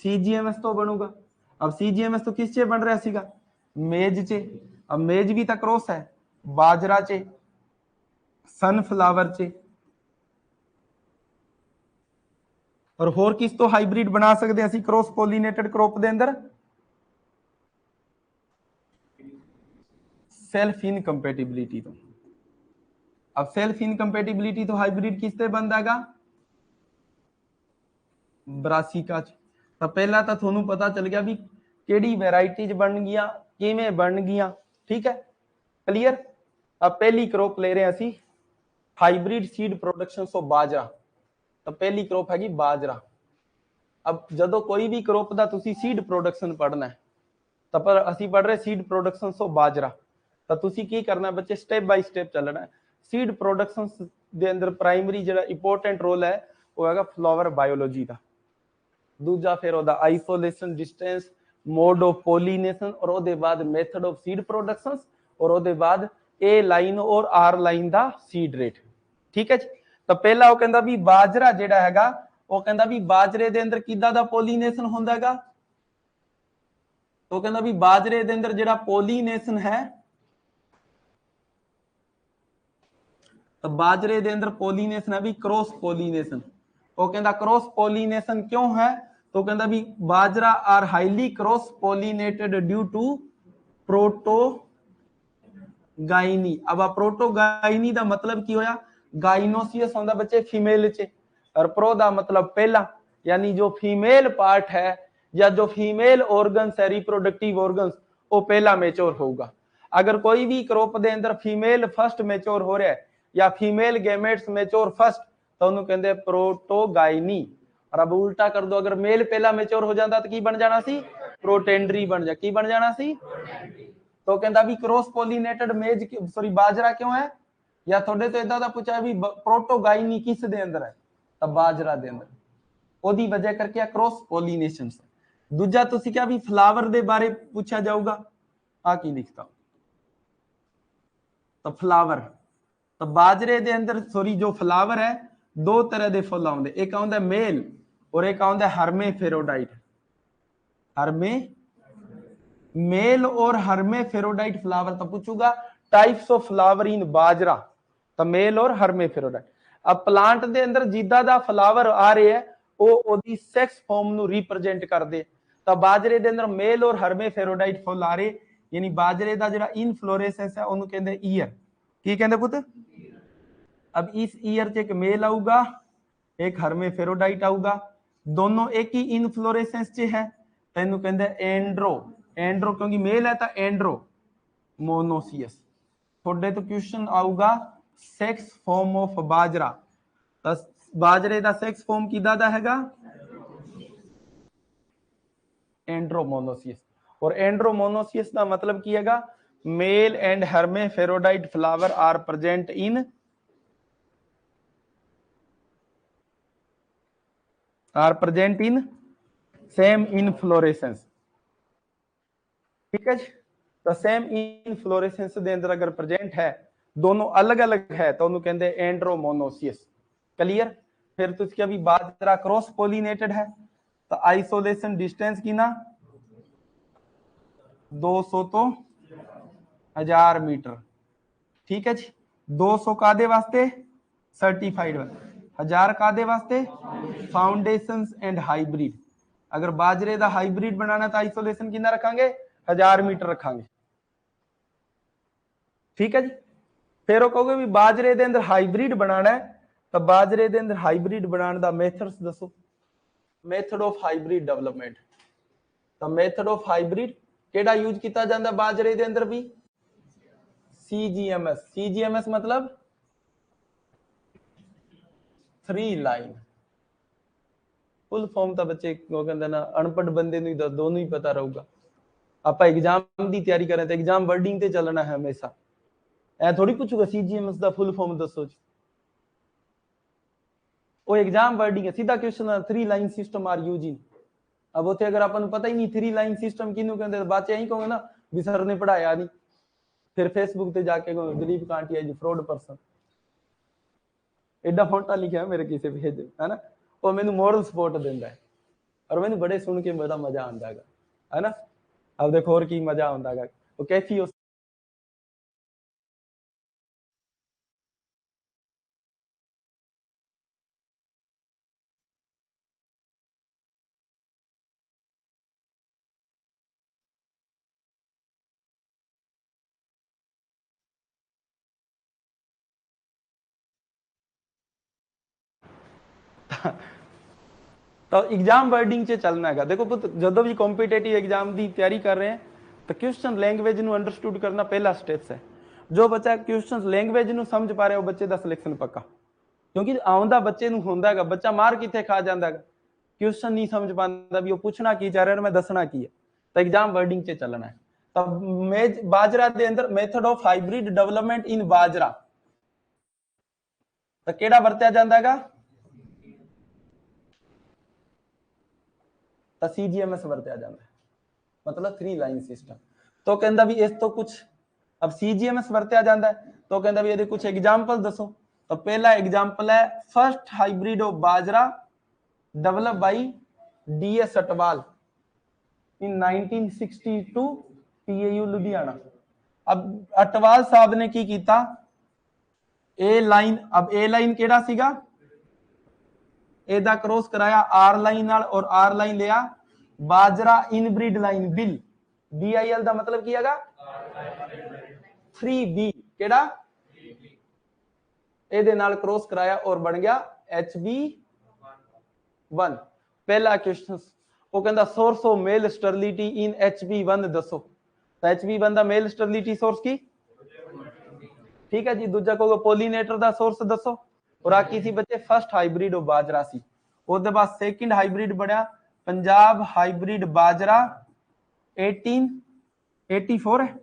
सीजीएमएस तो बनूगा। अब सीजीएमएस तो किस चे बन रहा सीगा, मेज चे। अब मेज भी तो क्रॉस है, बाजरा चे, सनफ्लावर चे। और होर किस तो हाइब्रिड बना सकते हैं क्रॉस पॉलिनेटेड क्रॉप दे अंदर, सेल्फ इनकंपैटिबिलिटी तो। अब सेल्फ इनकंपैटिबिलिटी तो हाइब्रिड किसते बनदागा, ब्रासिका च। तो पहला तो थोनू पता चल गया भी केड़ी वैरायटीज बन गया, किवें बन गया, ठीक है, क्लियर। अब पहली क्रॉप ले रहे हैं असी hybrid seed production of bajra. तो पहली क्रॉप हैगी बाजरा। अब जदों कोई भी क्रॉप का तुसी सीड प्रोडक्शन पढ़ना है, तो पर असी पढ़ रहे सीड प्रोडक्शन ऑफ बाजरा। तो तुसी की करना है बच्चे, स्टेप बाय स्टेप चलना है। सीड प्रोडक्शन दे अंदर प्राइमरी जो इंपोर्टेंट रोल है वो है फ्लावर बायोलॉजी का। दूजा फिर ओदा isolation, distance, mode of pollination, और ओदे बाद मेथड ऑफ सीड प्रोडक्शन, और ओदे बाद ए लाइन और आर लाइन दा सीड रेट, ठीक है जी। तो पहला वो कहंदा भी बाजरा जेड़ा हैगा, वो कहंदा भी बाजरे दे अंदर किदा दा पॉलिनेशन हुंदा हैगा। तो कहंदा भी बाजरे दे अंदर जेड़ा पॉलिनेशन है, तो बाजरे दे अंदर पॉलिनेशन है भी क्रॉस पॉलिनेशन। वो कहंदा क्रॉस पॉलिनेशन क्यों है, तो कहंदा भी bajra are highly cross pollinated due to protogyny. अब आ प्रोटोगाइनी दा मतलब की होया, गाइनोसियस होंदा बच्चे फीमेल च, और प्रो दा मतलब पहला, यानी जो फीमेल पार्ट है या जो फीमेल ऑर्गन्स है रिप्रोडक्टिव ऑर्गन्स, वो पहला मैच्योर होगा। अगर कोई भी क्रॉप दे अंदर फीमेल फर्स्ट मैच्योर हो रहा है या फीमेल गैमेट्स मैच्योर फर्स्ट, तो उन्होंने कहते हैं प्रोटोगाइनी। और अब उल्टा कर दो, अगर मेल पहला मैच्योर हो जाता तो की बन जाना सी, प्रोटेंड्री बन जा, की बन जाना सी। तो कहता भी क्रॉस पॉलिनेटेड मेज सॉरी बाजरा क्यों है, या थोड़े तो इदा पूछा भी प्रोटोगाइनी किस दे अंदर है, तब बाजरा दे अंदर, ओदी वजह करके क्रॉस पॉलिनेशन से। दूजा तुसी क्या भी फ्लावर दे बारे पूछा जाऊगा, आ की लिखता हूं, तो फ्लावर, तो बाजरे दे अंदर सॉरी जो फ्लावर है दो तरह के फुल आउंदे, एक आउंदा मेल और एक आउंदा हर्मेफेरोडाइट। हर्मे मेल और हर्मेफेरोडाइट फ्लावर। तो पूछूगा types of flower in bajra, तो मेल और हर्मेफेरोडाइट। अब प्लांट दे अंदर जिदा दा फ्लावर आ रहे है वो ओदी सेक्स फॉर्म नु रिप्रेजेंट करदे। तो बाजरे दे अंदर मेल और हर्मेफेरोडाइट फुल आ रहे, यानी बाजरे दा जेड़ा इनफ्लोरेसेंस है ओनु कहंदे ईयर। की कहंदे पुत, अब इस ईयर च एक मेल आऊगा, एक हर्मेफेरोडाइट आऊगा, दोनों एक ही इनफ्लोरेसेंस च है, तेनू कहंदे एंड्रो। एंड्रो क्योंकि मेल है तो एंड्रो मोनोसियस। थोड़े तो क्वेश्चन आऊगा सेक्स फॉर्म ऑफ बाजरा, तो बाजरे का सेक्स फॉर्म किदा दा हैगा, एंड्रोमोनोसियस। और एंड्रोमोनोसियस का मतलब की हैगा, male and hermaphrodite flower are present in same inflorescence, ठीक है जी। तो सेम इनफ्लोरेसेंस दे अंदर अगर प्रेजेंट है, दोनों अलग अलग है, तो उन्होंने कहते हैं एंड्रोमोनोसियस, क्लियर। फिर तो इसके अभी बाजरा क्रॉस पॉलिनेटेड है, तो आइसोलेशन डिस्टेंस की ना 200 तो 1000 मीटर, ठीक है जी। 200 कादे वास्ते सर्टिफाइड, 1000 कादे वास्ते फाउंडेशंस एंड हाइब्रिड। अगर बाजरे का हाइब्रिड बनाना तो आइसोलेशन कितना रखांगे, 1000 मीटर रखांगे, ठीक है जी। फिर वो कहोगे भी बाजरे दे अंदर हाइब्रिड बनाना है, तो बाजरे दे अंदर हाइब्रिड बनाने का मेथड्स दसो, मेथड ऑफ हाइब्रिड डेवलपमेंट। तो मेथड ऑफ हाइब्रिड केड़ा यूज किया जाता बाजरे दे अंदर भी, सीजीएमएस। सीजीएमएस मतलब 3 लाइन। फुल फॉर्म तो बच्चे कहते ना अनपढ़ बंदे नु दोनों ही पता रहूगा। आप एग्जाम की तैयारी करें तो एग्जाम वर्डिंग ते चलना है हमेशा, ऐ थोड़ी पूछूगा सीजीएमएस का फुल फॉर्म दसो जी। वो एग्जाम वर्डिंग है, सीधा question 3 line system are using. अब उसे अगर अपन पता ही नहीं 3 लाइन सिस्टम किनू कहते, बात यही कहूंगे ना भी सर ने पढ़ाया नहीं, फिर फेसबुक पे जाके दिलीप कांटिया जी फ्रॉड पर्सन एडा फोटा लिखा है मेरे किसी भेज, है ना, वो मैंने मॉरल सपोर्ट देता है और मैंने बड़े सुन के बड़ा मजा आता है ना। अब देखो और की मजा आता है वो कैसी हो तो एग्जाम वर्डिंग से चलना है। देखो पुत जो भी कॉम्पिटेटिव एग्जाम की तैयारी कर रहे हैं तो क्वेश्चन लैंग्वेज ਨੂੰ अंडरस्टूड करना पहला स्टेप्स है। जो बच्चा क्वेश्चन लैंग्वेज ਨੂੰ समझ पा रहा है वो बच्चे का सिलेक्शन पक्का, क्योंकि आउंदा बच्चे ਨੂੰ ਹੁੰਦਾ ਹੈਗਾ बच्चा मार किथे खा जाता है, क्वेश्चन नहीं समझ पाता भी वो पूछना की चाह रहा है मैं दसना की है। तो एग्जाम वर्डिंग से चलना है। तब मेज बाजरा के अंदर method of hybrid development in bajra तो केड़ा वरत्या जाता है, तो सीजीएमएस वरत्या जाता है, मतलब 3 लाइन सिस्टम। तो कहता भी इस तो कुछ अब सीजीएमएस वरत्या जाता है तो कहता भी ये कुछ एग्जाम्पल दसो। तो पहला एग्जाम्पल है first hybrid of bajra develop by DS Atwal in 1962 PAU Ludhiana. अब अटवाल साहब ने की कीता ए लाइन, अब ए लाइन केड़ा सीगा एदा क्रॉस कराया आर लाइन नाल और आर लाइन लिया बाजरा इनब्रीड लाइन बिल बीआईएल दा मतलब की हैगा 3B केड़ा एदे नाल क्रॉस कराया और बन गया HB1। पहला क्वेश्चन वो कहंदा source of male sterility in HB1 दसो, तो HB1 दा मेल स्टेरिलिटी सोर्स की ठीक है जी। दूजा को पोलिनेटर दा सोर्स दसो और आ की सी बच्चे फर्स्ट हाइब्रिड ऑफ बाजरा सी। उसके बाद सेकंड हाइब्रिड बनया पंजाब हाइब्रिड बाजरा 1884 है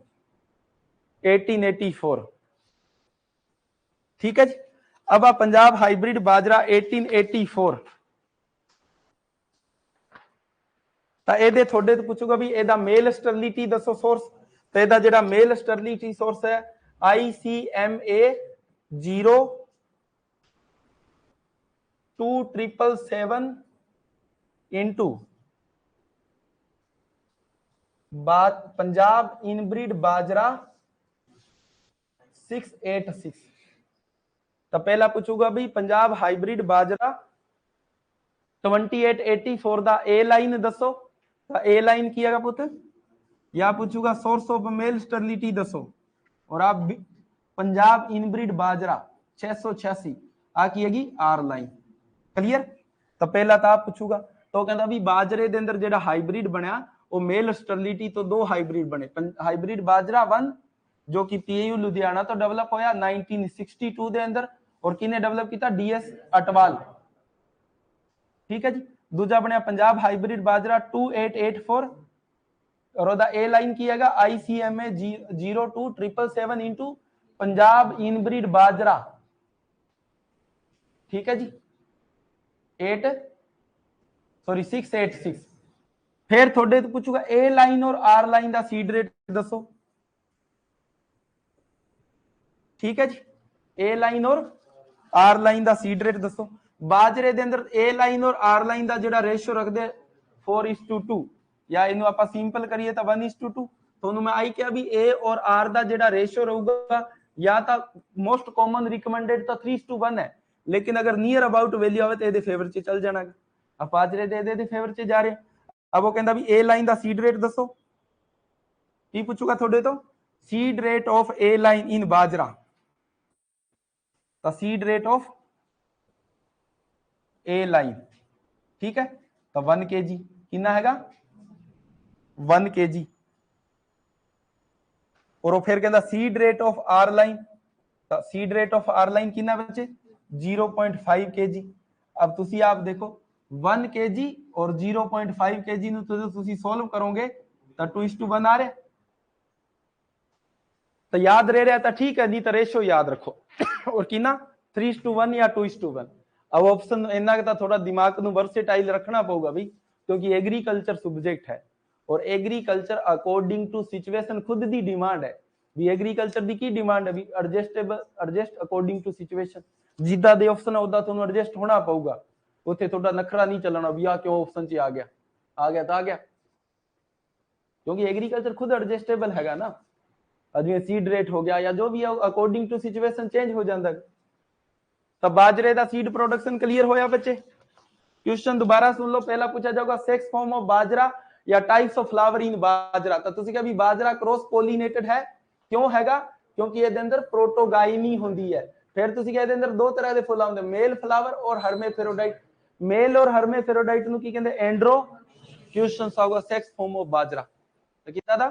1884 ठीक है जी। अब आ पंजाब हाइब्रिड बाजरा 1884 तो ये थोड़े तो पूछूगा भी एदा मेल स्टेरिलिटी दसो सोर्स। तो एदा जेड़ा मेल स्टेरिलिटी सोर्स है ICMA 02777 इंटू पंजाब इनब्रीड बाजरा 686। तो पहला पूछूगा भी पंजाब हाइब्रिड बाजरा 2884 दा ए लाइन दसो। तो ए लाइन की है पुत या पूछूगा सोर्स ऑफ मेल स्टेरिलिटी दसो और आप पंजाब इनब्रीड बाजरा 686 आ की हैगी आर लाइन। क्लियर। तो पहला तो आप पूछूगा तो कहता भी बाजरे के अंदर जेड़ा हाइब्रिड बनया वो मेल स्टेरिलिटी तो 2 हाइब्रिड बने, हाइब्रिड बाजरा 1 जो कि पीएयू लुधियाना तो डेवलप होया 1962 के अंदर और किने डेवलप किया डीएस अटवाल ठीक है जी। दूजा बनया पंजाब हाइब्रिड बाजरा 2884 और ओदा ए लाइन की हैगा ICMA 02777 इंटू पंजाब इनब्रीड बाजरा ठीक है जी 686। फिर थोड़े तो पूछूगा ए लाइन और आर लाइन का सीड रेट दसो ठीक है जी। ए लाइन और आर लाइन का सीड रेट दसो। बाजरे के अंदर ए लाइन और आर लाइन का जो रेशियो रखते 4:2 या इनू आप सिंपल करिए तो 1:2 तो मैं आई क्या भी ए और आर का जो रेशियो रहूगा या तो मोस्ट कॉमन रिकमेंडेड तो 3:1 है, लेकिन अगर नियर अबाउट वैल्यू आवे तो ये फेवर च चल जाना। अब बाजरे दे फेवर च जा रहे। अब वो कहता भी ए लाइन का सीड रेट दसो की पूछूगा थोड़े तो seed rate of A line in bajra तो seed rate of A line ठीक है तो 1 kg कितना हैगा 1 kg और फिर कहता seed rate of R line तो seed rate of R line कितना बच्चे 0.5 kg। अब तुसी आप देखो 1 kg और 0.5 kg नु तो तुसी सॉल्व करोगे तो 2:1 आ रहे तो याद रह रहा था ठीक है, नहीं तो रेशो याद रखो और किना 3:1 या 2:1। अब ऑप्शन इन्ना का थोड़ा दिमाग ਨੂੰ वर्सेटाइल रखना पऊगा भी, क्योंकि एग्रीकल्चर सब्जेक्ट है और एग्रीकल्चर अकॉर्डिंग टू सिचुएशन खुद दी डिमांड है भी एग्रीकल्चर दी की डिमांड है भी एडजस्ट अकॉर्डिंग टू सिचुएशन जिदा दे ऑप्शन है उदा ਤੁਹਾਨੂੰ एडजस्ट होना पऊगा ਉੱਥੇ ਤੁਹਾਡਾ ਨਖਰਾ नहीं चलना भी आ क्यों ऑप्शन च आ गया तो आ गया क्योंकि एग्रीकल्चर खुद एडजस्टेबल हैगा ना जिवें सीड रेट हो गया या जो भी है अकॉर्डिंग टू सिचुएशन चेंज हो जाता है। तो बाजरे का सीड प्रोडक्शन क्लियर होया बच्चे। क्वेश्चन दोबारा सुन लो, पहला पूछा जाएगा सेक्स फॉर्म ऑफ बाजरा या types of flower in bajra. तो तुसी कहा भी बाजरा क्रॉस पोलिनेटेड है, क्यों हैगा? क्योंकि ये अंदर प्रोटोगाइनी होंदी है। फिर तुसी कहते अंदर दो तरह के फुल आउंदे, मेल फ्लावर और हर्मेफेरोडाइट। मेल और हर्मेफेरोडाइट नु की कहंदे एंड्रो। क्वेश्चन आउगा सेक्स फॉर्म ऑफ बाजरा तो कितना था।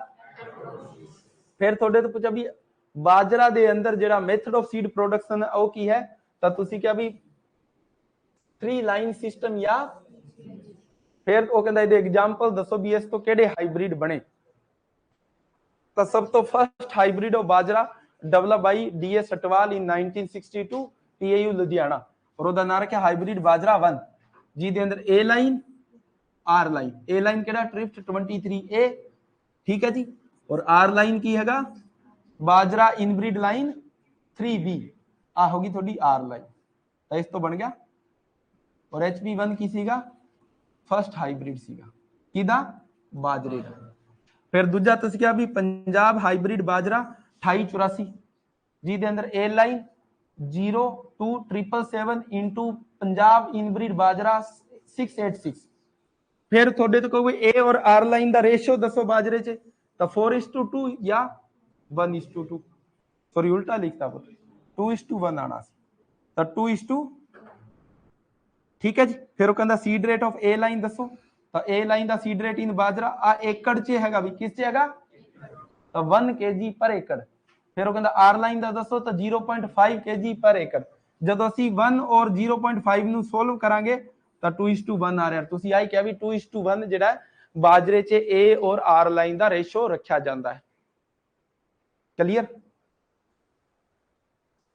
फिर थोड़े तो पूछा भी बाजरा दे अंदर जेड़ा मेथड ऑफ सीड प्रोडक्शन है वो की है। तो तुसी क्या भी 3 लाइन सिस्टम या फिर वो कहंदा इहदे एग्जांपल दसो भी इस तो केड़े हाइब्रिड बने। तो सब तो first hybrid of bajra develop by D सटवाल इन 1962 पीएयू लुधियाना और ओदा नाम रखा हाइब्रिड बाजरा 1 जी दे अंदर A line R line. A line केड़ा ट्रिप्ट 23A ठीक है जी और आर लाइन की हैगा बाजरा इनब्रीड लाइन 3B आ होगी थोड़ी आर लाइन। तो इस तो बन गया और HP1 की सीगा फर्स्ट हाइब्रिड सीगा किदा बाजरे दा। फिर दूजा तुसी क्या भी पंजाब हाइब्रिड बाजरा 2884 जी दे अंदर A line 02777 into Punjab inbreed बाजरा 686। फिर थोड़े तो कोई ए और आर लाइन दा रेशियो दसो बाजरे च। तो 4:2 या 1:2 सॉरी उल्टा लिखता 2:1 आना सी तो 2:2 ठीक है जी। फिर वो कहंदा seed rate of A line दसो। तो ए लाइन दा सीड रेट इन बाजरा आ एकड़ च हैगा भी किस च हैगा तो 1 kg पर एकड़। फिर वो कहंदा आर लाइन दा दसो तो 0.5 kg पर एकड़। जदों ਅਸੀਂ 1 और 0.5 ਨੂੰ ਸੋਲਵ ਕਰਾਂਗੇ ਤਾਂ 2:1 ਆ ਰਿਹਾ। ਤੁਸੀਂ ਆਈ ਕਿਹਾ ਵੀ 2:1 ਜਿਹੜਾ ਬਾਜਰੇ 'ਚ A और R ਲਾਈਨ ਦਾ ਰੇਸ਼ੋ ਰੱਖਿਆ ਜਾਂਦਾ ਹੈ। ਕਲੀਅਰ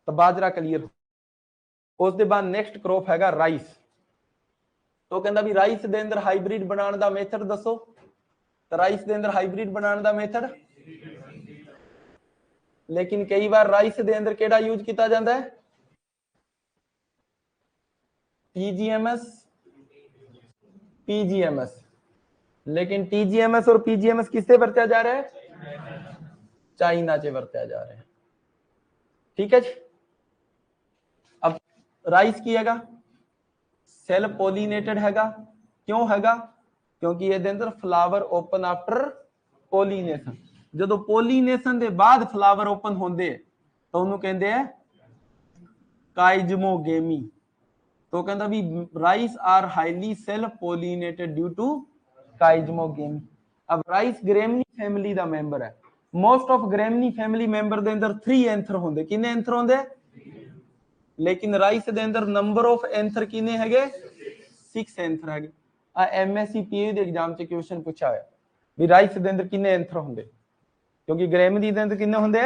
ਤਾਂ ਬਾਜਰਾ ਕਲੀਅਰ। ਉਸ ਦੇ ਬਾਅਦ ਨੈਕਸਟ ਕ੍ਰੌਪ ਹੈਗਾ ਰਾਈਸ। तो कहंदा भी राइस दे अंदर हाइब्रिड बनाने दा मेथड दसो। तो राइस दे अंदर हाइब्रिड बनाने दा मेथड लेकिन कई बार राइस दे अंदर केड़ा यूज किया जाता है TGMS PGMS। लेकिन TGMS और PGMS किससे वरत्या जा रहा है चाइना से वरत्या जा रहा है। ठीक है जी। अब राइस की हैगा सेल्फ पोलिनेटेड हैगा। क्यों हैगा क्योंकि ये अंदर फ्लावर ओपन आफ्टर पोलिनेशन। जो पोलिनेशन के बाद फ्लावर ओपन होंगे तो उन्होंने कहते हैं काइजमोगेमी। तो कहता भी rice are highly self pollinated due to cleistogamy. अब राइस ग्रेमनी फैमिली का मैंबर है। Most of gramineae family member के अंदर 3 एंथर होंगे। कितने एंथर होंगे लेकिन राइस के अंदर नंबर ऑफ एंथर किने हैगे 6 एंथर हैगे। आ MSc PU दे एग्जाम च क्वेश्चन पूछा है भी राइस के अंदर किने एंथर होंगे क्योंकि ग्रेमनी दे अंदर किने होंगे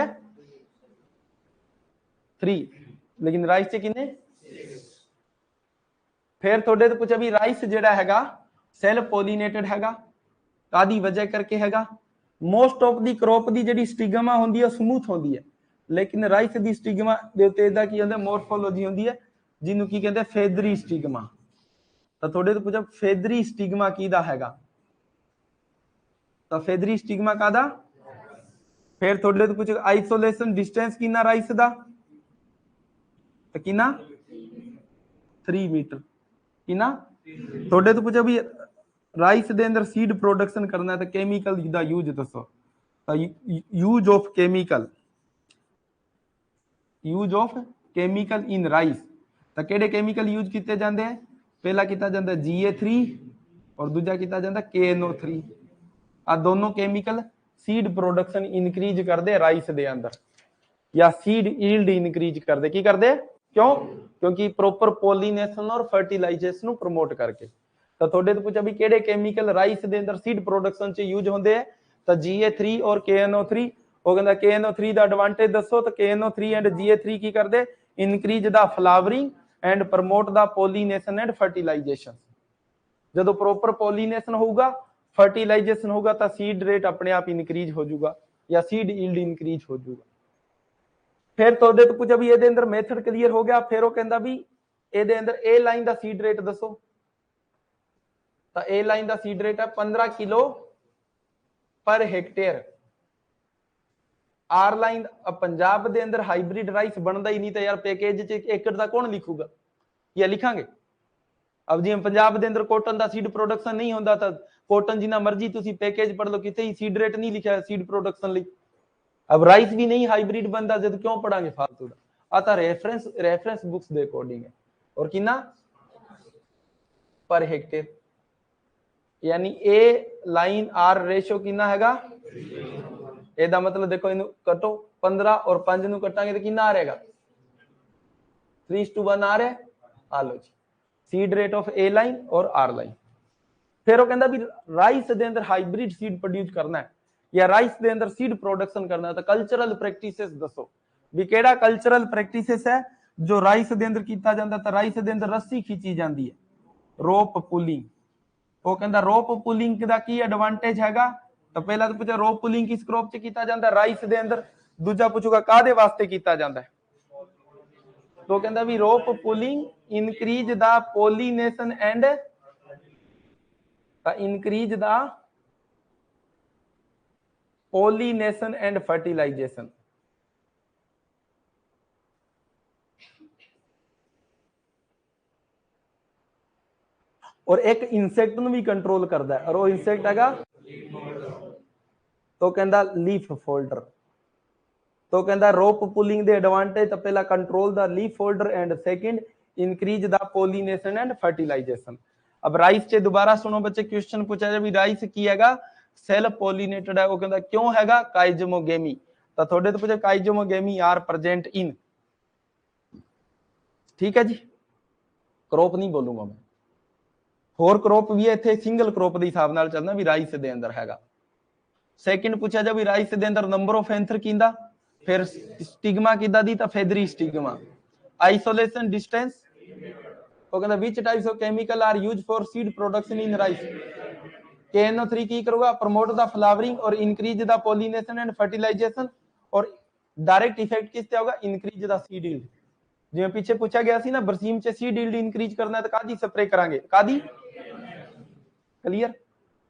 3 लेकिन राइस च किने। फिर थोड़े तो पूछा भी राइस जेड़ा हैगा सेल्फ पोलिनेटेड हैगा कादी वजह करके हैगा। Most of the crop the JD stigma होंदी है स्मूथ होंदी है लेकिन राइस दी स्टिग्मा दे उत्ते दा की होंदा मॉर्फोलॉजी होंदी है जिन्हों की कहते फेदरी स्टिग्मा। तो थोड़े तो पूछा फेदरी स्टिग्मा कीदा हैगा तो फेदरी स्टिग्मा कादा। फिर थोड़े तो पूछा आइसोलेशन डिस्टेंस कितना राइस दा तो कितना 3 मीटर कितना। थोड़े तो पूछा भी राइस दे अंदर सीड प्रोडक्शन करना है तो केमिकल दा यूज दसो। तो use of chemical in rice तो केड़े केमिकल यूज किए जाते हैं। पहला किया जाता है GA3 और दूजा किया जाता है KNO3। आ दोनों केमिकल सीड प्रोडक्शन इनक्रीज करते राइस दे अंदर या सीड यील्ड इनक्रीज करते की करते क्यों क्योंकि प्रॉपर पोलिनेशन और फर्टिलाइजेशन को प्रमोट करके। तो थोड़े तो पूछा भी केड़े केमिकल राइस दे अंदर सीड प्रोडक्शन च यूज होंगे है तो GA3 और KNO3। वो कहता KNO3 का एडवांटेज दसो तो KNO3 एंड GA3 की करते increase the flowering and promote the pollination and fertilisation. जो प्रॉपर पोलीनेशन होगा, फर्टिलाइजेशन होगा तो सीड रेट अपने आप इनक्रीज हो जाऊगा या सीड यील्ड इनक्रीज हो जाऊगा। फिर तो कुछ अभी ये अंदर मेथड क्लीयर हो गया। फिर वो कहता भी ये अंदर ए लाइन का सीड रेट दसो, तो ए लाइन का सीड रेट है 15 kilo per hectare. Are line Punjab के अंदर हाइब्रिड राइस बनता ही नहीं, तो यार पैकेज च एकड़ का कौन लिखूगा, या लिखांगे? अब जिवें पंजाब के अंदर कॉटन का सीड प्रोडक्शन नहीं होता, तो कॉटन जिन्ना मर्जी तुसी पैकेज पढ़ लो, कितने ही सीड रेट नहीं लिखा सीड प्रोडक्शन ਲਈ। अब राइस भी नहीं हाइब्रिड बनता, जब क्यों पढ़ांगे फालतू का? आता रेफरेंस बुक्स के अकॉर्डिंग है। और कितना पर हेक्टेयर, यानी ए लाइन आर रेशियो कितना हैगा, ਇਹਦਾ मतलब देखो ਇਹਨੂੰ कटो 15 और 5 ਨੂੰ ਕਟਾਂਗੇ तो कितना आ रहेगा 3:1 आ रहा है। आ लो जी seed rate of A line और आर लाइन। फिर वो कहता भी राइस के अंदर हाइब्रिड सीड प्रोड्यूस करना है या राइस के अंदर सीड प्रोडक्शन करना है, तो कल्चरल प्रैक्टिसेस दसो भी केड़ा कल्चरल प्रैक्टिसेस है जो राइस के अंदर किया जाता है। तो राइस के अंदर रस्सी खींची जाती है, रोप पुलिंग। वो कहता रोप पुलिंग का की एडवांटेज हैगा, तो पहला तो पूछा रोप पुलिंग किस क्रॉप च किया जाता है, राइस के अंदर। दूजा पूछूगा कादे वास्ते किया जाता है, तो कहता भी rope pulling increase the pollination and increase the pollination and fertilisation. और एक इंसेक्ट ਨੂੰ भी कंट्रोल करता है, और वो इंसेक्ट हैगा तो कहता लीफ फोल्डर। तो कहता रोप पुलिंग दे एडवांटेज, तो पहला control the leaf folder and second increase the pollination and fertilisation. अब राइस से दोबारा सुनो बच्चे, क्वेश्चन पूछा जाए भी राइस की हैगा सेल्फ पोलिनेटेड है। वो कहता क्यों हैगा काइजोमोगेमी, तो थोड़े तो पूछे काइजोमोगेमी आर प्रेजेंट इन। ठीक है जी, क्रॉप नहीं बोलूंगा मैं, होर क्रॉप भी है इत्थे सिंगल क्रॉप के हिसाब नाल चलना भी राइस के अंदर हैगा। सेकंड पूछा जाए भी राइस के अंदर नंबर ऑफ एंथर किंदा, फिर स्टिग्मा किदा दी, तो फेदरी स्टिग्मा। आइसोलेशन डिस्टेंस, वो कहता which types of chemical are used for seed production in rice. KNO3 की करूंगा प्रमोट द फ्लावरिंग और increase the pollination and fertilisation, और डायरेक्ट इफेक्ट किस होगा इंक्रीज द सीड यील्ड। जिवें पीछे पूछा गया सी ना बरसीम च सीड यील्ड इंक्रीज करना है तो कादी स्प्रे करांगे, कादी क्लियर।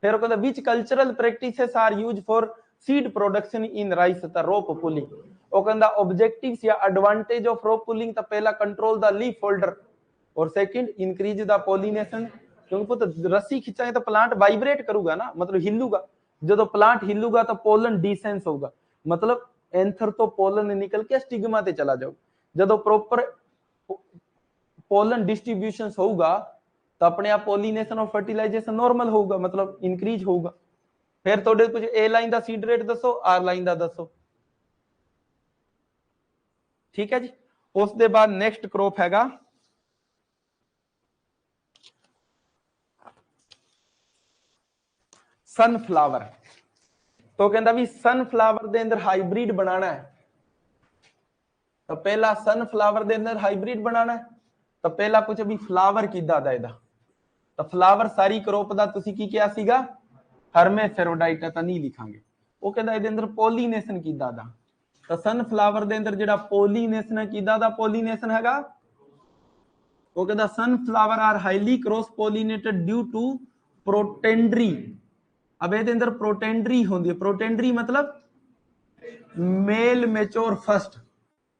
फिर कहता which cultural practices are used for seed production in rice, the rope pulling. वो कहता ऑब्जेक्टिव्स या एडवांटेज ऑफ रोप पुलिंग, तो पहला कंट्रोल द लीफ फोल्डर और सेकंड इंक्रीज द पोलिनेशन। क्योंकि रस्सी खिंचाएंगे तो प्लांट वाइब्रेट करूंगा ना, मतलब हिलूगा। जो प्लांट हिलूगा तो पोलन डिसेंस होगा, मतलब एंथर तो पोलन निकल के स्टिग्मा ते चला जाओ। जो प्रॉपर पोलन डिस्ट्रीब्यूशन होगा तो अपने आप पोलिनेशन और फर्टिलाइजेशन नॉर्मल होगा, मतलब इंक्रीज होगा। फिर थोड़े कुछ ए लाइन का सीड रेट दसो, आर लाइन का दसो। ठीक है जी। उसके बाद नेक्स्ट क्रॉप हैगा सनफ्लावर। तो कहता भी सनफ्लावर के अंदर हाइब्रिड बनाना है, तो पहला सनफ्लावर के अंदर हाइब्रिड बनाना है, तो पहला पूछे भी फ्लावर किदा दा इहदा, तो फ्लावर सारी क्रॉप दा तुसी की किया सीगा हर्मेफेरोडाइट, तो नहीं लिखांगे। वो कहता इहदे अंदर पोलीनेशन किदा दा, तो सनफ्लावर के अंदर जिहड़ा पोलीनेशन है किदा दा पोलीनेशन हैगा। वो कहता sunflower are highly cross pollinated due to protandry. अब ये अंदर प्रोटेंड्री होंदी है, प्रोटेंड्री मतलब मेल मेच्योर फर्स्ट।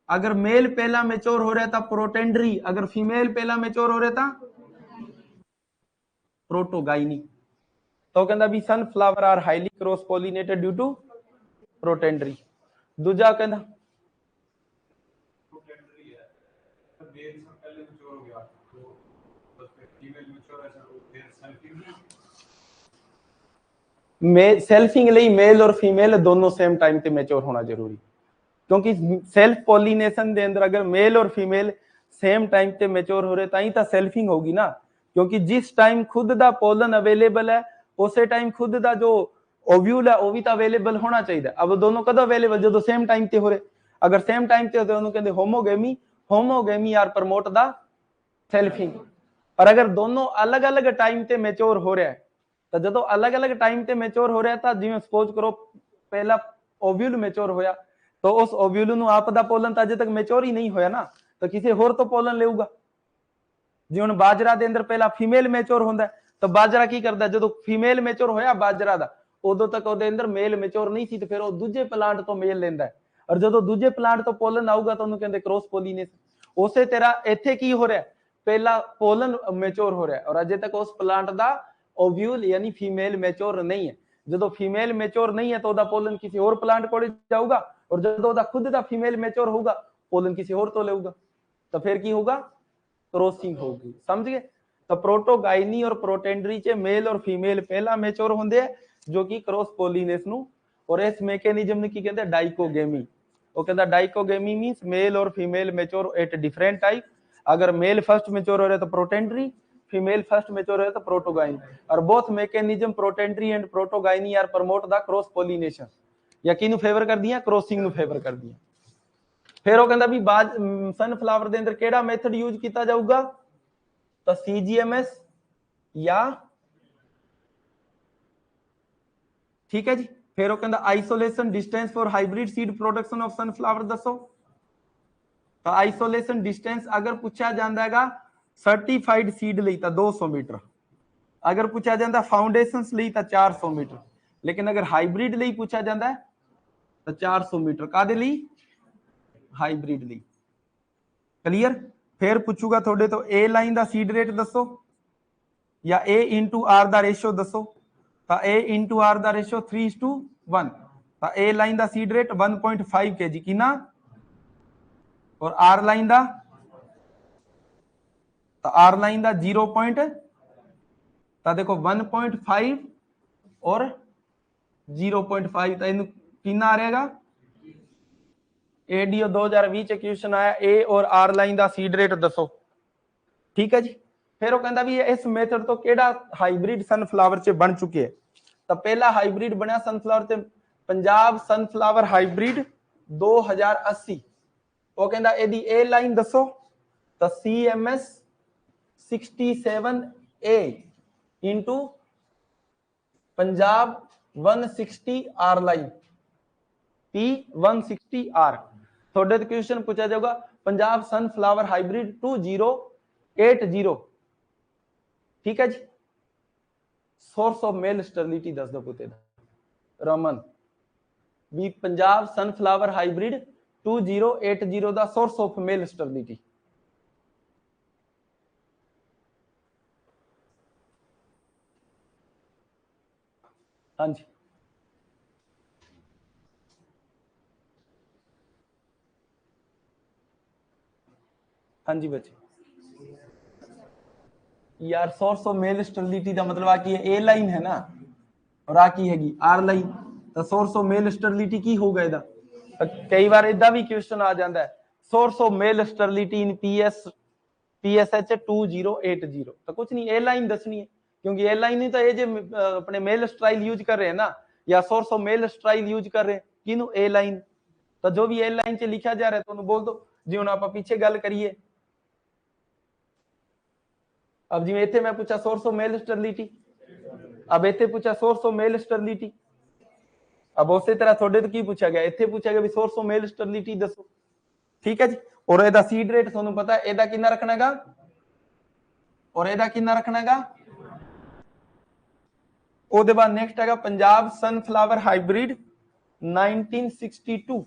अगर मेल पहला मेच्योर हो रहा था प्रोटेंड्री, अगर फीमेल पहला मेच्योर हो रहा था प्रोटोगाइनी। तो कहता भी sunflower are highly cross pollinated due to protandry. दूजा कहता सेल्फिंग ਲਈ मेल और फीमेल दोनों सेम टाइम ਤੇ मैच्योर होना जरूरी, क्योंकि सेल्फ पॉलिनेशन के अंदर अगर मेल और फीमेल सेम टाइम ਤੇ मैच्योर हो रहे ਤਾਂ ही ਤਾਂ सेल्फिंग होगी ना। क्योंकि जिस टाइम खुद ਦਾ पोलन अवेलेबल है उसे टाइम खुद ਦਾ जो ओव्यूल है वो भी ਤਾਂ अवेलेबल होना चाहिए। अब दोनों कदों अवेलेबल जो सेम टाइम ਤੇ हो रहे, अगर सेम टाइम ਤੇ होते ਉਹਨੂੰ ਕਹਿੰਦੇ ਹੋਮੋਗੇਮੀ। ਹੋਮੋਗੇਮੀ ਆਰ ਪ੍ਰਮੋਟ ਦਾ सेल्फिंग। और अगर दोनों अलग अलग टाइम ते मैच्योर हो रहा है तो जो अलग अलग टाइम ते मैच्योर हो रहा था, जिवें सपोज करो पहला ओव्यूल मैच्योर होया तो उस ओव्यूल ਨੂੰ ਆਪ ਦਾ ਪੋਲਨ ਤਾਂ ਅਜੇ ਤੱਕ ਮੈच्योर ਹੀ ਨਹੀਂ ਹੋਇਆ ਨਾ, ਤਾਂ ਕਿਸੇ ਹੋਰ ਤੋਂ ਪੋਲਨ ਲਊਗਾ। ਜੇ ਹੁਣ ਬਾਜਰਾ ਦੇ ਅੰਦਰ ਪਹਿਲਾ ਫੀਮੇਲ ਮੈच्योर ਹੁੰਦਾ ਤਾਂ ਬਾਜਰਾ ਕੀ ਕਰਦਾ, ਜਦੋਂ ਫੀਮੇਲ ਮੈच्योर ਹੋਇਆ ਬਾਜਰਾ ਦਾ ਉਦੋਂ ਤੱਕ ਉਹਦੇ ਅੰਦਰ ਮੇਲ ਮੈच्योर ਨਹੀਂ ਸੀ, ਤੇ ਫਿਰ ਉਹ ਦੂਜੇ ਪਲਾਂਟ ਤੋਂ ਮੇਲ ਲੈਂਦਾ ਹੈ। ਔਰ ਜਦੋਂ ਦੂਜੇ ਪਲਾਂਟ ਤੋਂ ਪੋਲਨ ਆਊਗਾ ਤਾਂ ਉਹਨੂੰ ਕਹਿੰਦੇ ਕ੍ਰੋਸ ਪੋਲੀਨੇਸ਼ਨ। ਉਸੇ ਤਰ੍ਹਾਂ ਇੱਥੇ ਕੀ ਹੋ ਰਿਹਾ, ਪਹਿਲਾ ਪੋਲਨ ਮੈच्योर ਹੋ ਰਿਹਾ ਔਰ ਅਜੇ ਤੱਕ ਉਸ ਪਲਾਂਟ ਦਾ ओव्यूल यानी फीमेल मैच्योर नहीं है। जो फीमेल मैच्योर नहीं है तो ਉਹਦਾ पोलन किसी और प्लांट को जाऊगा, और जो ਉਹਦਾ खुद ਦਾ फीमेल मैच्योर होगा पोलन किसी और तो लेगा, तो फिर की होगा, क्रॉसिंग होगी। समझ गए? तो प्रोटोगाइनी और प्रोटेंडरी च मेल और फीमेल पहला मैच्योर होंगे जो कि क्रॉस पोलिनेस ਨੂੰ, और इस मैकेनिज्म ਨੂੰ ਕੀ ਕਹਿੰਦੇ, डाइकोगेमी। ਉਹ ਕਹਿੰਦਾ डाइकोगेमी मींस मेल और female mature at different type. अगर मेल फर्स्ट मैच्योर हो रहा है तो प्रोटेंडरी, फीमेल फर्स्ट मैच्योर है तो प्रोटोगाइन, और both mechanism protandry and protogyny are promote the cross pollination. या किनु फेवर कर दिया, क्रॉसिंग नु फेवर कर दिया। फिर वो कहंदा भी सनफ्लावर दे अंदर केड़ा मेथड यूज किया जाऊगा, तो सीजीएमएस या ठीक है जी। फिर वो कहंदा isolation distance for hybrid seed production of sunflower दसो। तो आइसोलेशन डिस्टेंस अगर पूछा जाता है सर्टिफाइड सीड ਲਈ ਤਾਂ 200 मीटर, अगर पूछा जाता फाउंडेशंस ਲਈ ਤਾਂ 400 मीटर, लेकिन अगर हाइब्रिड ਲਈ पूछा जाता है तो 400 मीटर ਕਾਦੇ ਲਈ, हाइब्रिड ਲਈ। क्लियर? फिर पूछूगा थोड़े तो A line the seed rate दसो या A into R the ratio दसो। तो A into R the ratio 3:1, तो A line the seed rate 1.5 kg किना, और R लाइन ਦਾ, तो आर लाइन का 0. तो देखो 1.5 और 0.5, तो इन कितना आ रहेगा, एडीओ 2020 च क्वेश्चन आया ए और आर लाइन का सीड रेट दसो। ठीक है जी। फिर वो कहता भी इस मेथड तो केड़ा हाइब्रिड सनफ्लावर च बन चुके हैं, तो पहला हाइब्रिड बनया सनफ्लावर च पंजाब सनफ्लावर हाइब्रिड 2080। वो कहता एदी ए लाइन दसो, तो CMS 67A into Punjab 160 R line P160R। थोड़े तो क्वेश्चन पूछा जाएगा पंजाब सनफ्लावर हाइब्रिड 2080। ठीक है जी। सोर्स ऑफ मेल स्टरलिटी दस दो पुते रमन भी पंजाब सनफ्लावर हाइब्रिड 2080 का सोर्स ऑफ मेल स्टरलिटी। हाँ जी, हाँ जी बच्चे। यार सोर्स ऑफ मेल स्टरलिटी का मतलब आकी है ए लाइन है ना, और आकी हैगी आर लाइन, तो सोर्स ऑफ मेल स्टरलिटी की होगा इदा। तो कई बार इदा भी क्वेश्चन आ जाता है source of male sterility in PSH 2080, तो कुछ नहीं, ए लाइन दसनी है, क्योंकि ए लाइन ही तो ये जो अपने मेल स्टाइल यूज कर रहे हैं ना, या source of mail style use कर रहे हैं किनू, ए लाइन। तो जो भी ए लाइन च लिखा जा रहा है तो बोल दो जी। हम आप पीछे गल करिए, अब जिवें इत्थे मैं पूछा सोर्स ऑफ मेल स्टरलिटी, अब इत्थे पूछा सोर्स ऑफ मेल स्टरलिटी, अब उसी तरह थोड़े तो की पूछा गया, इत्थे पूछा गया भी सोर्स ऑफ मेल स्टरलिटी दसो। ठीक है जी। और एदा सीड रेट तुहानू पता है एदा कितना रखना है, और एदा कितना रखना है। ਉਹਦੇ बाद नेक्स्ट है Punjab sunflower hybrid 1962,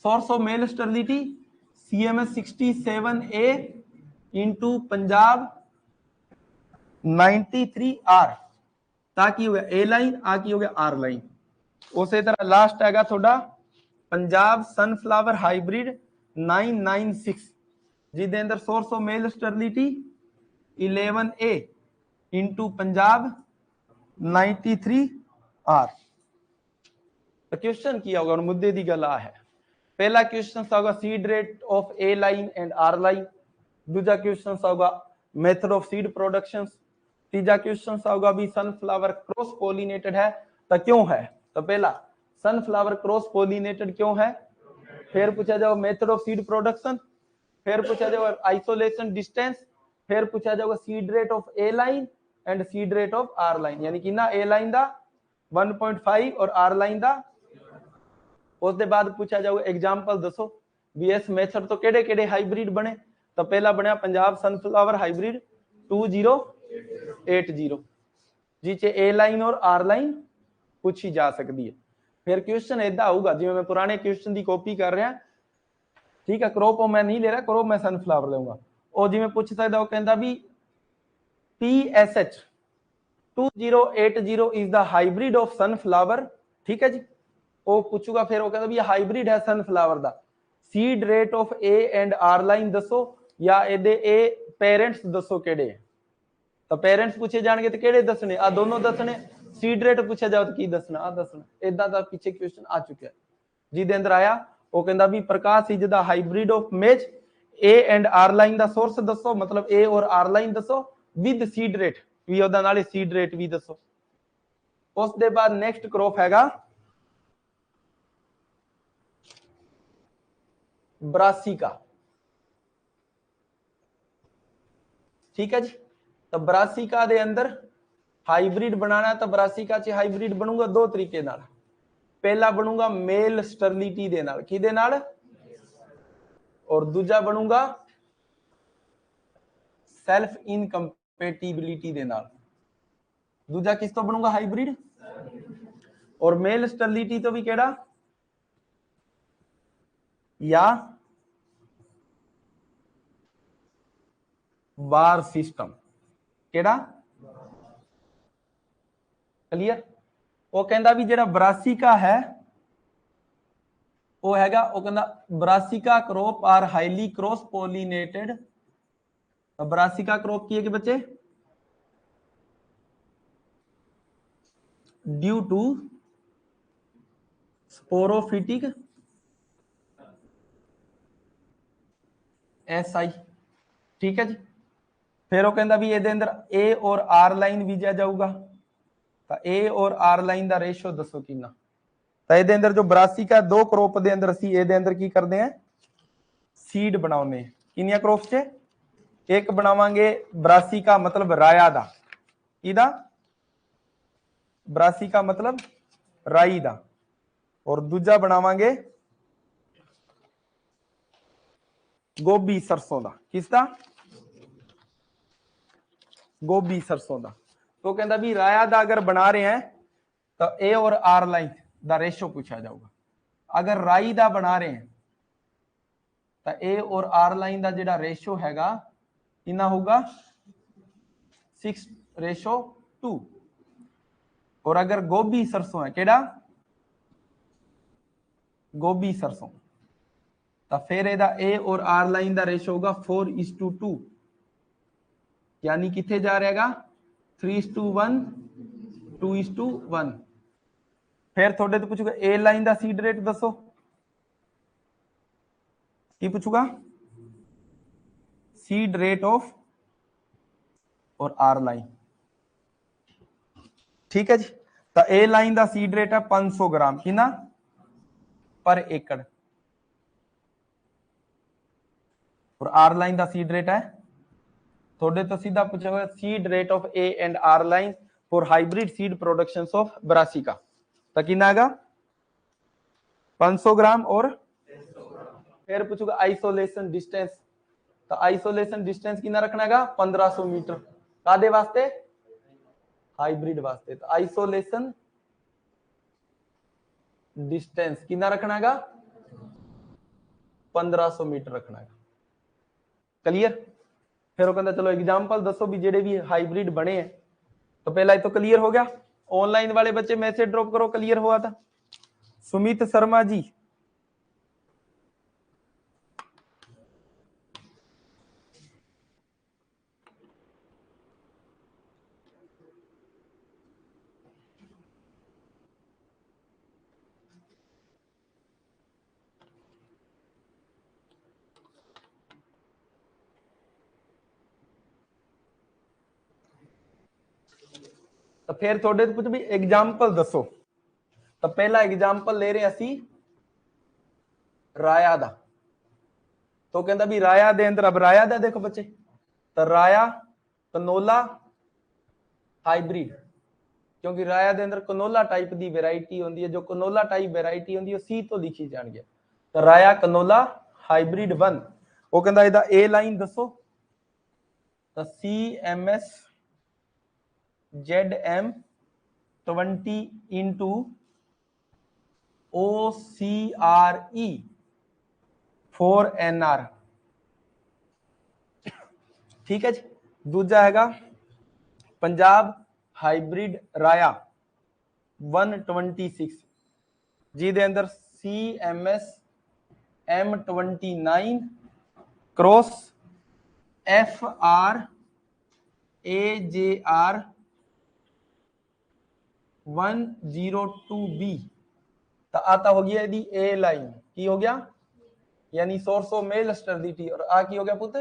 source of male sterility CMS 67A into Punjab 93R, ताकि हो गया ए लाइन, आकी हो गया आर लाइन। उसी तरह लास्ट है थोड़ा पंजाब सनफ्लावर हाइब्रिड 996, जिसके अंदर source of male sterility 11A into Punjab 93R। तो क्वेश्चन किया होगा और मुद्दे की गल आ है, पहला क्वेश्चन होगा seed rate of A line and R line, दूसरा क्वेश्चन होगा मेथड ऑफ सीड प्रोडक्शन, तीसरा क्वेश्चन होगा भी सनफ्लावर क्रॉस पोलिनेटेड है तो क्यों है। तो पहला सनफ्लावर क्रॉस पोलिनेटेड क्यों है, फिर पूछा जाओ मेथड ऑफ सीड प्रोडक्शन, फिर पूछा जाएगा आइसोलेशन डिस्टेंस, फिर पूछा जाएगा seed rate of A line and seed rate of R line, यानी कि ना ए लाइन दा 1.5 और आर लाइन दा। उसके बाद पूछा जाएगा एग्जाम्पल दसो भी इस मेथड तो केड़े केड़े हाइब्रिड बने। तो पहला बनया पंजाब सनफ्लावर हाइब्रिड 2080 जिसे ए लाइन और आर लाइन पूछी जा सकती है। फिर क्वेश्चन इदा आऊगा जिवें मैं पुराने क्वेश्चन की कॉपी कर रहा, ठीक है, क्रॉप मैं नहीं ले रहा, क्रॉप मैं सनफ्लावर लूंगा। और जिवें पूछ सकता वो कहता भी PSH 2080 is the hybrid of sunflower, ठीक है जी। वो पूछूगा फिर वो कहता भी हाइब्रिड है सनफ्लावर दा, seed rate of A and R line दसो या एदे ए पेरेंट्स दसो केड़े। तो पेरेंट्स पूछे जाएंगे तो केड़े दसने, आ दोनों दसने। सीड रेट पूछा जाओ तो की दसना, आ दसना। इदा दा पीछे क्वेश्चन आ चुका है जिहदे अंदर आया वो कहता भी Prakash is the hybrid of maize, A and R line दा सोर्स दसो, मतलब ए और आर लाइन दसो विद सीड रेट भी ओदा नाले सीड रेट भी दसो। उस दे बाद नेक्स्ट क्रॉप हैगा ब्रासिका, ठीक है जी। तो ब्रासिका दे अंदर हाइब्रिड बनाना तो ब्रासिका च हाइब्रिड बनूंगा दो तरीके नाल। पहला बनूंगा मेल स्टरलिटी दे नाल, किदे नाल, और दूजा बनूंगा सेल्फ इनकंपैटिबिलिटी दे नाल। दूजा किस तो बनूंगा हाइब्रिड, और मेल स्टरलिटी तो भी केड़ा, या वार सिस्टम, केड़ा, क्लियर। वो कहता भी जेड़ा ब्रासिका है वो हैगा, वो कहता brassica crop are highly cross pollinated. Brassica crop की है कि बच्चे ड्यू टू स्पोरोफिटिक SI, ठीक है जी। फिर वो कहता भी ये अंदर ए और आर लाइन बीजा जाऊगा, तो ए और आर लाइन का रेशो दसो कितना। तो ये अंदर जो ब्रासिका दो क्रॉप दे अंदर असी ये अंदर की करते हैं, सीड बनाने। किनिया क्रॉप से एक बनावांगे ब्रासिका मतलब राया दा, इदा ब्रासिका मतलब राई दा, और दूजा बनावांगे गोभी सरसों दा, किसदा, गोभी सरसों दा। तो कहता भी राया दा अगर बना रहे हैं तो ए और आर लाइन दा रेशो पूछा जाऊगा। अगर राई दा बना रहे हैं तो ए और आर लाइन का जो रेशो हैगा कितना होगा 6:2। और अगर गोभी सरसों है केड़ा, गोभी सरसों, तो फिर एदा ए और आर लाइन का रेशो होगा 4:2, यानी किथे जा रहेगा 3:1 2:1। फिर थोड़े तो पूछूगा ए लाइन का सीड रेट दसो, की पूछूगा सीड रेट ऑफ और आर लाइन, ठीक है जी। तो ए लाइन का सीड रेट है 500 ग्राम कि ना पर एकड़, और आर लाइन का सीड रेट है थोड़े तो सीधा पूछा seed rate of A and R line for hybrid seed production of brassica, तो कितना आएगा 500 ग्राम। और फिर पूछूगा आइसोलेशन डिस्टेंस, तो आइसोलेशन डिस्टेंस कितना रखना है 1500 मीटर, कादे वास्ते, हाइब्रिड वास्ते। तो आइसोलेशन डिस्टेंस कितना रखना है 1500 मीटर रखना है, क्लियर। फिर वो कहता चलो एग्जांपल दसो भी जेडे भी हाइब्रिड बने हैं। तो पहला तो क्लियर हो गया, ऑनलाइन वाले बच्चे मैसेज ड्रॉप करो क्लियर हुआ था। सुमित शर्मा जी, तो फिर थोड़े कुछ भी एग्जाम्पल दसो। तो पहला एग्जाम्पल ले रहे असी राया दा, तो कहता भी राया दे अंदर, अब राया दा देखो बच्चे, तो राया कनोला हाइब्रिड, क्योंकि राया दे अंदर कनोला टाइप दी वैरायटी होंदी है, जो कनोला टाइप वैरायटी होंदी है सी तो लिखी जानी है। तो राया कनोला हाइब्रिड 1, वो कहता इहदा ए लाइन दसो, तो CMS ZM 20 into OCRE 4NR, ठीक है जी। दूजा हैगा पंजाब हाइब्रिड राया 126, जिहदे अंदर CMS M29 cross FR AJR 102B, तो आता हो गया यदि ए लाइन की हो गया, यानी सोर्स ऑफ मेल स्टर्डिटी, और आ की हो गया पुत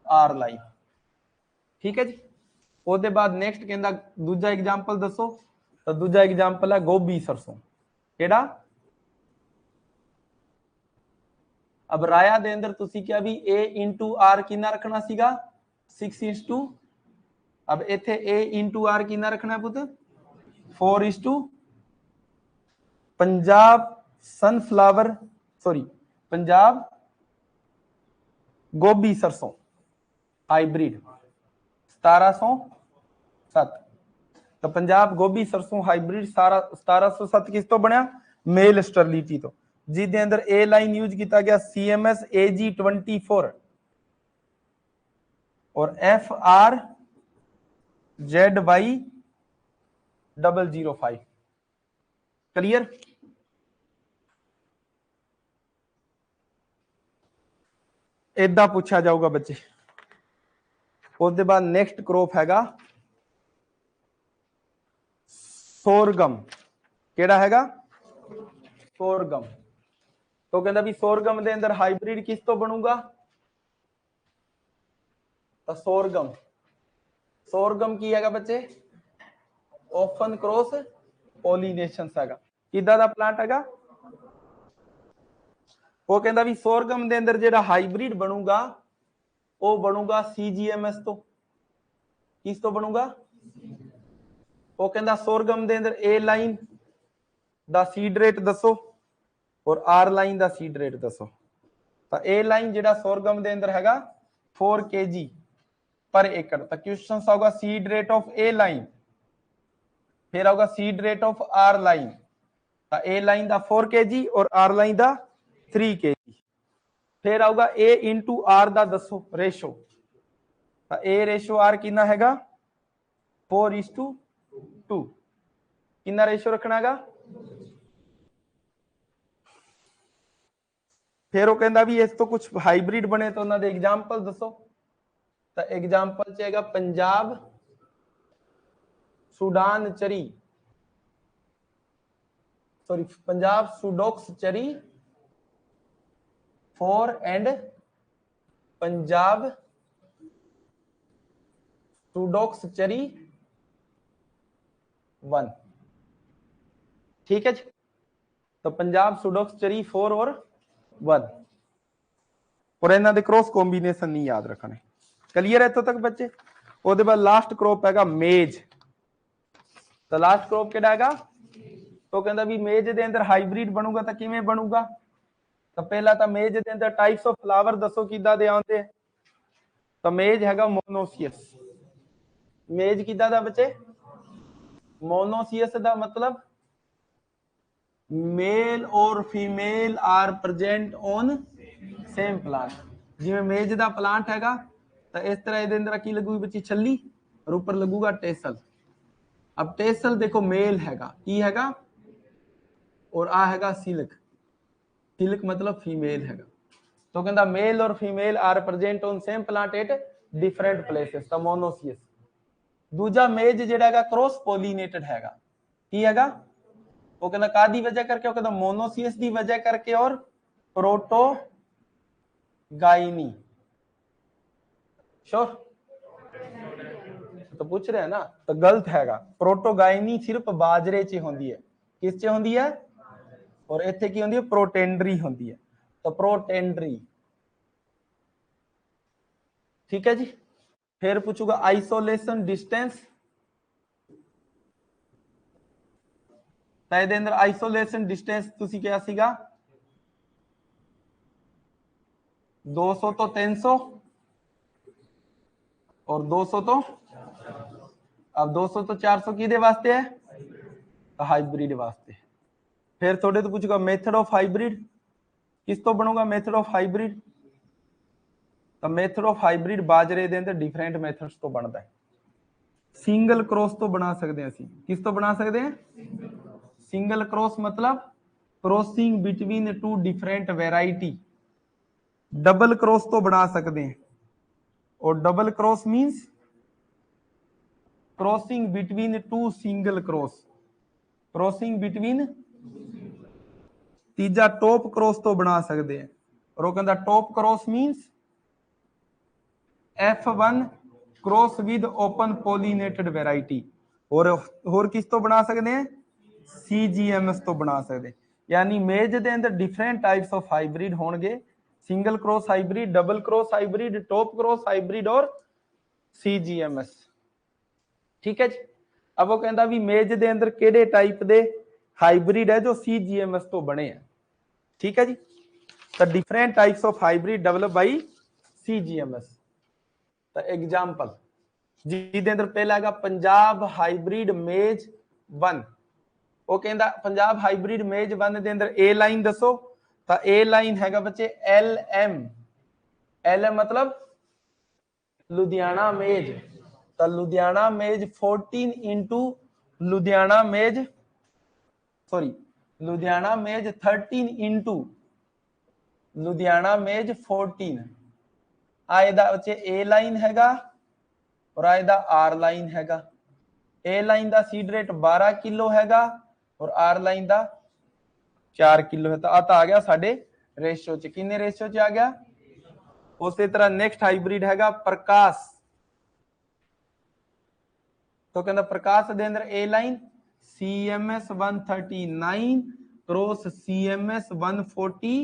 आर लाइन, ठीक है जी। ਉਹਦੇ बाद नेक्स्ट कहता दूजा एग्जाम्पल दसो, तो दूजा एग्जाम्पल है गोभी सरसों, केड़ा अब राया दे अंदर तुसी क्या भी A इंटू आर किना रखना सीगा 6:, अब इथे A इंटू आर किना रखना है पुत 4:, पंजाब सनफ्लावर सॉरी पंजाब गोभी सरसों हाइब्रिड 1707, तो पंजाब गोभी सरसों हाइब्रिड 1707 किस तो बनया मेल स्टरलिटी तो, जिसके अंदर ए लाइन यूज किया गया CMS AG24 और FR ZY 005, क्लियर। इदा पूछा जाऊगा बच्चे। उसके बाद नेक्स्ट क्रॉप हैगा सोरगम, केड़ा हैगा सोरगम, तो कहता भी सोरगम दे अंदर हाइब्रिड किस तो बनूगा, तो सोरगम, सोरगम की हैगा बच्चे ओपन क्रॉस पॉलिनेशन हैगा, किदा दा प्लांट हैगा, वो कहता भी सोरगम दे अंदर जेड़ा हाइब्रिड बनूगा वो बनूगा CGMS तो, किस तो बनूगा, वो कहता सोरगम दे अंदर ए लाइन दा सीड रेट दसो और आर लाइन दा सीड रेट दसो, तो ए लाइन जेड़ा सोरगम दे अंदर हैगा 4 kg पर एकड़, तो क्वेश्चन होगा seed rate of A line, फिर होगा seed rate of R line, तो ए लाइन दा 4 kg और आर लाइन दा 3 kg, फिर आऊगा ए इंटू आर दा दसो रेशो, तो ए रेशो आर कितना हैगा 4:2, कितना रेशो रखना हैगा, फिर वो कहता भी इस तो कुछ हाइब्रिड बने तो उन्होंने एग्जाम्पल दसो, तो एग्जाम्पल चाहेगा पंजाब सूडान चरी सॉरी पंजाब सुडोक्स चरी 4 एंड पंजाब सुडोक्स चरी 1, ठीक है जी। तो पंजाब सुडोक्स चरी 4 और 1, और इन्हों के क्रॉस कॉम्बीनेशन नहीं याद रखने, क्लियर है इतों तक बच्चे। उसके बाद लास्ट क्रॉप हैगा मेज, तो लास्ट क्रॉप केड़ा हैगा, तो कहता भी मेज के अंदर हाइब्रिड बनूगा तो किवें बनूगा, तो पहला तो मेज के अंदर टाइप्स ऑफ फ्लावर दसो किदा दे आउंदे, तो मेज हैगा मोनोसियस, मेज किदा दा बच्चे मोनोसियस दा मतलब मेल और female are present on same plant, जिवें मेज दा प्लांट हैगा तो इस तरह इहदे अंदर की लगूगी बच्ची छली और ऊपर लगूगा टेसल, अब टेसल देखो मेल हैगा की हैगा और आ हैगा सिल्क, सिल्क मतलब फीमेल हैगा, तो कहता मेल और female are present on same plant at different places, तो मोनोसियस। दूजा मेज जेड़ा हैगा क्रॉस पॉलिनेटेड हैगा, की हैगा वो कहता कादी वजह करके, वो कहता मोनोसियस दी वजह करके और प्रोटोगाइनी, श्योर तो पूछ रहे हैं ना, तो गलत हैगा, प्रोटोगाइनी सिर्फ बाजरे च होंदी है, किस च होंदी है, और इत्थे की होंदी है प्रोटेंडरी होंदी है, तो प्रोटेंडरी ठीक है जी। फिर पूछूगा आइसोलेशन डिस्टेंस, ਇਹਦੇ ਅੰਦਰ ਆਈਸੋਲੇਸ਼ਨ ਡਿਸਟੈਂਸ ਤੁਸੀਂ ਕਿਹਾ ਸੀਗਾ 200 ਤੋਂ 300 और 200 तो अब 200 तो 400 किहदे वास्ते है, हाइब्रिड वास्ते। फिर थोड़े तो पूछूगा मेथड ऑफ हाइब्रिड, किस तो बनूगा मेथड ऑफ हाइब्रिड, तो मेथड ऑफ हाइब्रिड बाजरे दे अंदर डिफरेंट मेथड्स तो बनता है। सिंगल क्रॉस तो बना सकते हैं, किस तो बना सकते हैं, सिंगल क्रॉस मतलब crossing between two different variety. Double cross तो बना सकते हैं, और double cross means crossing between two single cross, crossing between. तीजा टॉप क्रॉस तो बना सकते हैं, और वो कहता top cross means F1 cross with open pollinated variety. और किस तो बना सकते हैं, CGMS तो बना सकते हैं। यानी मेज दे अंदर डिफरेंट टाइप्स ऑफ हाइब्रिड होंगे, single cross hybrid, double cross hybrid, top cross hybrid और CGMS। ठीक है जी। अब वो कहता भी मेज दे अंदर केड़े टाइप दे हाइब्रिड है जो CGMS तो बने हैं। ठीक है जी। तो different types of hybrid develop by CGMS। तो एग्जाम्पल ਜਿਹਦੇ ਅੰਦਰ ਪਹਿਲਾ ਹੈਗਾ ਪੰਜਾਬ ਹਾਈਬ੍ਰਿਡ ਮੇਜ 1। ਉਹ ਕਹਿੰਦਾ ਪੰਜਾਬ ਹਾਈਬ੍ਰਿਡ ਮੇਜ 1 ਦੇ ਅੰਦਰ A ਲਾਈਨ ਦੱਸੋ, ਤਾਂ A ਲਾਈਨ ਹੈਗਾ ਬੱਚੇ LM। LM मतलब लुधियाना मेज, तो लुधियाना मेज 14 इंटू लुधियाना मेज, सॉरी लुधियाना मेज 13 इंटू लुधियाना मेज 14। आएदा बच्चे A लाइन हैगा और आएदा R लाइन हैगा। A लाइन का सीड रेट 12 किलो हैगा और R लाइन का 4 किलो है। तो आता आ गया साडे रेशियो च, किन्ने रेशियो च आ गया। उस तरह नेक्स्ट हाइब्रिड हैगा प्रकाश। तो कहता प्रकाश दे अंदर A line CMS 139 cross CMS 140।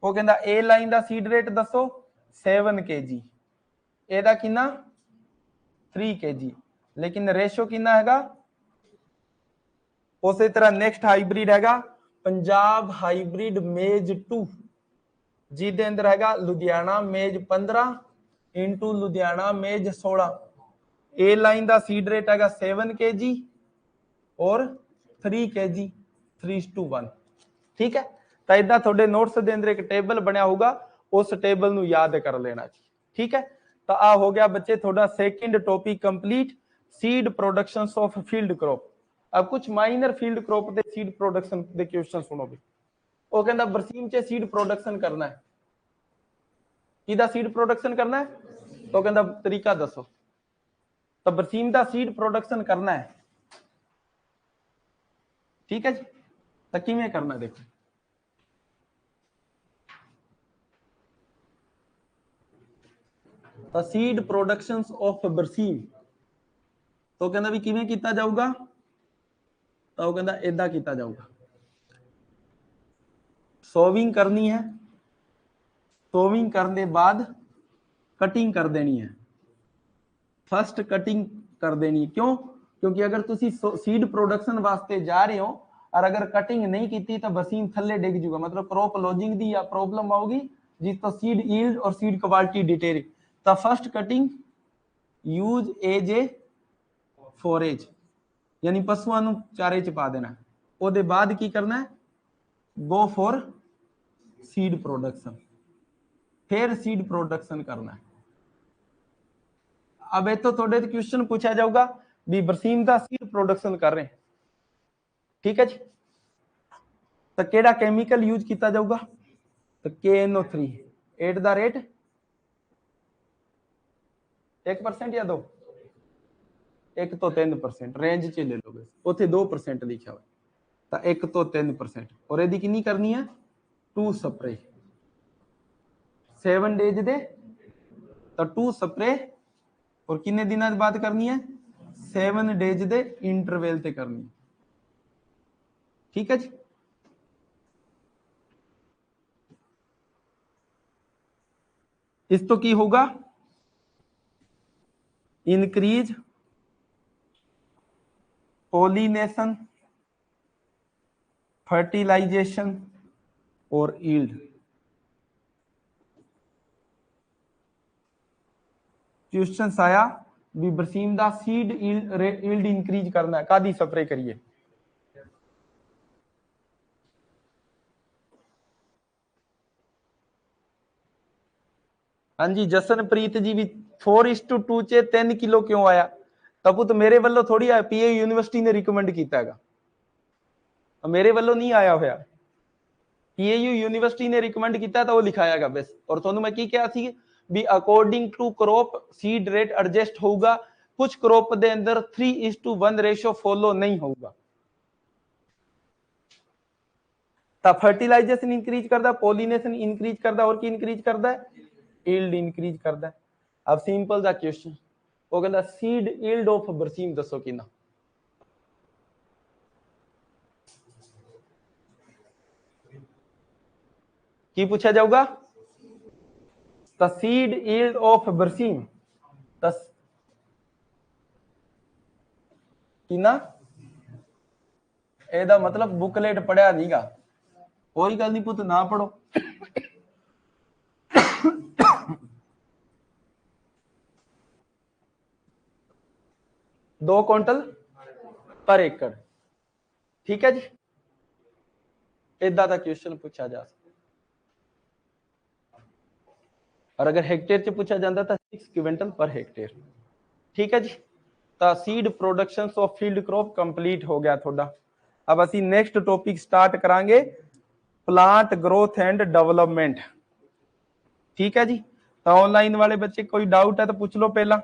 वो कहता A लाइन का सीड रेट दसो 7 kg, एदा कितना 3 kg, लेकिन रेशियो कितना हैगा। उसी तरह नेक्स्ट हाइब्रिड हैगा पंजाब हाइब्रिड मेज 2, जिदे अंदर हैगा लुधियाना मेज 15 इंटू लुधियाना मेज 16। ए लाइन का सीड रेट हैगा 7 kg और 3 kg 3:1। ठीक है। तो इदा थोड़े नोट्स के अंदर एक टेबल बनया होगा, उस टेबल नू याद कर लेना। ठीक है। तो आ हो गया बच्चे थोड़ा second topic complete, seed production of field crop. अब कुछ माइनर फील्ड क्रॉप दे सीड प्रोडक्शन दे क्वेश्चन सुनो भी। वो कहता बरसीम च सीड प्रोडक्शन करना है, किदा सीड प्रोडक्शन करना है, तो कहता तरीका दसो। तो बरसीम का सीड प्रोडक्शन करना है। ठीक है जी। तो किवें करना देखो, तो सीड प्रोडक्शन ऑफ बरसीम तो कहता भी किवें किया जाऊगा, तो वो कहता इदा किया जाऊगा। सोविंग करनी है, सोविंग करने के बाद कटिंग कर देनी है। फर्स्ट कटिंग कर देनी, क्यों, क्योंकि अगर तुसी सीड प्रोडक्शन वास्ते जा रहे हो और अगर कटिंग नहीं की तो बरसीम थले डिग जूगा, मतलब क्रॉप लॉजिंग दी या प्रॉब्लम आऊगी जिस तो सीड यील्ड और सीड क्वालिटी डिटेल। तो first cutting use as a forage, यानी पशुओं को चारे च पा देना। उसके बाद की करना है, गो फॉर सीड प्रोडक्शन, फिर सीड प्रोडक्शन करना है। अब ये तो थोड़े क्वेश्चन पूछा जाऊगा भी बरसीम का सीड प्रोडक्शन कर रहे हैं। ठीक है जी। तो केड़ा केमिकल यूज किया जाऊगा, तो KNO3 एट द रेट 1% या 2, 1 तो 3% रेंज च ले लोगे, उथे 2% लिखा हुआ, तो 1 तो 3%। और यदि कितनी करनी है 2 स्प्रे 7 डेज दे, तो 2 स्प्रे और कितने दिन बाद करनी है 7 डेज दे इंटरवल ते करनी। ठीक है जी। इस तो की होगा इंक्रीज पोलिनेशन, फर्टिलाइजेशन और ईल्ड। क्वेश्चन आया भी बरसीम दा सीड ईल्ड इंक्रीज करना है, कादी स्प्रे करिए। हाँ जी जसनप्रीत जी भी 4:2 च 3 किलो क्यों आया? तबू तो मेरे वालों थोड़ी आया, पीए यूनिवर्सिटी ने रिकमेंड किया है, मेरे वालों नहीं आया होया, पीएयू यूनिवर्सिटी ने रिकमेंड किया तो वो लिखाया है बस। और थोनू मैं की क्या सी भी according to crop seed rate adjust होगा, कुछ क्रॉप दे अंदर 3:1 रेशो फॉलो नहीं होगा। तो फर्टिलाइजेशन इंक्रीज करता, पोलिनेशन इंक्रीज करता और की इंक्रीज करता है, ईल्ड इंक्रीज करता है। अब सिंपल दा क्वेश्चन वो कहता सीड ईल्ड ऑफ बरसीम दसो कि ना, की पूछा जाऊगा? द सीड ईल्ड ऑफ बरसीम किना, एदा मतलब बुकलेट पढ़िया नहींगा, कोई गल नहीं पुत ना पढ़ो। 2 क्विंटल पर एकड़, ठीक है जी। इदा का क्वेश्चन पूछा जा सकता, और अगर हेक्टेयर च पूछा जाता तो 6 क्विंटल पर हेक्टेयर, ठीक है जी। तो seed production of field crop complete हो गया थोड़ा। अब असी नेक्स्ट टॉपिक स्टार्ट करांगे प्लांट ग्रोथ एंड डेवलपमेंट, ठीक है जी। तो ऑनलाइन वाले बच्चे कोई डाउट है तो पूछ लो पहला।